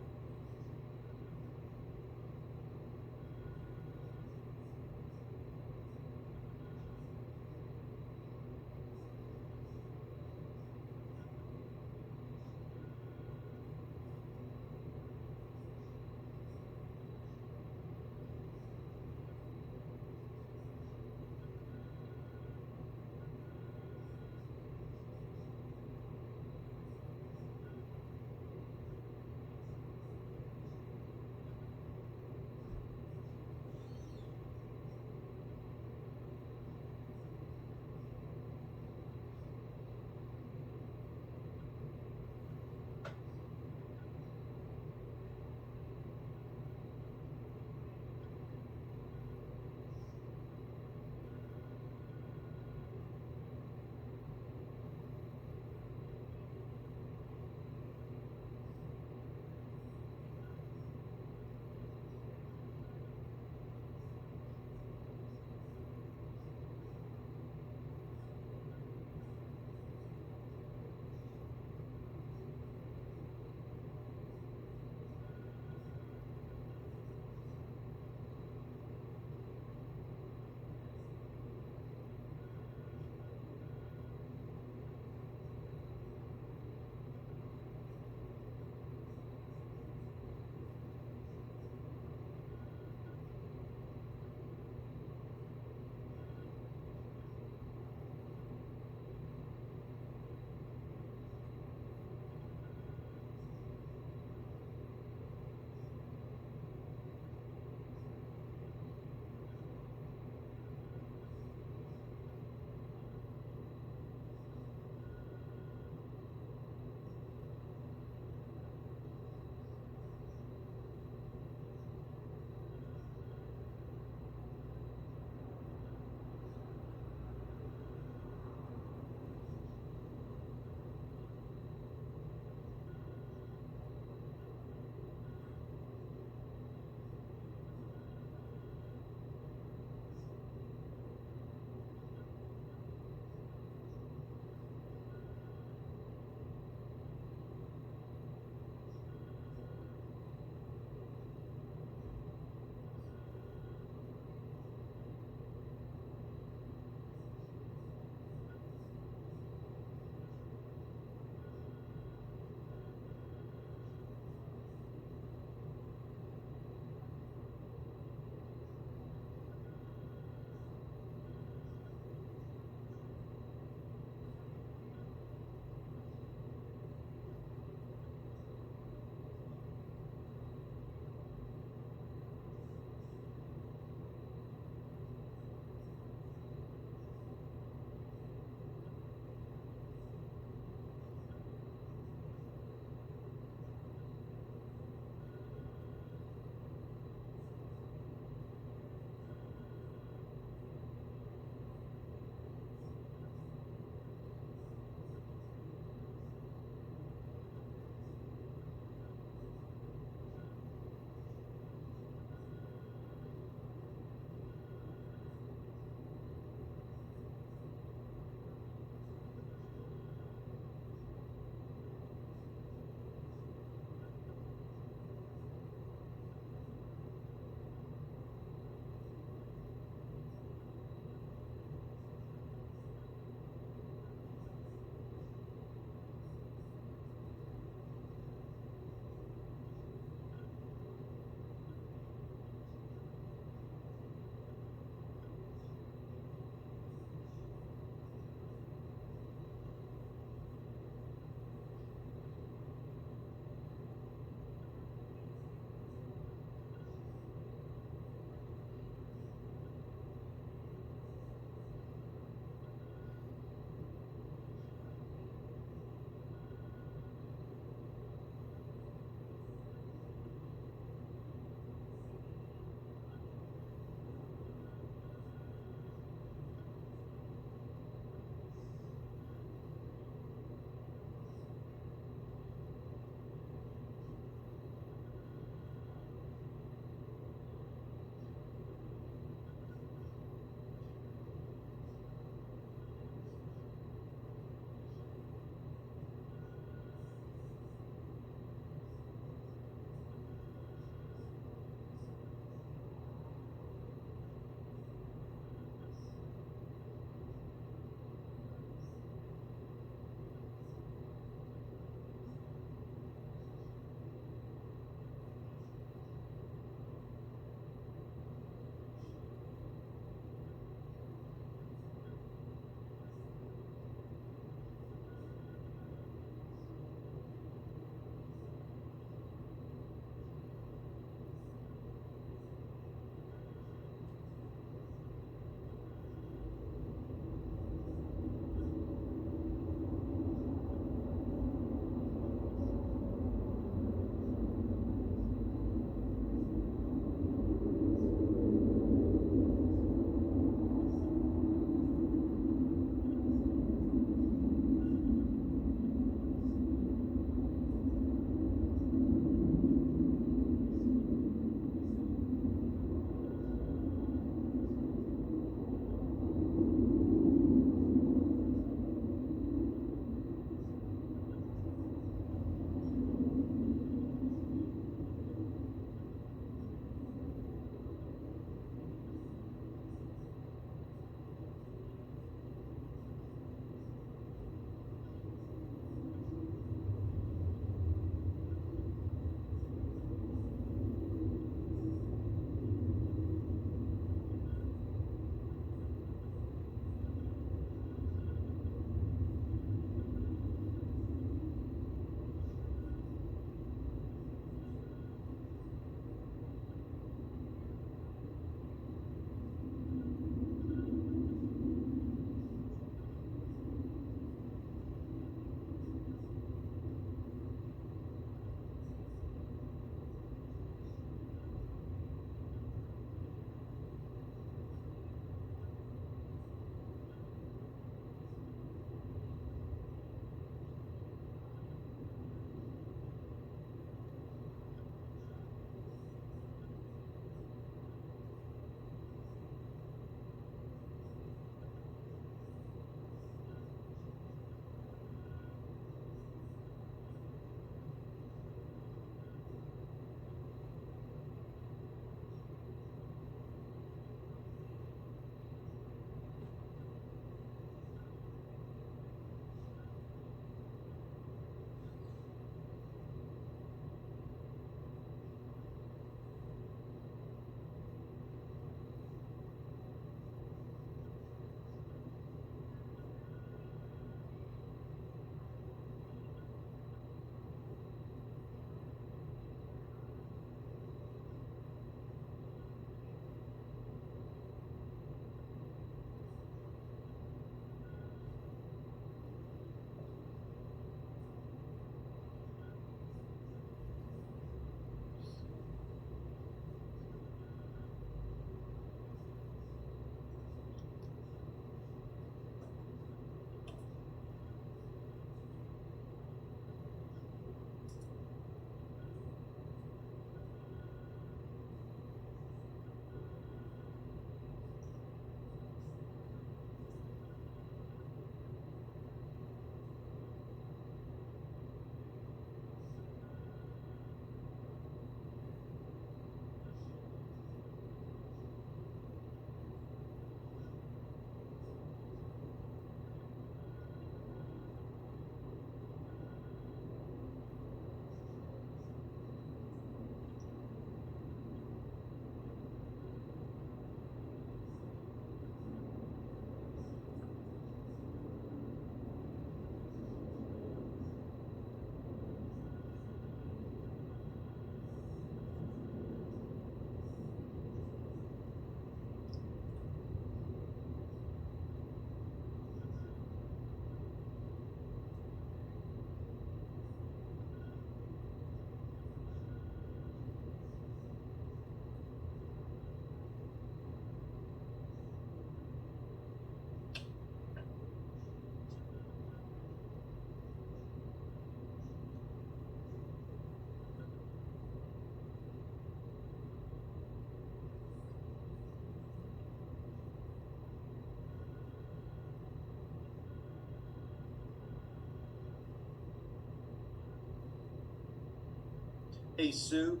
Hey, Sue,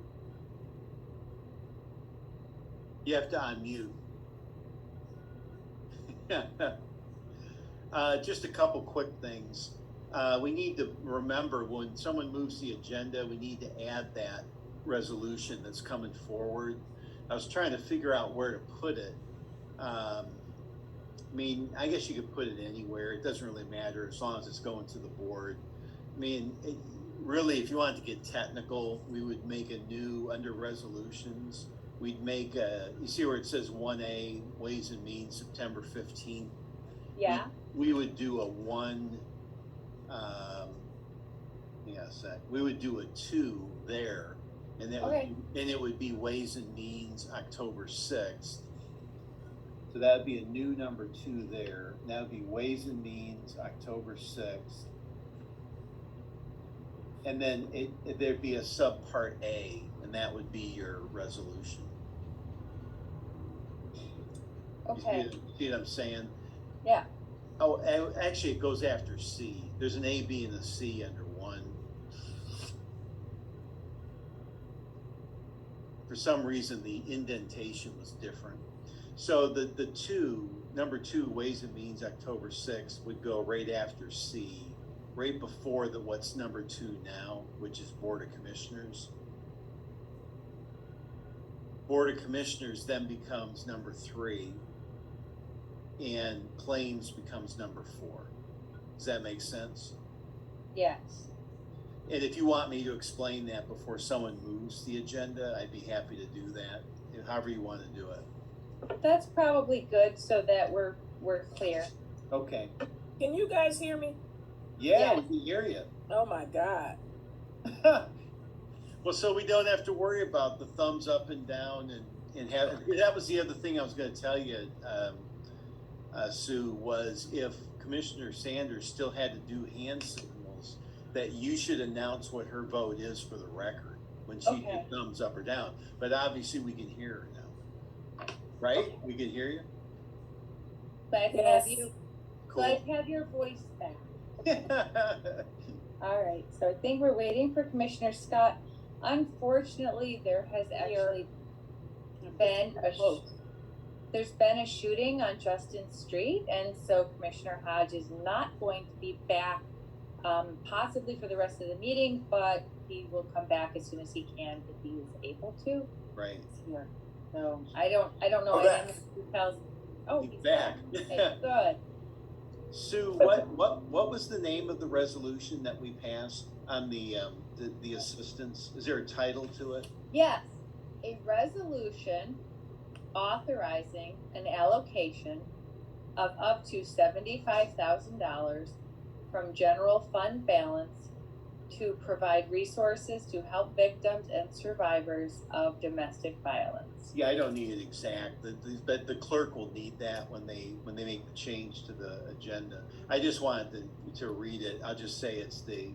you have to unmute. Just a couple quick things. We need to remember when someone moves the agenda, we need to add that resolution that's coming forward. I was trying to figure out where to put it. I mean, I guess you could put it anywhere. It doesn't really matter as long as it's going to the board. I mean, really, if you wanted to get technical, we would make a new, under resolutions, we'd make you see where it says 1A, Ways and Means, September 15th? Yeah. We would do a 1, we would do a 2 there, and that Okay. it would be Ways and Means, October 6th. So that would be a new number 2 there. That would be Ways and Means, October 6th. And then there'd be a subpart A, and that would be your resolution. Okay. You see what I'm saying? Yeah. Oh, actually, it goes after C. There's an A, B, and a C under 1. For some reason, the indentation was different. So the 2, number 2, Ways and Means, October 6th, would go right after C, right before what's number 2 now, which is Board of Commissioners. Board of Commissioners then becomes number 3, and claims becomes number 4. Does that make sense? Yes. And if you want me to explain that before someone moves the agenda, I'd be happy to do that, however you want to do it. That's probably good so that we're clear. Okay. Can you guys hear me? Yeah, we can hear you. Oh my God. Well, so we don't have to worry about the thumbs up and down and have, that was the other thing I was going to tell you, Sue, was if Commissioner Sanders still had to do hand signals, that you should announce what her vote is for the record when she did thumbs up or down. But obviously we can hear her now, right? We can hear you. Glad to have you. Cool. Glad to have your voice back. All right. So I think we're waiting for Commissioner Scott. Unfortunately, there has actually been there's been a shooting on Justin Street, and so Commissioner Hodge is not going to be back, possibly for the rest of the meeting, but he will come back as soon as he can if he is able to. Right. Here. So I don't know. I don't know details. Oh, he's back. Okay, good. Sue, what was the name of the resolution that we passed on the assistance? Is there a title to it? Yes, a resolution authorizing an allocation of up to $75,000 from general fund balance to provide resources to help victims and survivors of domestic violence. Yeah, I don't need it exact, but the clerk will need that when they make the change to the agenda. I just wanted to read it. I'll just say it's the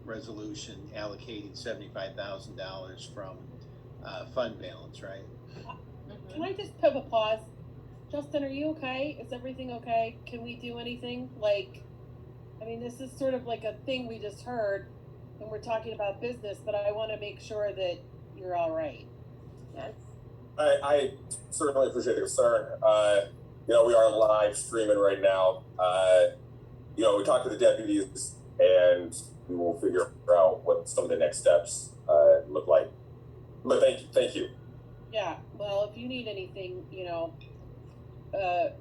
resolution allocating $75,000 from fund balance, right? Can I just have a pause? Justin, are you okay? Is everything okay? Can we do anything? I mean, this is sort of like a thing we just heard, and we're talking about business, but I want to make sure that you're all right. Yes. I certainly appreciate the concern. We are live streaming right now. We talked to the deputies, and we will figure out what some of the next steps look like. But thank you. Yeah, well, if you need anything,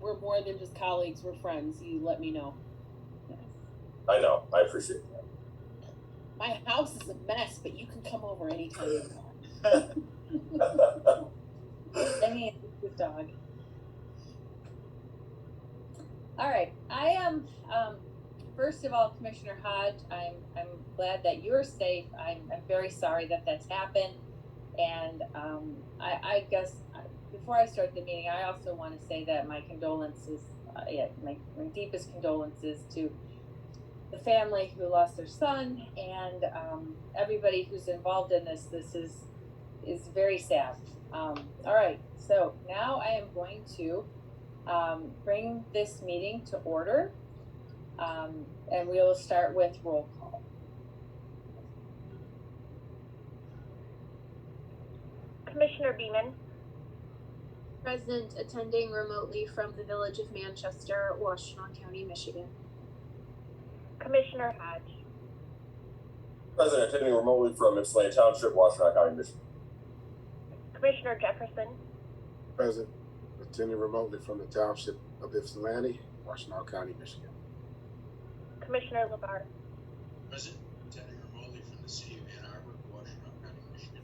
we're more than just colleagues, we're friends. You let me know. I know, I appreciate that. My house is a mess, but you can come over anytime you want. I mean, it's a dog. All right, I am, first of all, Commissioner Hodge, I'm glad that you're safe. I'm very sorry that that's happened. And I guess before I start the meeting, I also want to say that my condolences, my deepest condolences to the family who lost their son and everybody who's involved in this. This is very sad. All right, so now I am going to bring this meeting to order, and we will start with roll call. Commissioner Beeman, Present, attending remotely from the village of Manchester, Washtenaw County, Michigan. Commissioner Hodge, President attending remotely from Ypsilanti Township, Washtenaw County, Michigan. Commissioner Jefferson, Present, attending remotely from the township of Ypsilanti, Washtenaw County, Michigan. Commissioner Labar, Present, attending remotely from the city of Ann Arbor, Washtenaw County, Michigan.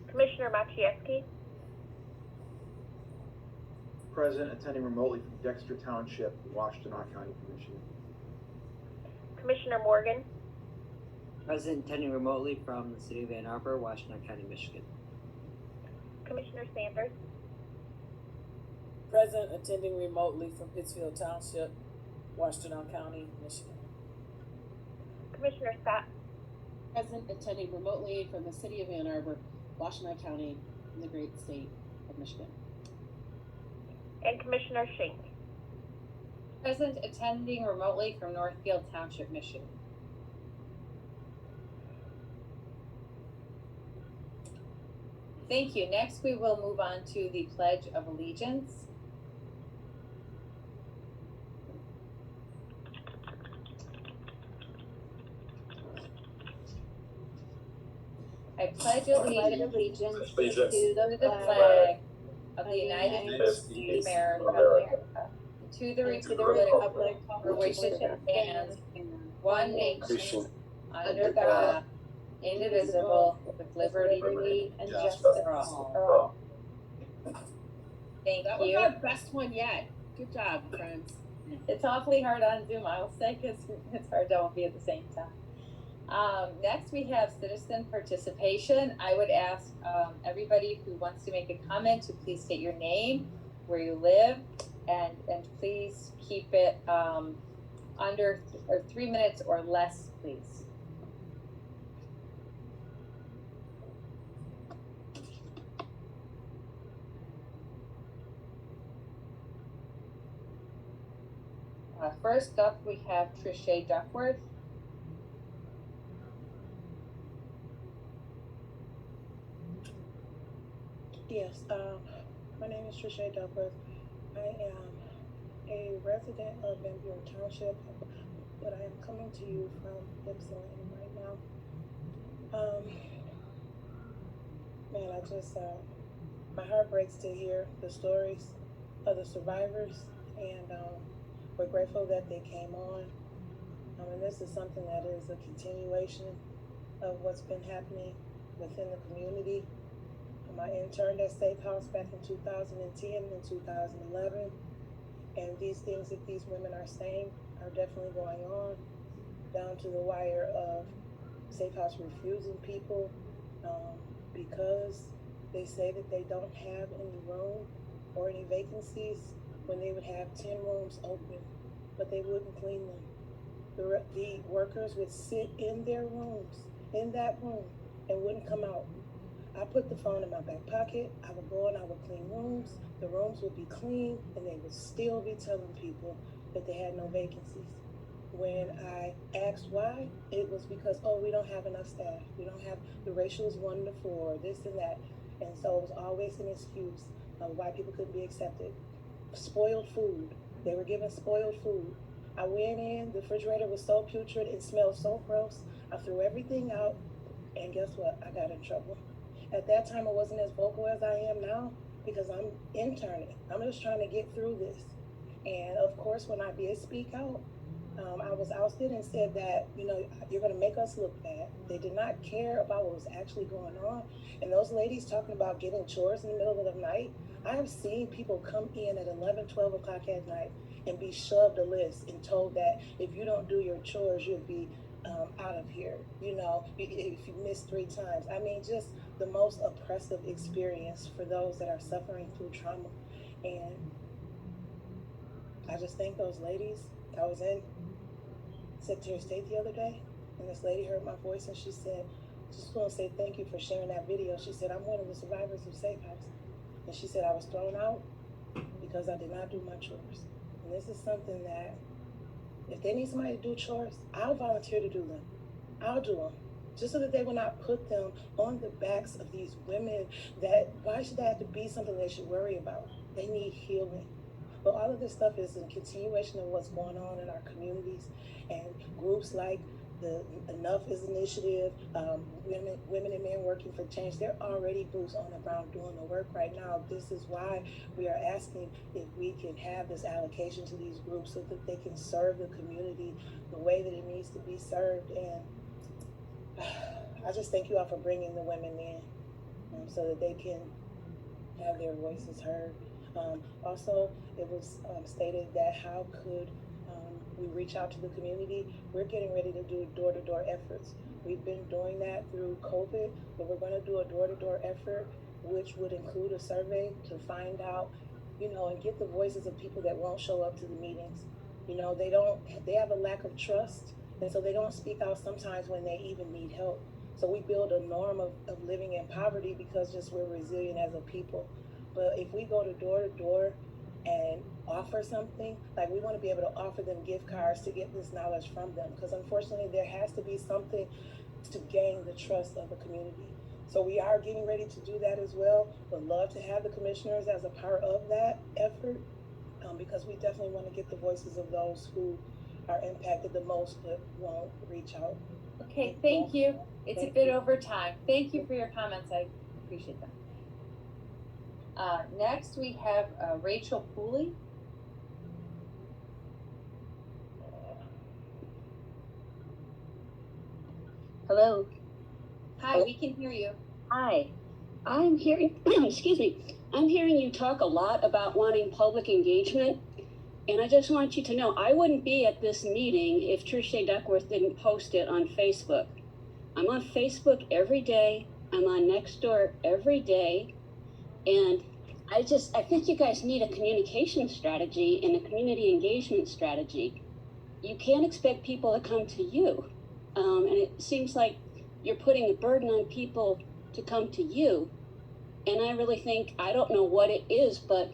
Commissioner Maciejewski, Present, attending remotely from Dexter Township, Washtenaw County, Michigan. Commissioner Morgan, Present, attending remotely from the city of Ann Arbor, Washtenaw County, Michigan. Commissioner Sanders, Present, attending remotely from Pittsfield Township, Washtenaw County, Michigan. Commissioner Scott, Present, attending remotely from the city of Ann Arbor, Washtenaw County, in the great state of Michigan. and Commissioner Schenk. Present, attending remotely from Northfield Township, Michigan. Thank you. Next, we will move on to the Pledge of Allegiance. I pledge allegiance to the flag of the United States of America, to the republic for which it stands, one nation, under God, indivisible, with liberty and justice for all. Thank That was you. our best one yet. Good job, friends. It's awfully hard on Zoom, I will say, because it's hard to all be at the same time. Next, we have citizen participation. I would ask everybody who wants to make a comment to please state your name, where you live, and please keep it under 3 minutes or less, please. First up, we have Trisha Duckworth. Yes, my name is Trisha Duckworth. I am a resident of Van Buren Township, but I am coming to you from Ypsilanti right now. Man, I just, my heart breaks to hear the stories of the survivors, and we're grateful that they came on. And this is something that is a continuation of what's been happening within the community. I interned at Safe House back in 2010 and 2011, and these things that these women are saying are definitely going on, down to the wire of Safe House refusing people because they say that they don't have any room or any vacancies when they would have 10 rooms open, but they wouldn't clean them. The workers would sit in their rooms, in that room, and wouldn't come out. I put the phone in my back pocket. I would go and I would clean rooms. The rooms would be clean, and they would still be telling people that they had no vacancies. When I asked why, it was because, oh, we don't have enough staff. We don't have, the ratio is 1 to 4, this and that. And so it was always an excuse of why people couldn't be accepted. Spoiled food. They were given spoiled food. I went in, the refrigerator was so putrid, it smelled so gross. I threw everything out, and guess what? I got in trouble. At that time, I wasn't as vocal as I am now because I'm interning. I'm just trying to get through this. And of course, when I did speak out, I was ousted and said that, you know, you're going to make us look bad. They did not care about what was actually going on. And those ladies talking about getting chores in the middle of the night, I have seen people come in at 11, 12 o'clock at night and be shoved a list and told that if you don't do your chores, you'll be out of here, you know, if you miss 3 times. I mean, just the most oppressive experience for those that are suffering through trauma. And I just thank those ladies. I was in Secretary of State the other day, and this lady heard my voice and she said, just want to say thank you for sharing that video. She said, I'm one of the survivors of Safe House. And she said, I was thrown out because I did not do my chores. And this is something that if they need somebody to do chores, I'll volunteer to do them. I'll do them. just so that they will not put them on the backs of these women. That why should that have to be something they should worry about? They need healing. But all of this stuff is a continuation of what's going on in our communities, and groups like the Enough is Initiative, women and men working for change. They're already boots on the ground doing the work right now. This is why we are asking if we can have this allocation to these groups so that they can serve the community the way that it needs to be served. And I just thank you all for bringing the women in, so that they can have their voices heard. Also, it was stated that how could we reach out to the community. We're getting ready to do door-to-door efforts. We've been doing that through COVID, but we're going to do a door-to-door effort, which would include a survey to find out, and get the voices of people that won't show up to the meetings. They have a lack of trust, and so they don't speak out sometimes when they even need help. So we build a norm of living in poverty because just we're resilient as a people. But if we go to door and offer something, like we want to be able to offer them gift cards to get this knowledge from them, because unfortunately there has to be something to gain the trust of the community. So we are getting ready to do that as well. Would love to have the commissioners as a part of that effort, because we definitely want to get the voices of those who are impacted the most but won't reach out. Okay, thank you. It's a bit over time. Thank you for your comments. I appreciate them. Next we have Rachel Pooley. Hello. Hi, we can hear you. Hi. I'm hearing, excuse me, I'm hearing you talk a lot about wanting public engagement. And I just want you to know, I wouldn't be at this meeting if Tricia Duckworth didn't post it on Facebook. I'm on Facebook every day. I'm on Nextdoor every day. And I think you guys need a communication strategy and a community engagement strategy. You can't expect people to come to you. And it seems like you're putting a burden on people to come to you. And I really think, I don't know what it is, but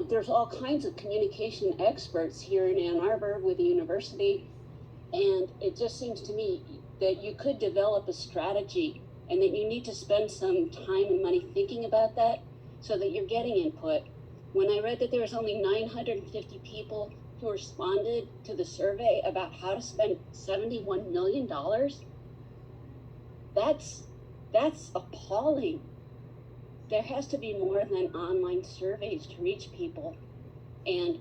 there's all kinds of communication experts here in Ann Arbor with the university. And it just seems to me that you could develop a strategy and that you need to spend some time and money thinking about that so that you're getting input. When I read that there was only 950 people who responded to the survey about how to spend $71 million, that's appalling. There has to be more than online surveys to reach people. And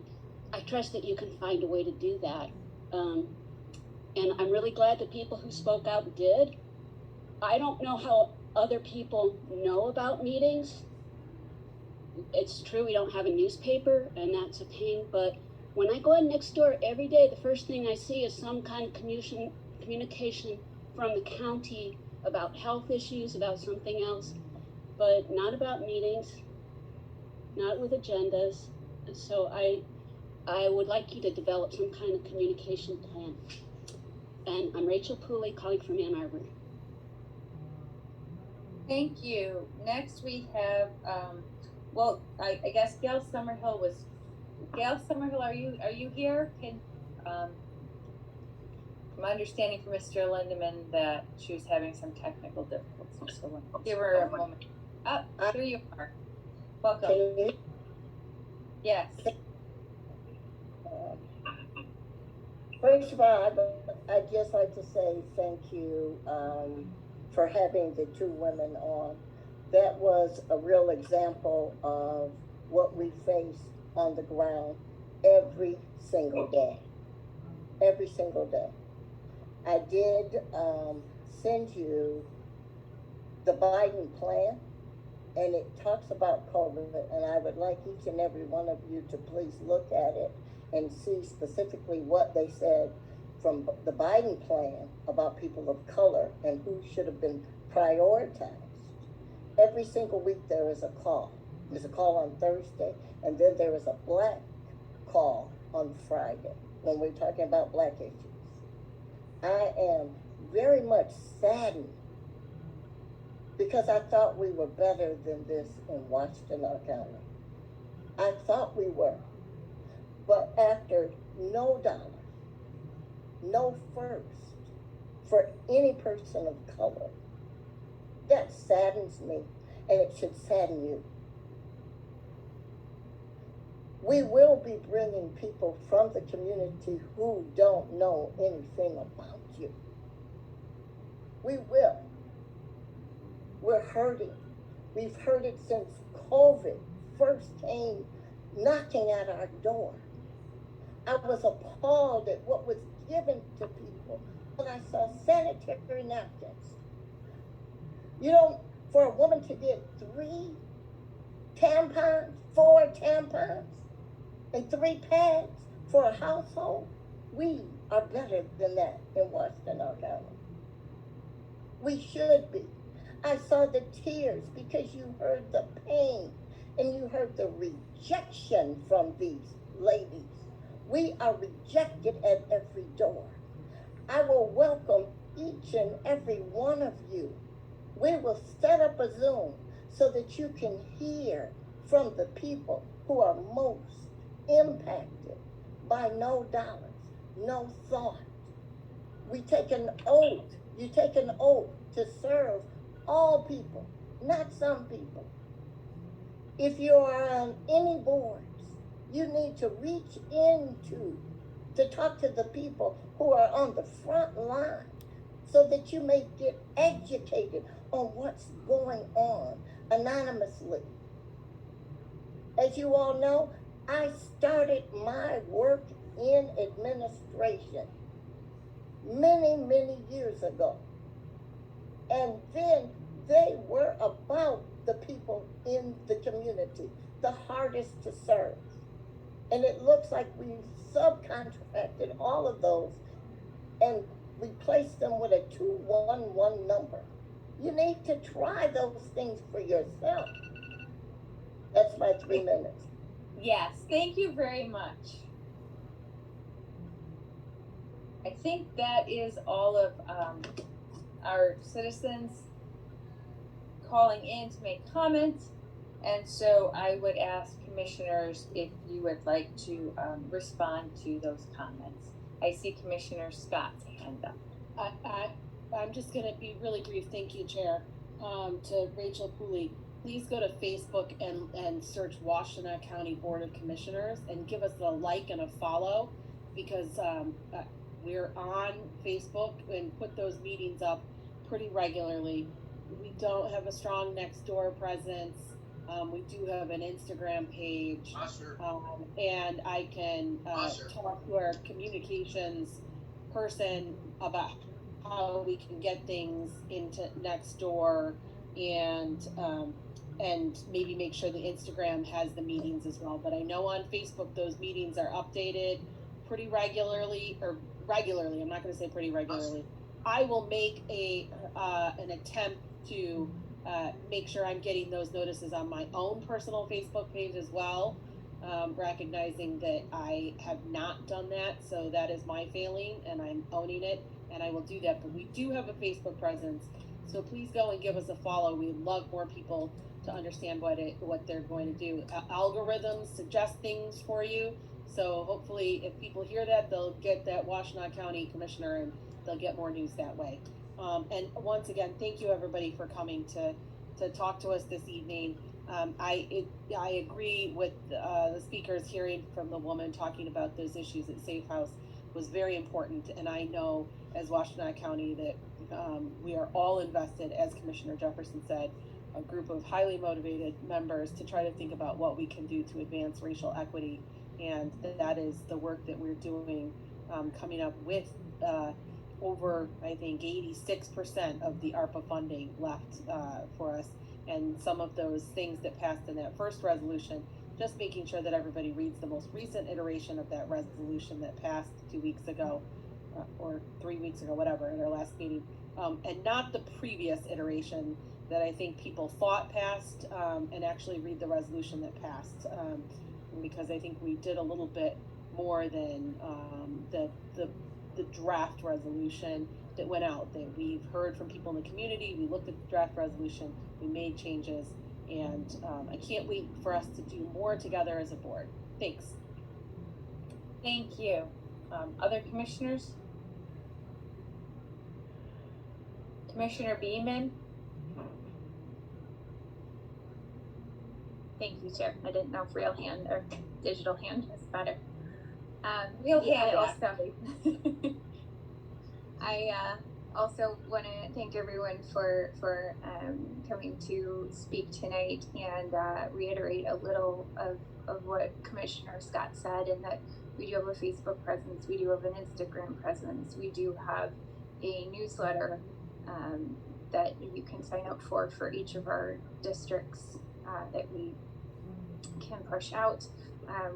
I trust that you can find a way to do that. And I'm really glad the people who spoke out did. I don't know how other people know about meetings. It's true we don't have a newspaper, and that's a pain, but when I go on Nextdoor every day, the first thing I see is some kind of communication from the county about health issues, about something else, but not about meetings, not with agendas. So I would like you to develop some kind of communication plan. And I'm Rachel Pooley, calling from Ann Arbor. Thank you. Next we have, I guess Gail Summerhill was. Gail Summerhill, are you here? Can my understanding from Mr. Lindeman that she was having some technical difficulties, so we'll give her a moment. Here you are. Welcome. Yes. First of all, I'd just like to say thank you for having the two women on. That was a real example of what we face on the ground every single day. Every single day. I did send you the Biden plan, and it talks about COVID, and I would like each and every one of you to please look at it and see specifically what they said from the Biden plan about people of color and who should have been prioritized. Every single week there is a call. There's a call on Thursday, and then there is a black call on Friday when we're talking about black issues. I am very much saddened because I thought we were better than this in Washtenaw County. I thought we were. But after no dollar, no first, for any person of color. That saddens me, and it should sadden you. We will be bringing people from the community who don't know anything about you. We will. We're hurting. We've heard it since COVID first came knocking at our door. I was appalled at what was given to people when I saw sanitary napkins. You know, for a woman to get 3 tampons, 4 tampons, and 3 pads for a household, we are better than that in Washington County. We should be. I saw the tears because you heard the pain and you heard the rejection from these ladies. We are rejected at every door. I will welcome each and every one of you. We will set up a Zoom so that you can hear from the people who are most impacted by no dollars, no thought. We take an oath. You take an oath to serve all people, not some people. If you are on any boards, you need to reach into to talk to the people who are on the front line so that you may get educated on what's going on anonymously. As you all know, I started my work in administration many, many years ago. And then they were about the people in the community, the hardest to serve. And it looks like we've subcontracted all of those and replaced them with a 211 number. You need to try those things for yourself. That's my 3 minutes. Yes, thank you very much. I think that is all of our citizens calling in to make comments. And so I would ask commissioners if you would like to respond to those comments. I see Commissioner Scott's hand up. I'm just going to be really brief. Thank you, Chair. To Rachel Pooley, please go to Facebook and search Washtenaw County Board of Commissioners and give us a like and a follow, because we're on Facebook and put those meetings up pretty regularly. We don't have a strong next door presence. We do have an Instagram page, and I can talk to our communications person about how we can get things into next door, and maybe make sure the Instagram has the meetings as well. But I know on Facebook those meetings are updated pretty regularly, or regularly. I'm not going to say pretty regularly. I will make an attempt to make sure I'm getting those notices on my own personal Facebook page as well, recognizing that I have not done that. So that is my failing, and I'm owning it, and I will do that. But we do have a Facebook presence, so please go and give us a follow. We'd love more people to understand what they're going to do. Algorithms suggest things for you, so hopefully if people hear that, they'll get that Washtenaw County Commissioner, and they'll get more news that way. And once again, thank you everybody for coming to talk to us this evening. I agree with the speakers. Hearing from the woman talking about those issues at Safe House was very important, and I know as Washtenaw County that we are all invested, as Commissioner Jefferson said, a group of highly motivated members to try to think about what we can do to advance racial equity, and that is the work that we're doing, coming up with over, I think, 86% of the ARPA funding left for us. And some of those things that passed in that first resolution, just making sure that everybody reads the most recent iteration of that resolution that passed 2 weeks ago, or 3 weeks ago, whatever, in our last meeting, and not the previous iteration that I think people thought passed, and actually read the resolution that passed, because I think we did a little bit more than the draft resolution that went out. That we've heard from people in the community, we looked at the draft resolution, we made changes, and I can't wait for us to do more together as a board. Thanks. Thank you. Other commissioners? Commissioner Beeman? Thank you, Chair. I didn't know if real hand or digital hand was better. Real yeah, hand, I also want to thank everyone for coming to speak tonight and reiterate a little of what Commissioner Scott said, and that we do have a Facebook presence, we do have an Instagram presence, we do have a newsletter that you can sign up for each of our districts that we can push out.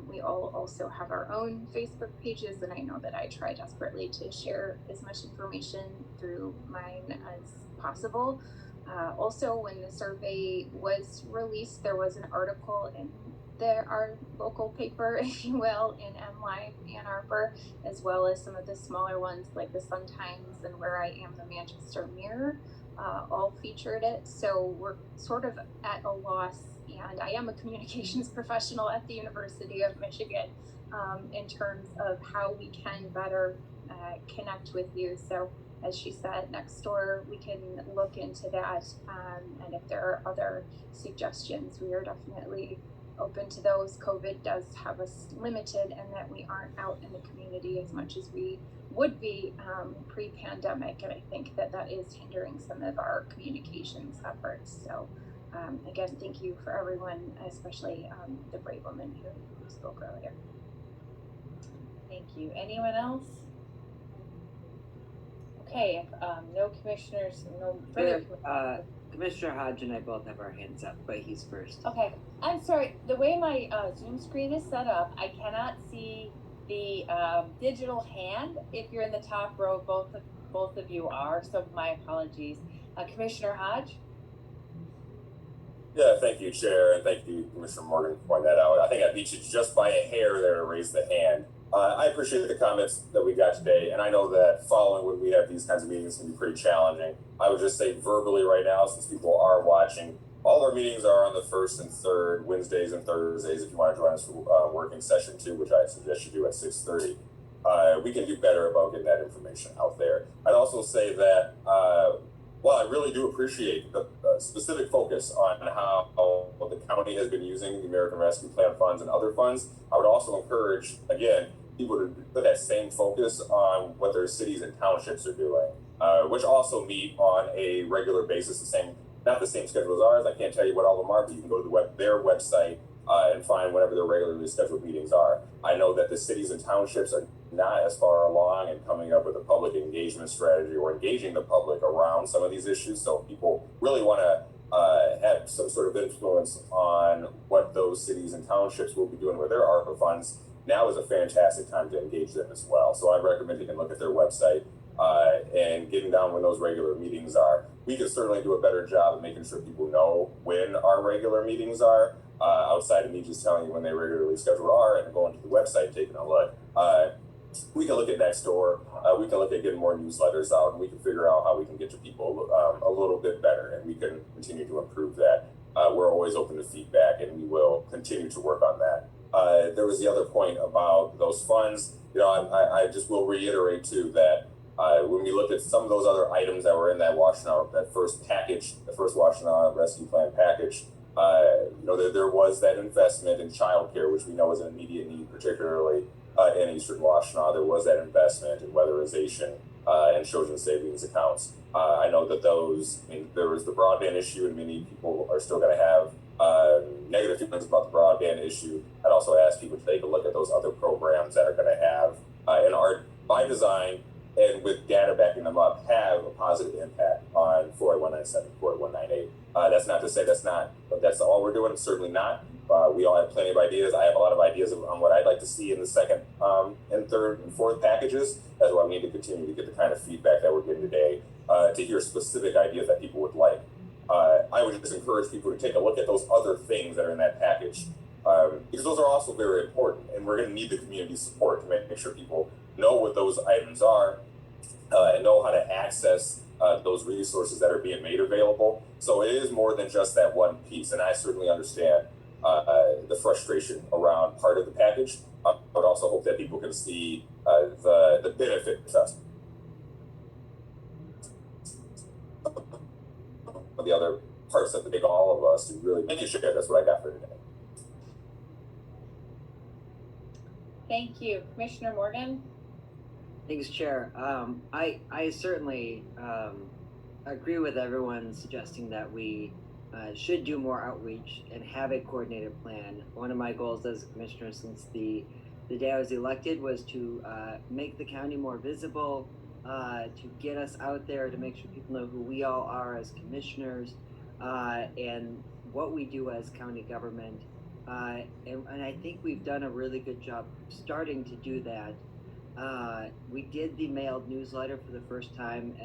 We all also have our own Facebook pages, and I know that I try desperately to share as much information through mine as possible. Also, when the survey was released, there was an article in our local paper, if you will, in MLive Ann Arbor, as well as some of the smaller ones like the Sun-Times and Where I Am, the Manchester Mirror, all featured it. So we're sort of at a loss, and I am a communications professional at the University of Michigan in terms of how we can better connect with you. So as she said, next door, we can look into that. And if there are other suggestions, we are definitely open to those. COVID does have us limited in that we aren't out in the community as much as we would be pre-pandemic, and I think that is hindering some of our communications efforts. So again, thank you for everyone, especially the brave woman who spoke earlier. Thank you. Anyone else? Okay, if no commissioners, no further Commissioner Hodge and I both have our hands up, but he's first. Okay, I'm sorry. The way my Zoom screen is set up, I cannot see the digital hand. If you're in the top row, both of you are. So my apologies. Commissioner Hodge. Yeah, thank you, Chair, and thank you, Commissioner Morgan, for pointing that out. I think I beat you just by a hair there to raise the hand. I appreciate the comments that we got today, and I know that following when we have these kinds of meetings can be pretty challenging. I would just say verbally right now, since people are watching, all our meetings are on the 1st and 3rd, Wednesdays and Thursdays. If you want to join us for working session 2, which I suggest you do at 6:30, we can do better about getting that information out there. I'd also say that while I really do appreciate the specific focus on how the county has been using the American Rescue Plan funds and other funds, I would also encourage, again, people to put that same focus on what their cities and townships are doing, which also meet on a regular basis, not the same schedule as ours. I can't tell you what all of them are, but you can go to their website and find whatever their regularly scheduled meetings are. I know that the cities and townships are not as far along in coming up with a public engagement strategy or engaging the public around some of these issues. So if people really want to have some sort of influence on what those cities and townships will be doing with their ARPA funds, now is a fantastic time to engage them as well. So I recommend you can look at their website and getting down when those regular meetings are. We can certainly do a better job of making sure people know when our regular meetings are, outside of me just telling you when they regularly scheduled are and going to the website and taking a look. We can look at next door. We can look at getting more newsletters out, and we can figure out how we can get to people a little bit better, and we can continue to improve that. We're always open to feedback, and we will continue to work on that. There was the other point about those funds. I just will reiterate too that when we looked at some of those other items that were in that first package, the first Washtenaw Rescue Plan package, there was that investment in childcare, which we know is an immediate need, particularly in Eastern Washtenaw. There was that investment in weatherization and children's savings accounts. I know that there was the broadband issue, and many people are still going to have negative feelings about the broadband issue. I'd also ask people to take a look at those other programs that are going to have, and are by design and with data backing them up, have a positive impact on 48197, 48198. That's not to say that's all we're doing. It's certainly not. We all have plenty of ideas. I have a lot of ideas on what I'd like to see in the second and third and fourth packages. That's why we need to continue to get the kind of feedback that we're getting today to hear specific ideas that people would like. I would just encourage people to take a look at those other things that are in that package, because those are also very important, and we're going to need the community support to make sure people know what those items are and know how to access those resources that are being made available. So it is more than just that one piece, and I certainly understand the frustration around part of the package. I would also hope that people can see the benefits of the other parts that make all of us to really make it sure. That's what I got for today. Thank you. Commissioner Morgan? Thanks, Chair. I certainly agree with everyone suggesting that we should do more outreach and have a coordinated plan. One of my goals as a commissioner since the day I was elected was to make the county more visible, to get us out there, to make sure people know who we all are as commissioners and what we do as county government. And I think we've done a really good job starting to do that. We did the mailed newsletter for the first time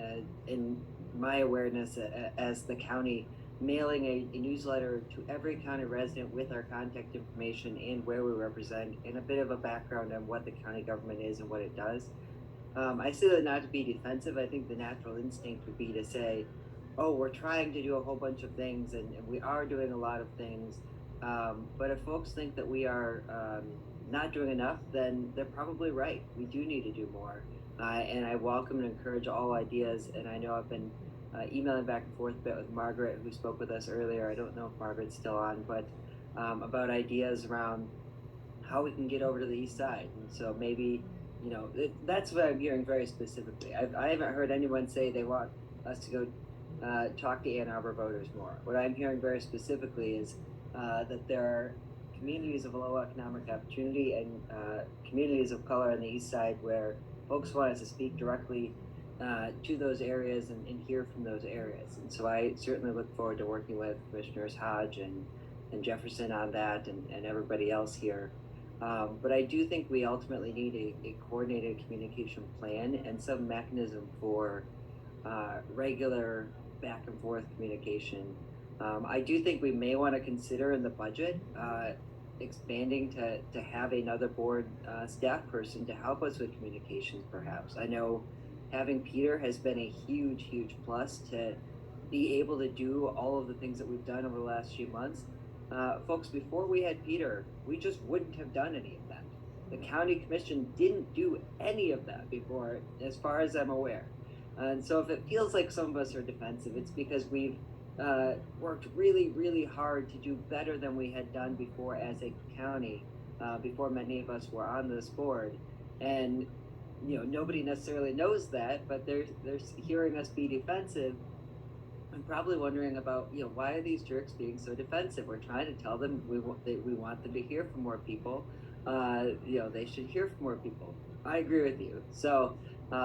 in my awareness as the county, mailing a newsletter to every county resident with our contact information and where we represent and a bit of a background on what the county government is and what it does. I say that not to be defensive. I think the natural instinct would be to say, oh, we're trying to do a whole bunch of things and we are doing a lot of things. But if folks think that we are not doing enough, then they're probably right. We do need to do more. And I welcome and encourage all ideas. And I know I've been emailing back and forth a bit with Margaret, who spoke with us earlier. I don't know if Margaret's still on, but about ideas around how we can get over to the east side. And so maybe, you know, that's what I'm hearing very specifically. I haven't heard anyone say they want us to go talk to Ann Arbor voters more. What I'm hearing very specifically is that there are communities of low economic opportunity and communities of color on the east side where folks want us to speak directly to those areas and hear from those areas. And so I certainly look forward to working with Commissioners Hodge and Jefferson on that and everybody else here. But I do think we ultimately need a coordinated communication plan and some mechanism for regular back and forth communication. I do think we may want to consider in the budget expanding to have another board staff person to help us with communications perhaps. I know having Peter has been a huge plus to be able to do all of the things that we've done over the last few months. Folks, before we had Peter, we just wouldn't have done any of that. The county commission didn't do any of that before, as far as I'm aware. And so if it feels like some of us are defensive, it's because we've worked really hard to do better than we had done before as a county, before many of us were on this board. And you know, nobody necessarily knows that, but they're hearing us be defensive and probably wondering about, you know, why are these jerks being so defensive? We're trying to tell them we want them to hear from more people. You know, they should hear from more people. I agree with you. So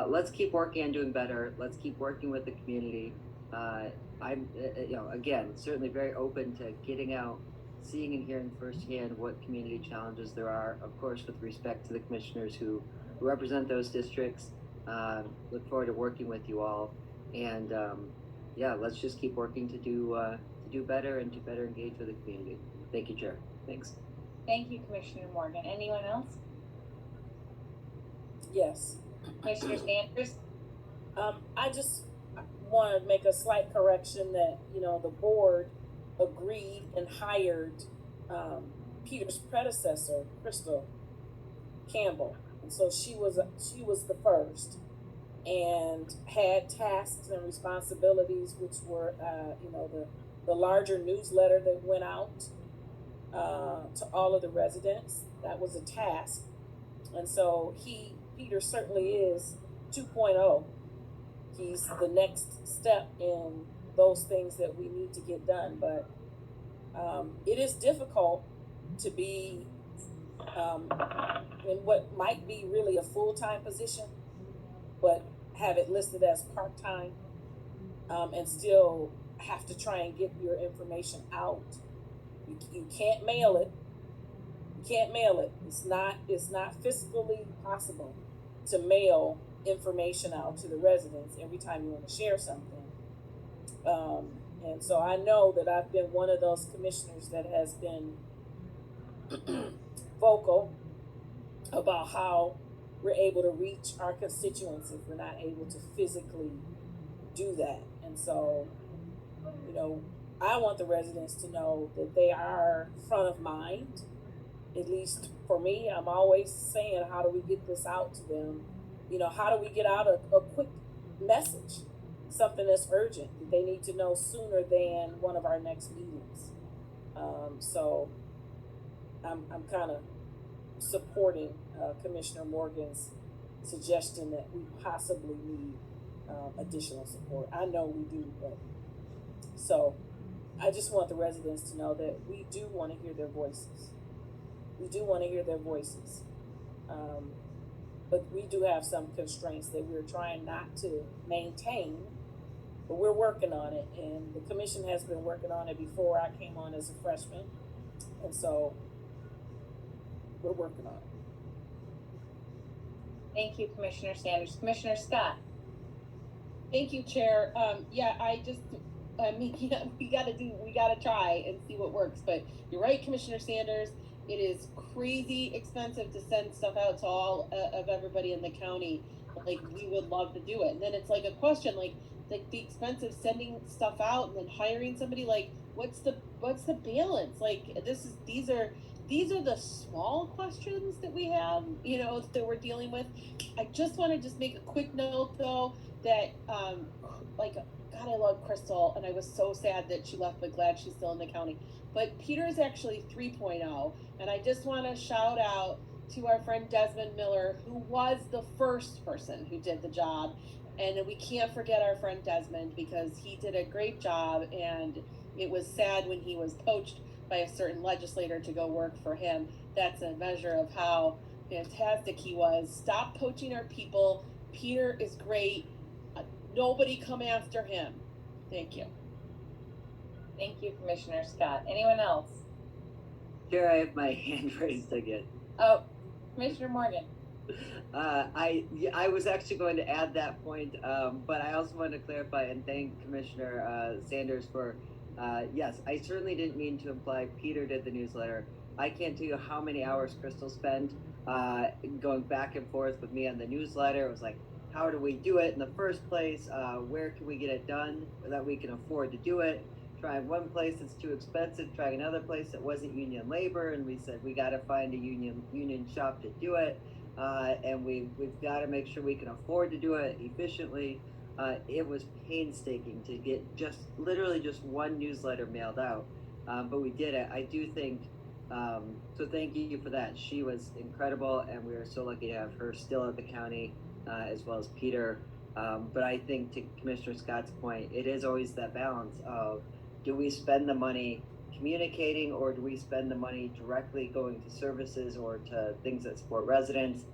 let's keep working on doing better. Let's keep working with the community. I'm, you know, again, certainly very open to getting out, seeing and hearing firsthand what community challenges there are, of course, with respect to the commissioners who represent those districts. Look forward to working with you all. And yeah, let's just keep working to do better and to better engage with the community. Thank you, Chair. Thanks. Thank you, Commissioner Morgan. Anyone else? Yes. Commissioner Sanders? I just want to make a slight correction that, you know, the board agreed and hired Peter's predecessor, Crystal Campbell. And so she was the first and had tasks and responsibilities, which were, you know, the larger newsletter that went out to all of the residents. That was a task. And so Peter certainly is 2.0. He's the next step in those things that we need to get done. But it is difficult to be in what might be really a full-time position, but have it listed as part-time, and still have to try and get your information out. You can't mail it. You can't mail it. It's not fiscally possible to mail information out to the residents every time you want to share something. And so I know that I've been one of those commissioners that has been vocal about how we're able to reach our constituents if we're not able to physically do that. And so, you know, I want the residents to know that they are front of mind. At least for me, I'm always saying, how do we get this out to them? You know, how do we get out a quick message something that's urgent that they need to know sooner than one of our next meetings. So I'm kind of supporting Commissioner Morgan's suggestion that we possibly need additional support. I know we do, but so I just want the residents to know that we do want to hear their voices. We do want to hear their voices. But we do have some constraints that we're trying not to maintain, but we're working on it. And the commission has been working on it before I came on as a freshman. And so we're working on it. Thank you, Commissioner Sanders. Commissioner Scott. Thank you, Chair. We gotta try and see what works, but you're right, Commissioner Sanders. It is crazy expensive to send stuff out to all of everybody in the county. Like, we would love to do it. And then it's like a question, like the expense of sending stuff out and then hiring somebody, like, what's the balance? Like, these are the small questions that we have, that we're dealing with. I just want to make a quick note though, that, God, I love Crystal, and I was so sad that she left, but glad she's still in the county. But Peter is actually 3.0, and I just want to shout out to our friend Desmond Miller, who was the first person who did the job. And we can't forget our friend Desmond, because he did a great job, and it was sad when he was poached by a certain legislator to go work for him. That's a measure of how fantastic he was. Stop poaching our people. Peter is great. Nobody come after him. Thank you. Thank you, Commissioner Scott. Anyone else? Here, I have my hand raised again. Oh, Commissioner Morgan. I was actually going to add that point, but I also wanted to clarify and thank Commissioner Sanders for, yes, I certainly didn't mean to imply Peter did the newsletter. I can't tell you how many hours Crystal spent going back and forth with me on the newsletter. It was like, how do we do it in the first place? Where can we get it done that we can afford to do it? Trying one place that's too expensive, trying another place that wasn't union labor, and we said we got to find a union shop to do it, and we've got to make sure we can afford to do it efficiently. It was painstaking to get literally just one newsletter mailed out, but we did it. I do think so. Thank you for that. She was incredible, and we are so lucky to have her still at the county, as well as Peter. But I think, to Commissioner Scott's point, it is always that balance of, do we spend the money communicating, or do we spend the money directly going to services or to things that support residents?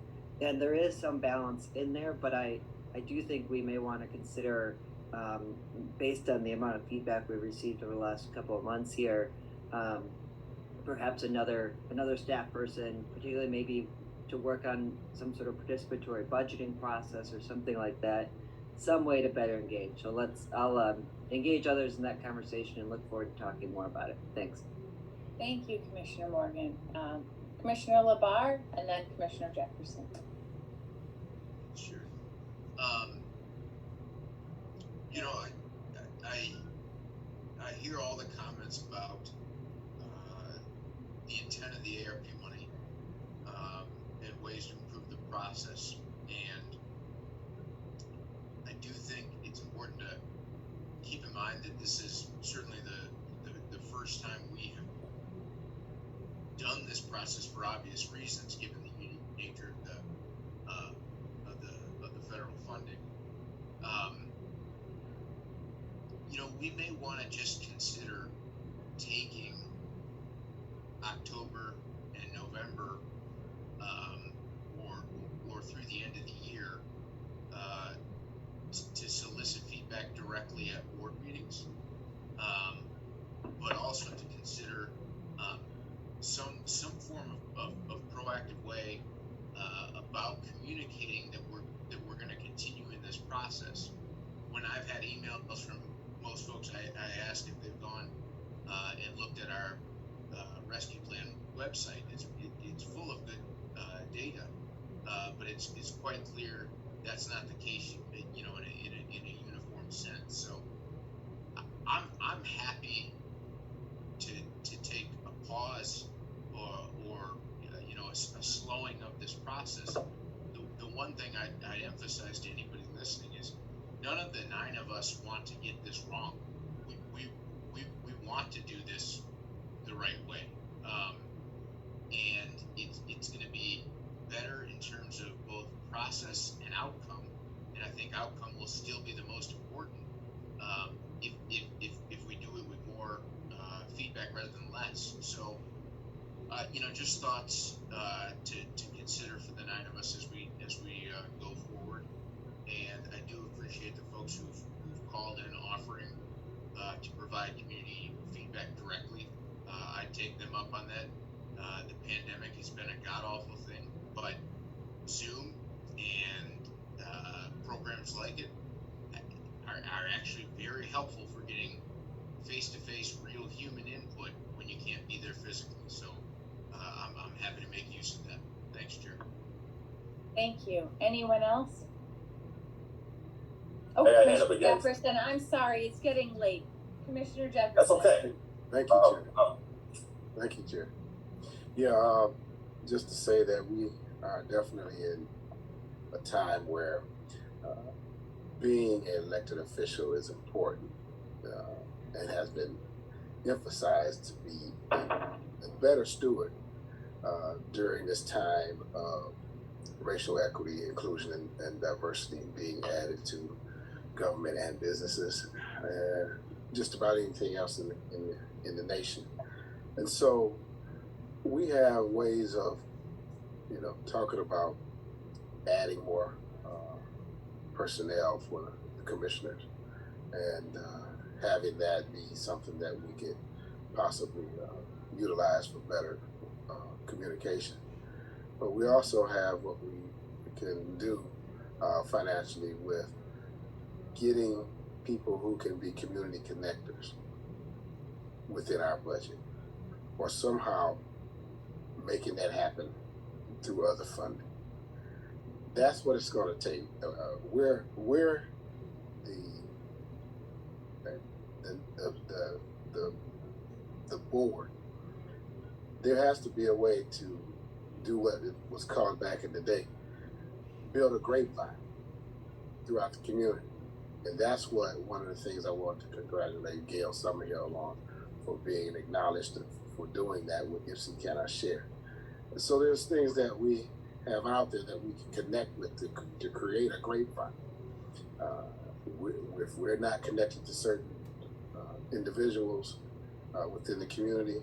And there is some balance in there, but I do think we may want to consider, based on the amount of feedback we've received over the last couple of months here, perhaps another staff person, particularly maybe to work on some sort of participatory budgeting process or something like that, some way to better engage. So I'll engage others in that conversation and look forward to talking more about it. Thanks. Thank you, Commissioner Morgan. Commissioner LaBarre, and then Commissioner Jefferson. Sure. I hear all the comments about the intent of the ARP money and ways to improve the process, and I do think it's important to keep in mind that this is certainly the first time we have done this process for obvious reasons, given the unique nature of the federal funding. We may want to just consider taking October and November, or through the end of the year, to solicit feedback directly at board meetings, but also to consider some form of proactive way about communicating that we're going to continue in this process. When I've had emails from most folks, I ask if they've gone and looked at our rescue plan website. It's full of good data, but it's quite clear that's not the case, in a uniform sense. So I'm happy to take a pause or a slowing of this process. The one thing I emphasize to anybody listening is none of the 9 of us want to get this wrong. We want to do this the right way. And it's going to be better in terms of both process and outcome. And I think outcome will still be the most important if we do it with more feedback rather than less. So, just thoughts to consider for the 9 of us as we go forward. And I do appreciate the folks who've called in offering to provide community feedback directly. I take them up on that. The pandemic has been a god-awful thing, but Zoom and programs like it are actually very helpful for getting face-to-face real human input when you can't be there physically. So I'm happy to make use of that. Thanks, Chair. Thank you. Anyone else? Oh, Hey, Commissioner Jefferson, I'm sorry, it's getting late. Commissioner Jefferson. That's okay. Thank you, Chair. Thank you, Chair. Yeah, just to say that we are definitely in a time where being an elected official is important and has been emphasized to be a better steward during this time of racial equity, inclusion, and diversity being added to government and businesses, just about anything else in the nation. And so we have ways of, talking about adding more personnel for the commissioners and having that be something that we could possibly utilize for better communication. But we also have what we can do financially with getting people who can be community connectors within our budget, or somehow making that happen through other funding. That's what it's going to take. We're the board. There has to be a way to do what it was called back in the day, build a grapevine throughout the community. And that's what one of the things I want to congratulate Gail Summerhill on, for being acknowledged and for doing that with If She Cannot Share. And so there's things that we have out there that we can connect with to create a grapevine. If we're not connected to certain individuals within the community,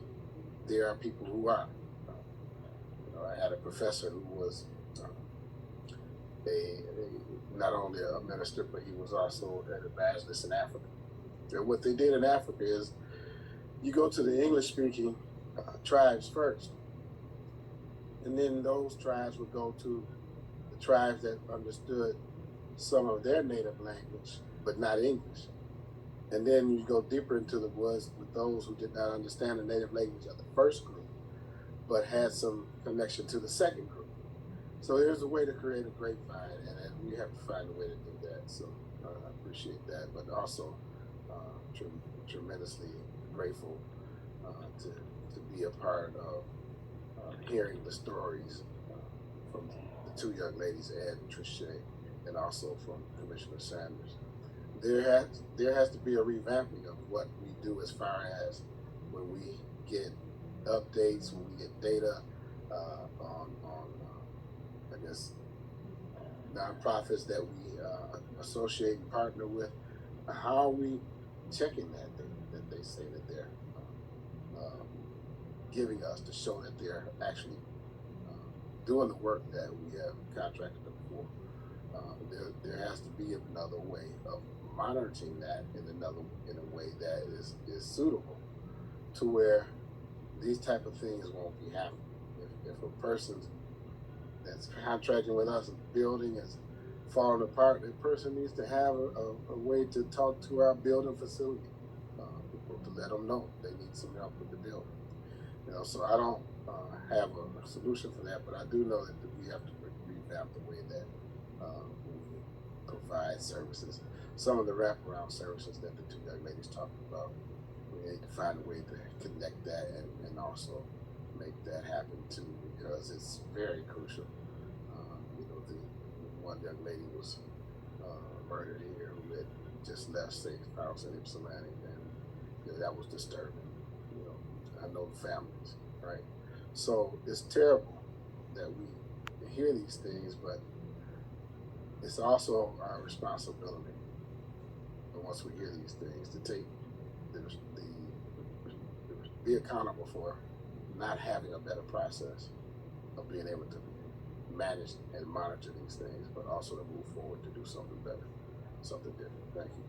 there are people who are. I had a professor who was not only a minister, but he was also an evangelist in Africa. And what they did in Africa is you go to the English-speaking tribes first, and then those tribes would go to the tribes that understood some of their native language, but not English. And then you go deeper into the woods with those who did not understand the native language of the first group, but had some connection to the second group. So there's a way to create a grapevine, and we have to find a way to do that. So I appreciate that, but also tremendously grateful to be a part of hearing the stories from the two young ladies, Ed and Tricia, and also from Commissioner Sanders. There has to be a revamping of what we do as far as when we get updates, when we get data on I guess nonprofits that we associate and partner with. How are we checking that they say that they're giving us to show that they're actually doing the work that we have contracted them for? There has to be another way of monitoring that in a way that is suitable to where these type of things won't be happening. If a person that's contracting with us, building is falling apart, the person needs to have a way to talk to our building facility, to let them know they need some help with the building. So I don't have a solution for that, but I do know that we have to revamp the way that we provide services. Some of the wraparound services that the two young ladies talked about, we need to find a way to connect that and also make that happen too, because it's very crucial. The one young lady was murdered here who had just left Safe House in Ypsilanti, and that was disturbing. I know the families, right? So it's terrible that we hear these things, but it's also our responsibility. And once we hear these things, to take be accountable for not having a better process of being able to manage and monitor these things, but also to move forward to do something better, something different. Thank you.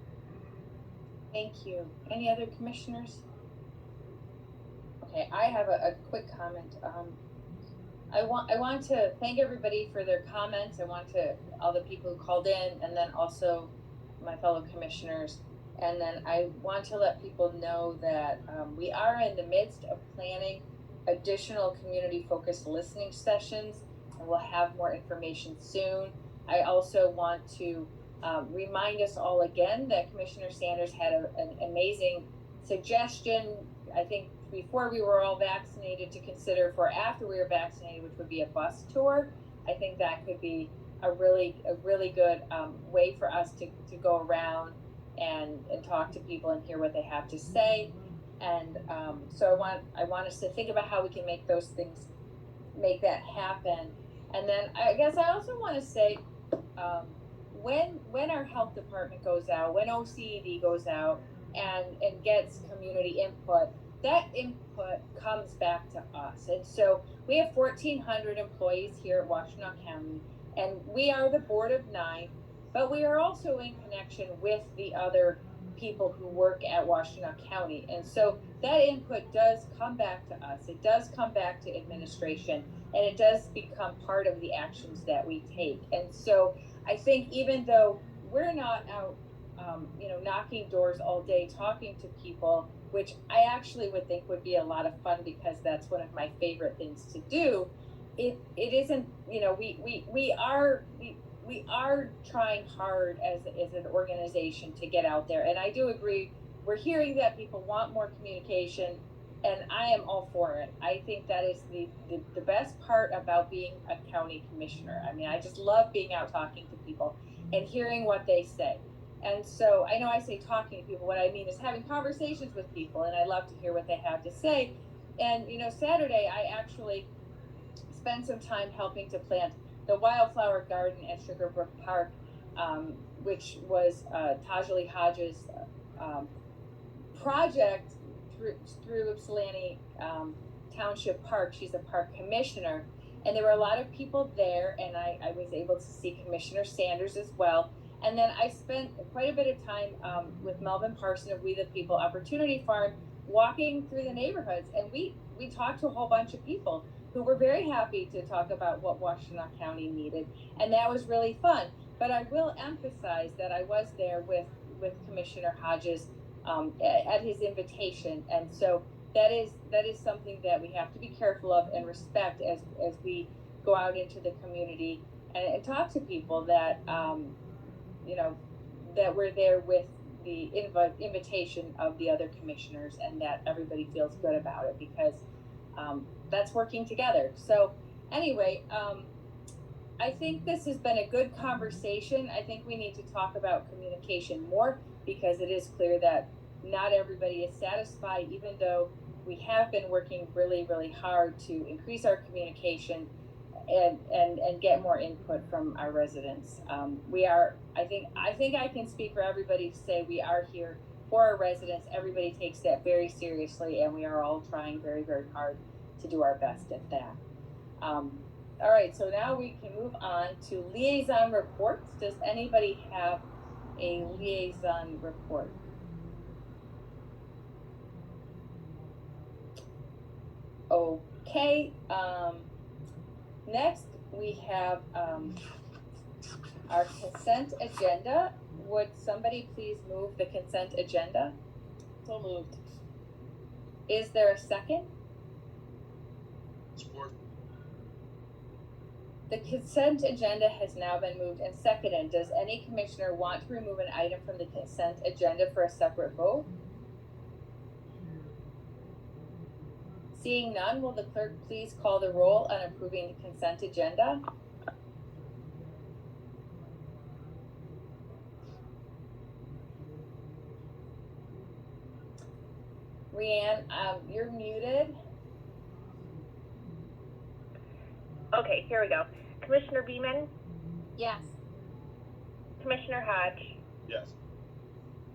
Thank you. Any other commissioners? Okay, I have a quick comment. I want to thank everybody for their comments. I want to all the people who called in, and then also my fellow commissioners. And then I want to let people know that we are in the midst of planning additional community-focused listening sessions, and we'll have more information soon. I also want to remind us all again that Commissioner Sanders had an amazing suggestion, I think before we were all vaccinated, to consider for after we were vaccinated, which would be a bus tour. I think that could be a really good way for us to go around and talk to people and hear what they have to say. And so I want us to think about how we can make those things, make that happen. And then I guess I also want to say, when our health department goes out, when OCED goes out and gets community input, that input comes back to us. And so we have 1,400 employees here at Washtenaw County, and we are the board of 9, but we are also in connection with the other people who work at Washtenaw County. And so that input does come back to us. It does come back to administration, and it does become part of the actions that we take. And so I think even though we're not out, knocking doors all day, talking to people, which I actually would think would be a lot of fun because that's one of my favorite things to do, it isn't, we are trying hard as an organization to get out there. And I do agree, we're hearing that people want more communication, and I am all for it. I think that is the best part about being a county commissioner. I mean, I just love being out talking to people and hearing what they say. And so I know I say talking to people, what I mean is having conversations with people, and I love to hear what they have to say. And, Saturday, I actually spent some time helping to plant the wildflower garden at Sugarbrook Park, which was Tajali Hodges' project through Ypsilanti Township Park. She's a park commissioner, and there were a lot of people there, and I was able to see Commissioner Sanders as well. And then I spent quite a bit of time with Melvin Parson of We the People Opportunity Farm, walking through the neighborhoods, and we talked to a whole bunch of people who were very happy to talk about what Washtenaw County needed, and that was really fun. But I will emphasize that I was there with Commissioner Hodges at his invitation, and so that is something that we have to be careful of and respect as we go out into the community and talk to people that that we're there with the invitation of the other commissioners, and that everybody feels good about it, because that's working together. So anyway, I think this has been a good conversation. I think we need to talk about communication more, because it is clear that not everybody is satisfied, even though we have been working really, really hard to increase our communication and get more input from our residents. We are, I think I can speak for everybody to say we are here for our residents. Everybody takes that very seriously, and we are all trying very, very hard to do our best at that. All right, so now we can move on to liaison reports. Does anybody have a liaison report? Okay, next we have our consent agenda. Would somebody please move the consent agenda? So moved. Is there a second? Support. The consent agenda has now been moved and seconded. Does any commissioner want to remove an item from the consent agenda for a separate vote? Seeing none, will the clerk please call the roll on approving the consent agenda? Rianne, you're muted. Okay, here we go. Commissioner Beeman, Yes. Commissioner Hodge, Yes.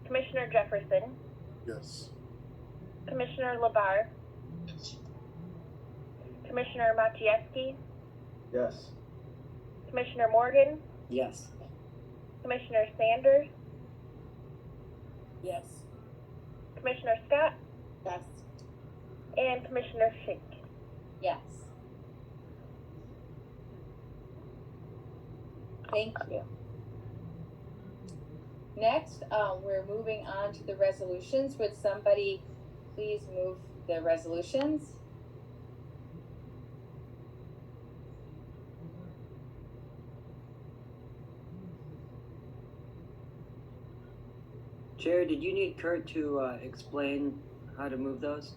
Commissioner Jefferson, Yes. Commissioner Labar, Yes. Commissioner Maciejewski, Yes. Commissioner Morgan, Yes. Commissioner Sanders, Yes. Commissioner Scott, Yes. and Commissioner Shink. Yes. Thank you. Next, we're moving on to the resolutions. Would somebody please move the resolutions? Chair, did you need Kurt to explain how to move those?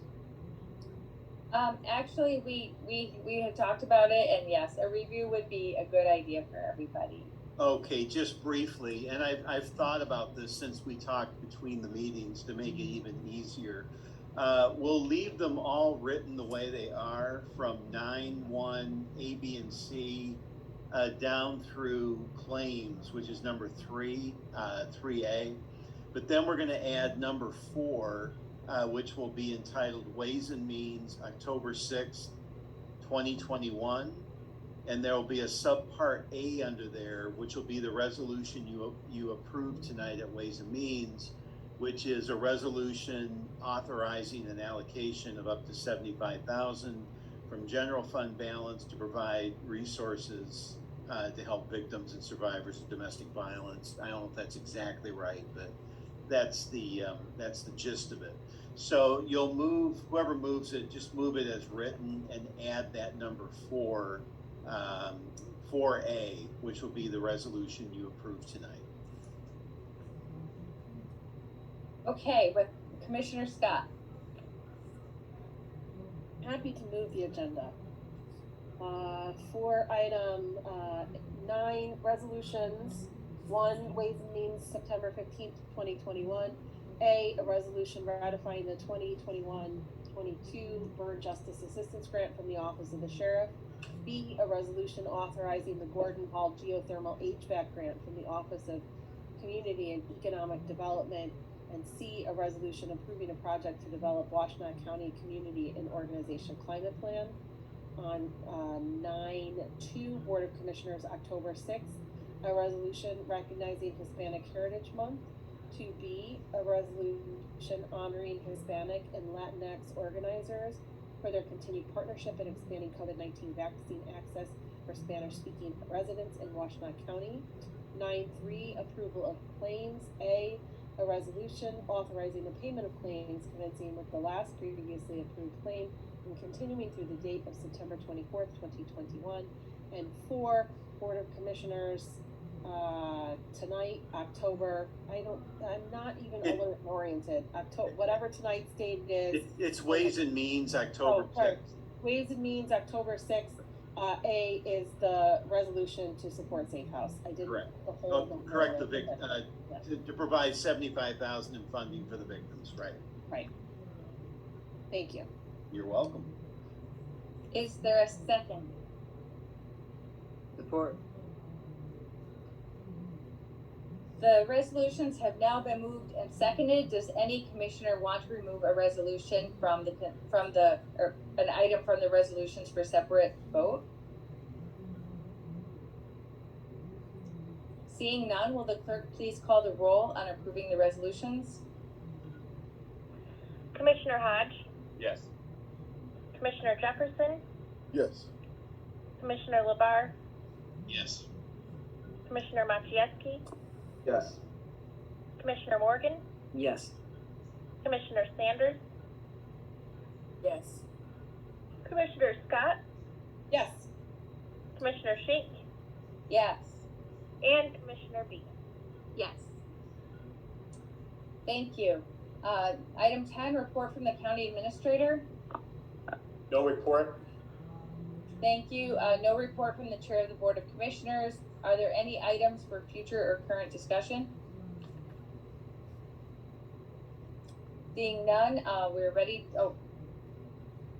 Actually, we had talked about it, and yes, a review would be a good idea for everybody. Okay, just briefly, and I've thought about this since we talked between the meetings to make it even easier. We'll leave them all written the way they are from 9.1 A, B, and C down through claims, which is number 3A. But then we're going to add number 4, which will be entitled Ways and Means, October 6th, 2021. And there will be a subpart A under there, which will be the resolution you approved tonight at Ways and Means, which is a resolution authorizing an allocation of up to $75,000 from general fund balance to provide resources to help victims and survivors of domestic violence. I don't know if that's exactly right, but that's the gist of it. So you'll move, whoever moves it, just move it as written and add that number 4A, which will be the resolution you approve tonight. Okay, with Commissioner Scott. Happy to move the agenda. For item 9, resolutions. 1, Ways and Means, September 15th, 2021. A resolution ratifying the 2021-22 Burn Justice Assistance Grant from the Office of the Sheriff. B, a resolution authorizing the Gordon Hall Geothermal HVAC Grant from the Office of Community and Economic Development. And C, a resolution approving a project to develop Washtenaw County Community and Organization Climate Plan. On 9/2, Board of Commissioners, October 6th, a resolution recognizing Hispanic Heritage Month. 2B, a resolution honoring Hispanic and Latinx organizers for their continued partnership in expanding COVID-19 vaccine access for Spanish-speaking residents in Washtenaw County. 9.3, approval of claims. A resolution authorizing the payment of claims commencing with the last previously approved claim and continuing through the date of September 24th, 2021. And 4, Board of Commissioners, tonight, October, I'm not even alert oriented. October, whatever tonight's date is. It's Ways and Means, October 6th. Ways and Means, October 6th. A is the resolution to support Safe House. I didn't. Correct. The whole. Correct. To provide $75,000 in funding for the victims. Right. Right. Thank you. You're welcome. Is there a second? Support. The resolutions have now been moved and seconded. Does any commissioner want to remove a resolution from or an item from the resolutions for separate vote? Seeing none, will the clerk please call the roll on approving the resolutions? Commissioner Hodge, Yes. Commissioner Jefferson, Yes. Commissioner Labar, Yes. Commissioner Maciejewski, Yes. Commissioner Morgan, Yes. Commissioner Sanders, Yes. Commissioner Scott, Yes. Commissioner Shink, Yes. and Commissioner B. Yes. Thank you. Item 10, report from the county administrator. No report. Thank you. No report from the chair of the Board of Commissioners. Are there any items for future or current discussion? Seeing none, we're ready. Oh,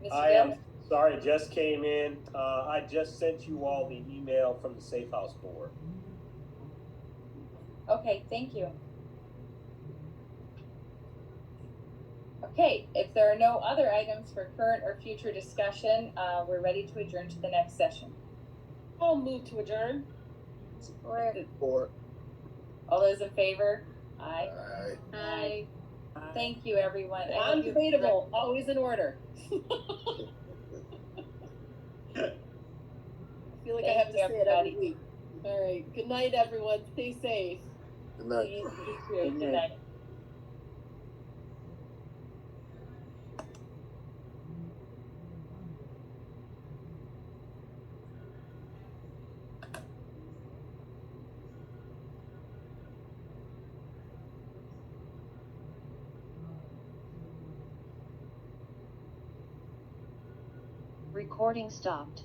Mr. I Gill? am sorry, just came in. I just sent you all the email from the Safe House Board. Okay, thank you. Okay, if there are no other items for current or future discussion, we're ready to adjourn to the next session. I'll move to adjourn. Support. All those in favor? Aye. Aye. Thank you, everyone. I hope you- Non-debatable, always in order. I feel like I have to say it every week. All right, good night, everyone. Stay safe. Good night. You too. Good night. Recording stopped.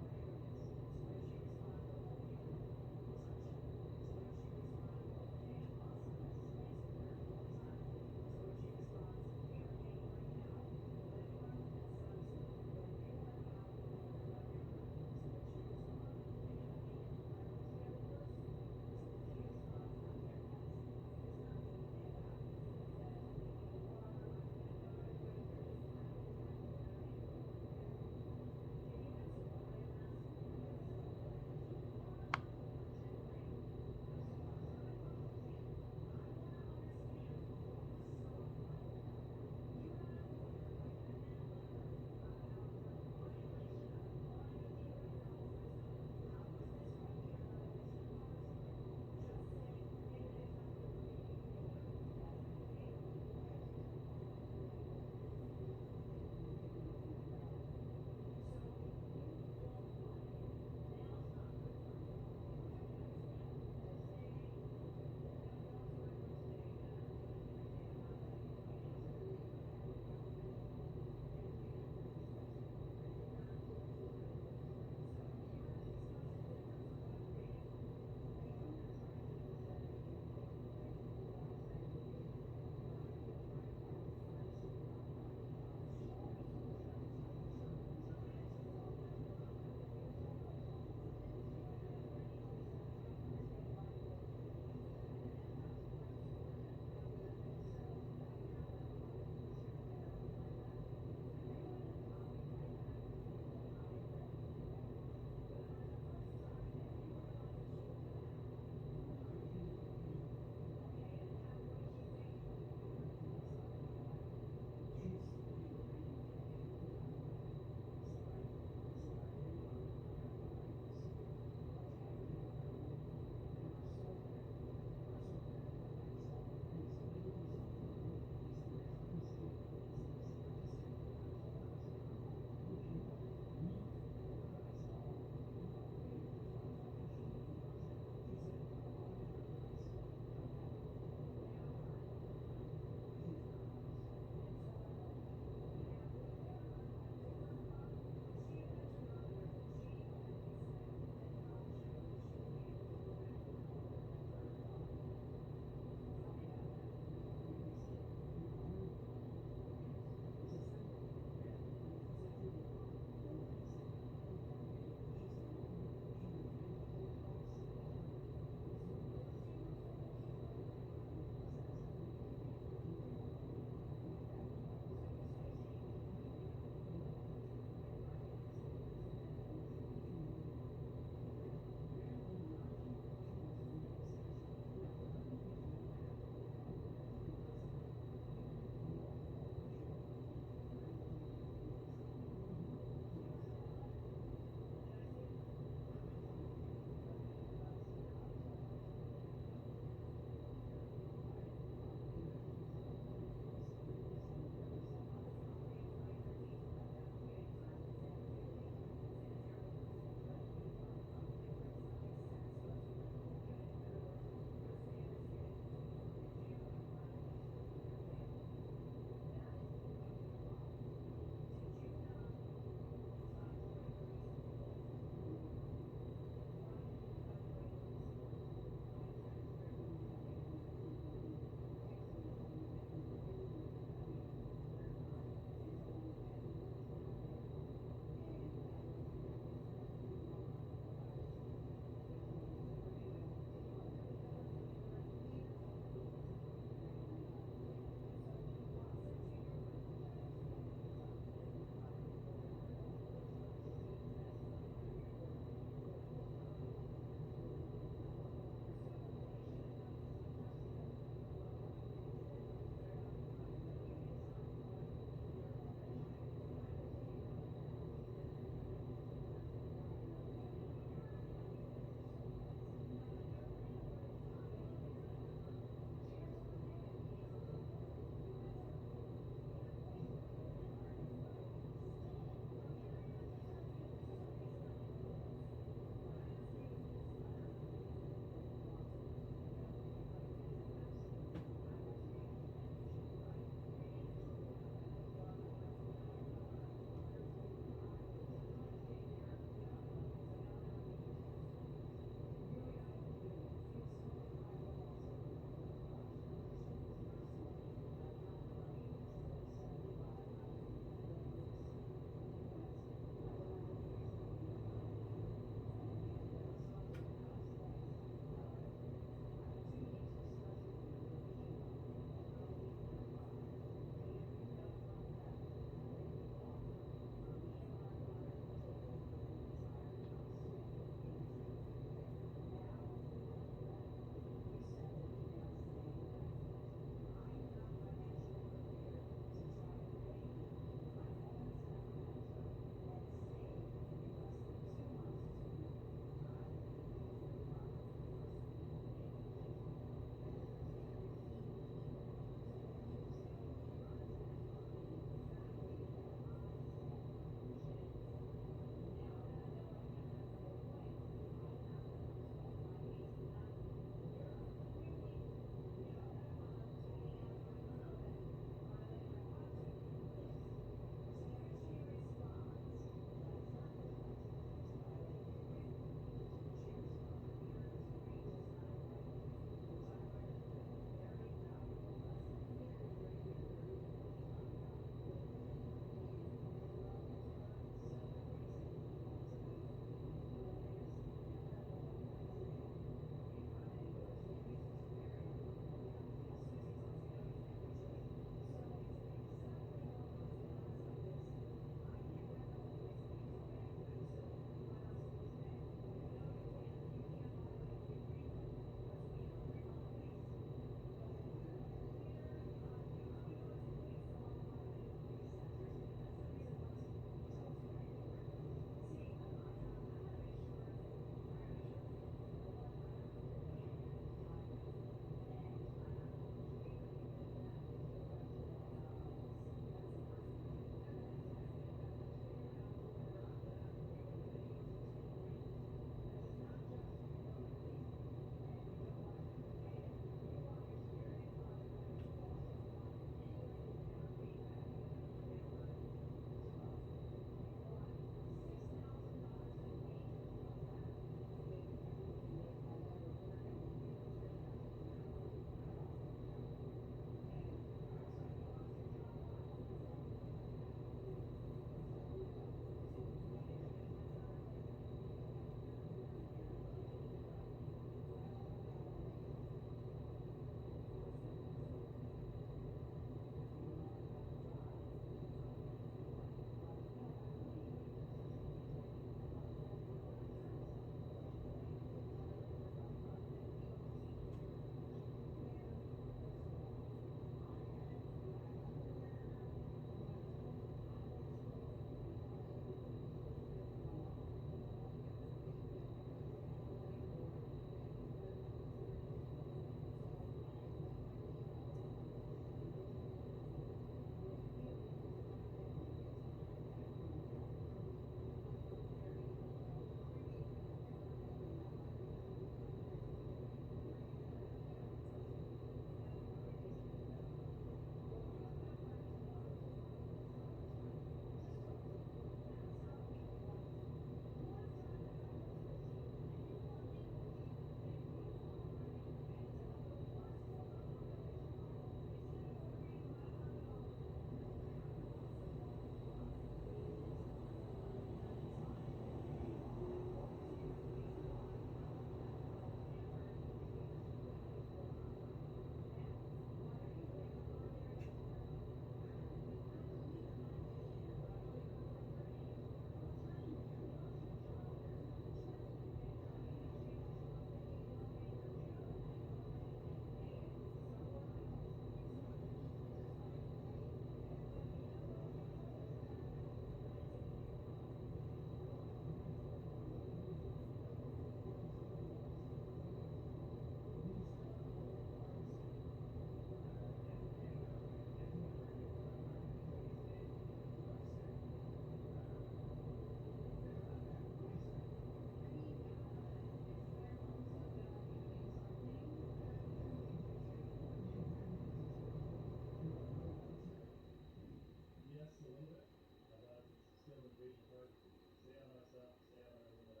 raise your heart, stay on our stuff, stay on our limit.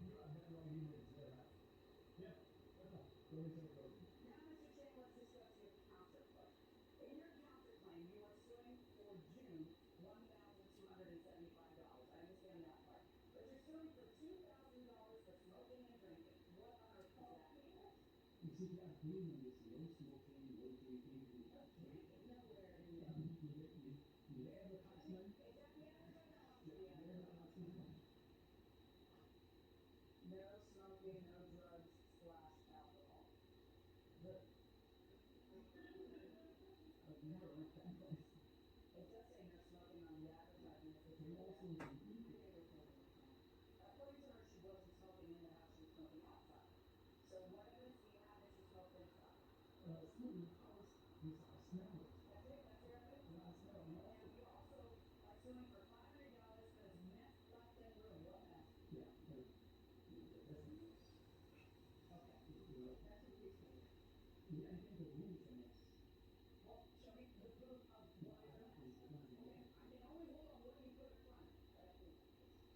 You have that right here, yeah. Go ahead, go. Now, Mr. Chair, let's discuss your counterclaim. In your counterclaim, you are suing for June $1,275. I understand that part. But you're suing for $2,000 for smoking and drinking. What on earth does that mean? You see, I believe in this no smoking, no drinking. Nowhere in there. You advertisement? Is that the advertisement? The advertisement? No smoking, no drugs / alcohol. But I've never read that place. it does say no smoking on the advertisement. They also According to her, she wasn't smoking in the house, she was smoking outside. So what evidence do you have that she smoked inside? smoking house is I smell it. That's it, that's your evidence? And I smell it. And you also are suing for $500 because meth left in the room. What meth? Yeah, but that's a mess. Okay. You know, That's what you're saying. yeah, I think the room is a mess. Well, show me the proof of what is a mess. Okay, I can only hold on what you put in front of me.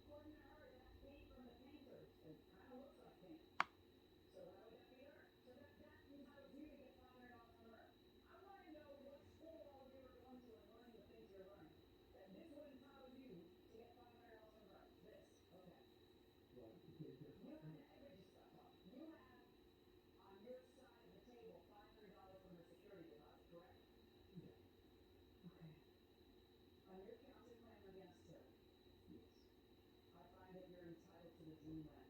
According to her, that's paint from the painters. It kind of looks like paint. So how would that be her? So that entitles you to get $500 from her. I want to know what school all of you are going to and learning the things you're learning. That this would entitle you to get $500 from her. This. Okay. Well, because You have an average stuff up. You have on your side of the table $500 from the security deposit, correct? yeah. Okay. On your counterclaim against her, Yes. I find that you're entitled to the June rent.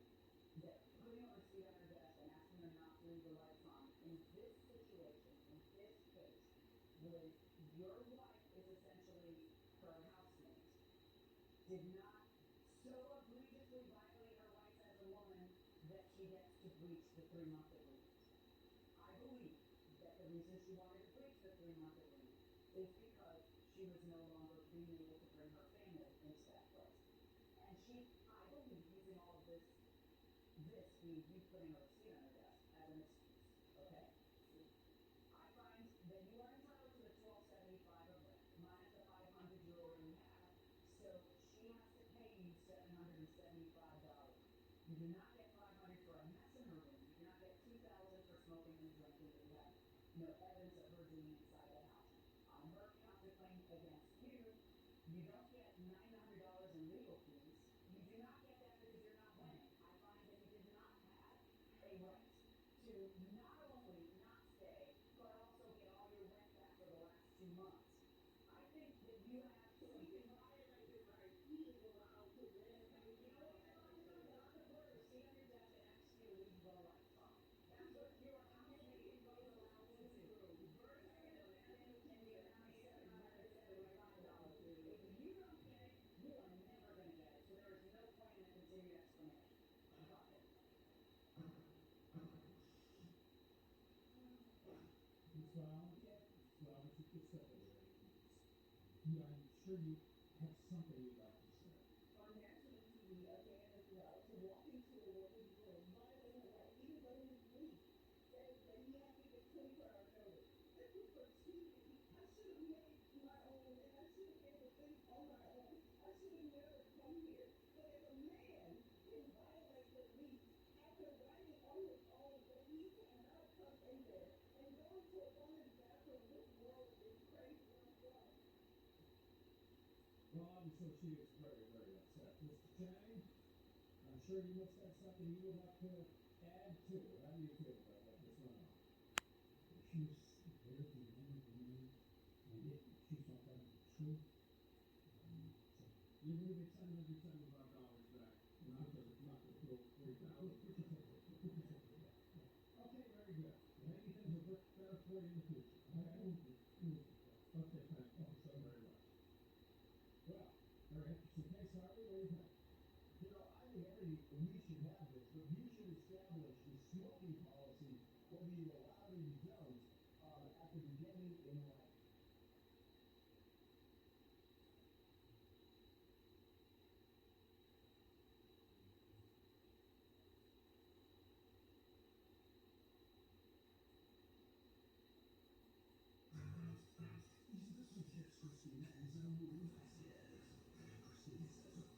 That putting a receipt on her desk and asking her not to leave the lights on in this situation, in this case, where your wife is essentially her housemate, did not so egregiously violate her rights as a woman that she gets to breach the 3-month agreement. I believe that the reason she wanted to breach the 3-month agreement is because she was no longer being able to bring her family into that place. And she, I believe, using all of this being you putting a receipt on her desk as an excuse, okay? I find that you are entitled to the $1,275 of rent, minus the $500 you already have, so she has to pay you $775. You do not get $500 for a mess in her room. You do not get $2,000 for smoking and drinking that you have no evidence of her doing inside the house. On her counterclaim against you, you don't get $900 in legal fees. You do not get that because you're not winning. I find that you did not have a right to not only not stay, but also get all your rent back for the last 2 months. I think that you have to violated right. He is allowed to rent. You know what you're allowed to do? You're allowed to put a receipt on your desk and ask you to leave the lights on. That's what your housemate is allowed to do. First, you're going to amend in the amount of $775. If you don't get it, you are never going to get it. So there is no point in a continued explanation. Fuck it. That's what I want to get. That's what I want you to say. Yeah, I'm sure you have something you'd like to say. On national TV again as well to walk into a woman's room, violating her right, even though his lease says that he has to get 24-hour notice. This is for cheating. I should have made my own, and I should have made the things on my own. I should have never come here. But if a man can violate the lease after writing on his own that he cannot come in there and go into a woman's bathroom, this world is crazy. Well, obviously she is very, very upset. Mr. Chang, I'm sure you must have something you would like to add to it. How do you feel about what just went on? She was very demanding of me, and yet she thought that was the truth. So You're going to get $775 back. Not the full $3,000. Okay, very good. Maybe things will work better for you in the future. Okay, thank you so very much. Well, very interesting case, Harvey. What do you think? You know, I think we should have this, but you should establish the smoking policy, whether you allow it or you don't, at the beginning in life. Is this a text Christina as a move? Yes. Christina says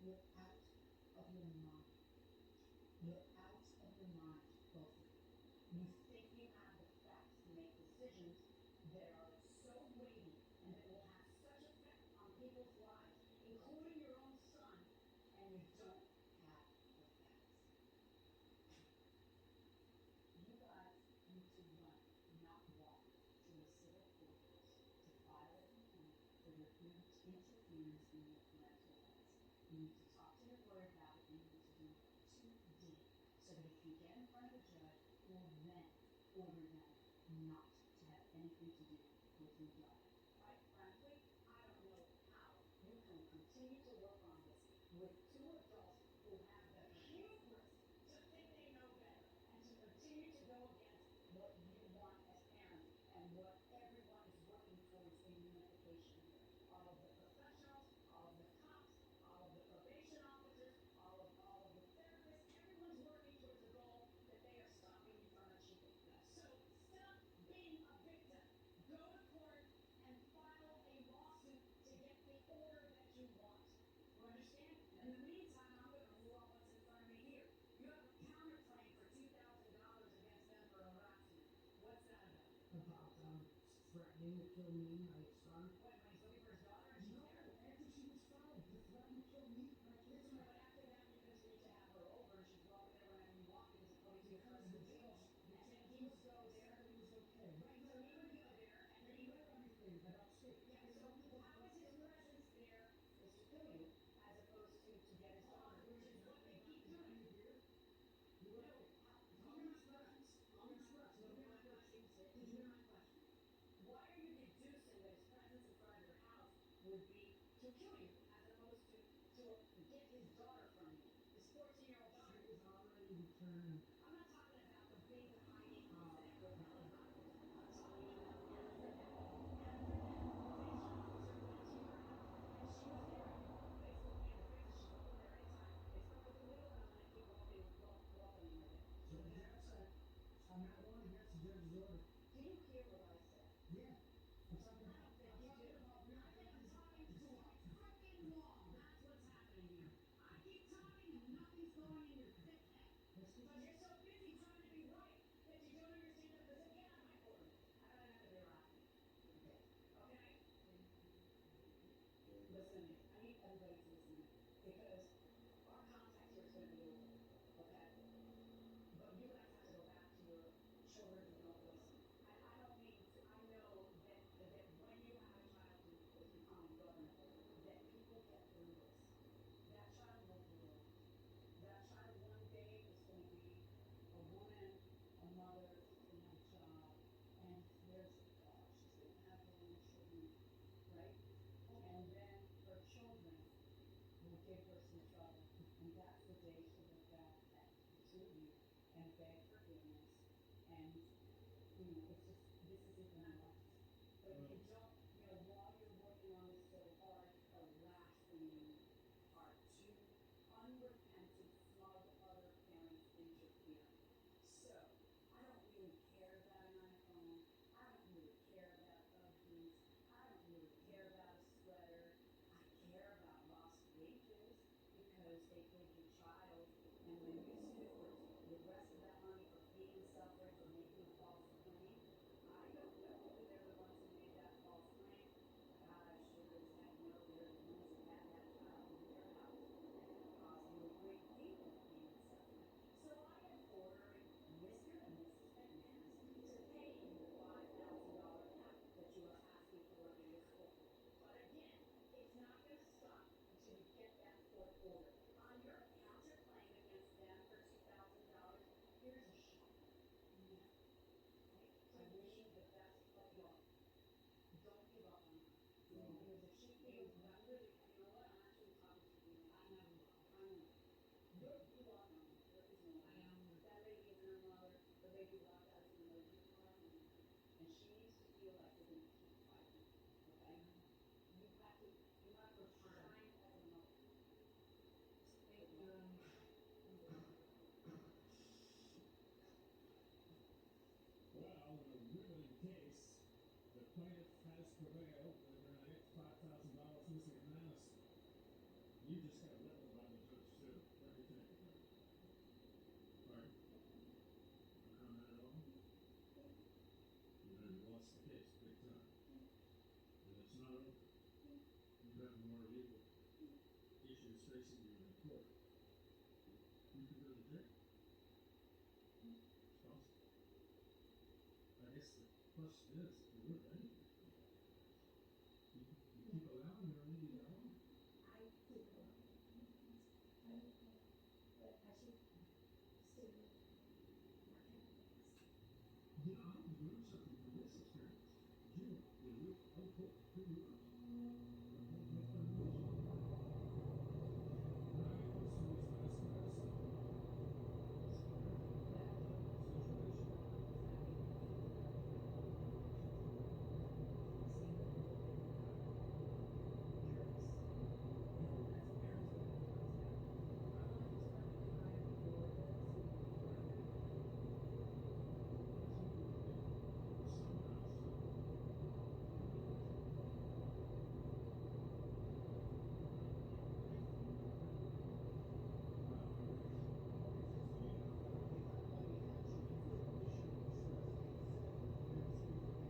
You're out of your mind. You're out of your mind, both of you. You think you have the facts to make decisions that are so weighty and that will have such effect on people's lives, including your own son, and you don't have the facts. You guys need to run, not walk, to a civil court to file a complaint for your interference in your parental rights. You need to talk to your lawyer about it, and you need to do it today, so that if you get in front of a judge, or then order them not to have anything to do with your daughter. Quite frankly, I don't know how you can continue to work on this with two adults who have the hubris to think they know better and to continue to go against what you want as parents and what everyone is working towards in unification here. All of the professionals, all of the cops, all of the probation officers, all of the therapists, everyone's working towards a goal that they are stopping you from achieving. So stop being a victim. Go to court and file a lawsuit to get the order that you want. You understand? In the meantime, I'm going to rule on what's in front of me here. You have a counterclaim for $2,000 against them for harassment. What's that about? Threatening to kill me, my son. Wait, when he's looking for his daughter and she's there? After she was found, to threaten to kill me, my kids. But after that, you continue to have her over and she's walking there whenever you want because according to your husband's deal. And then he would go there. It was okay. Right, so he would go there and then he would everything, but upstate. Yeah, so how is his presence there is to kill you as opposed to get his daughter, which is what they keep doing. Let me hear my question. Why are you deducing that his presence in front of your house would be to kill you as opposed to get his daughter from you? His 14-year-old daughter. She was already returned. I'm not talking about the big hiding that with helicopters. I'm talking about after that. After that, the probation officer went to your house and she was there on your Facebook and your face. She's open there anytime. It's not like the middle and I'm going to keep walking in there. So that's I'm not going against the judge's order. Do you hear what I said? Yeah. I'm talking I don't think you do. I think I'm talking too freaking long. That's what's happening here. I keep talking and nothing's going in your thick head. But you're so busy trying to be right that you don't understand that there's a get on my order. I don't have to be laughing. Okay? Listen, I need everybody to listen because our contact here is going to be over. Okay? But you guys have to go back to your children who don't listen. And I don't mean to, I know that when you have a child who is becoming governor, that people get through this. That child won't be alone. That child one day is going to be a woman, a mother, she's going to have a job, and she's going to have her own children, right? And then her children will give her some trouble, and that's the day she'll look back at the two of you and beg forgiveness, and it's just, this isn't gonna last. But if you don't, while you're working on this so hard, the last thing you need are two unrepentant, smug other parents interfering. So, I don't really care about an iPhone, I don't really care about updates, I don't really care about a sweater, I care about lost wages, because they gave your child, and when you sue the rest of that money for being suffering, for making a false claim, I don't know whether they're the ones who made that false claim. God, I sure as heck know they're the ones who had that child in their house and caused you a great deal of pain and suffering. So I am ordering Mr. and Mrs. McManus to pay you the $5,000 back that you are asking for in this court. But again, it's not going to stop until you get that court order. On your counterclaim against them for $2,000, here's a shot. I wish you the best of luck. Don't give up on her. Because if she feels that really, you know what, I'm actually talking to you. I know. You are on her. There is no way. That lady is her mother. The lady walked out of the mother. You are on her. And she needs to feel like you're going to keep fighting. Okay? You have to shine as a mother. Thank you. Well, in a riveting case, the plaintiff has prevailed with her next $5,000 missing. You just got to live with have more legal issues facing you in court, you could go to jail. It's possible. I guess the question is, if you're ready, you keep allowing her to be alone. I did a lot of things. I don't know, but I should still work on things. You know, I learned something from this experience. You know, when we,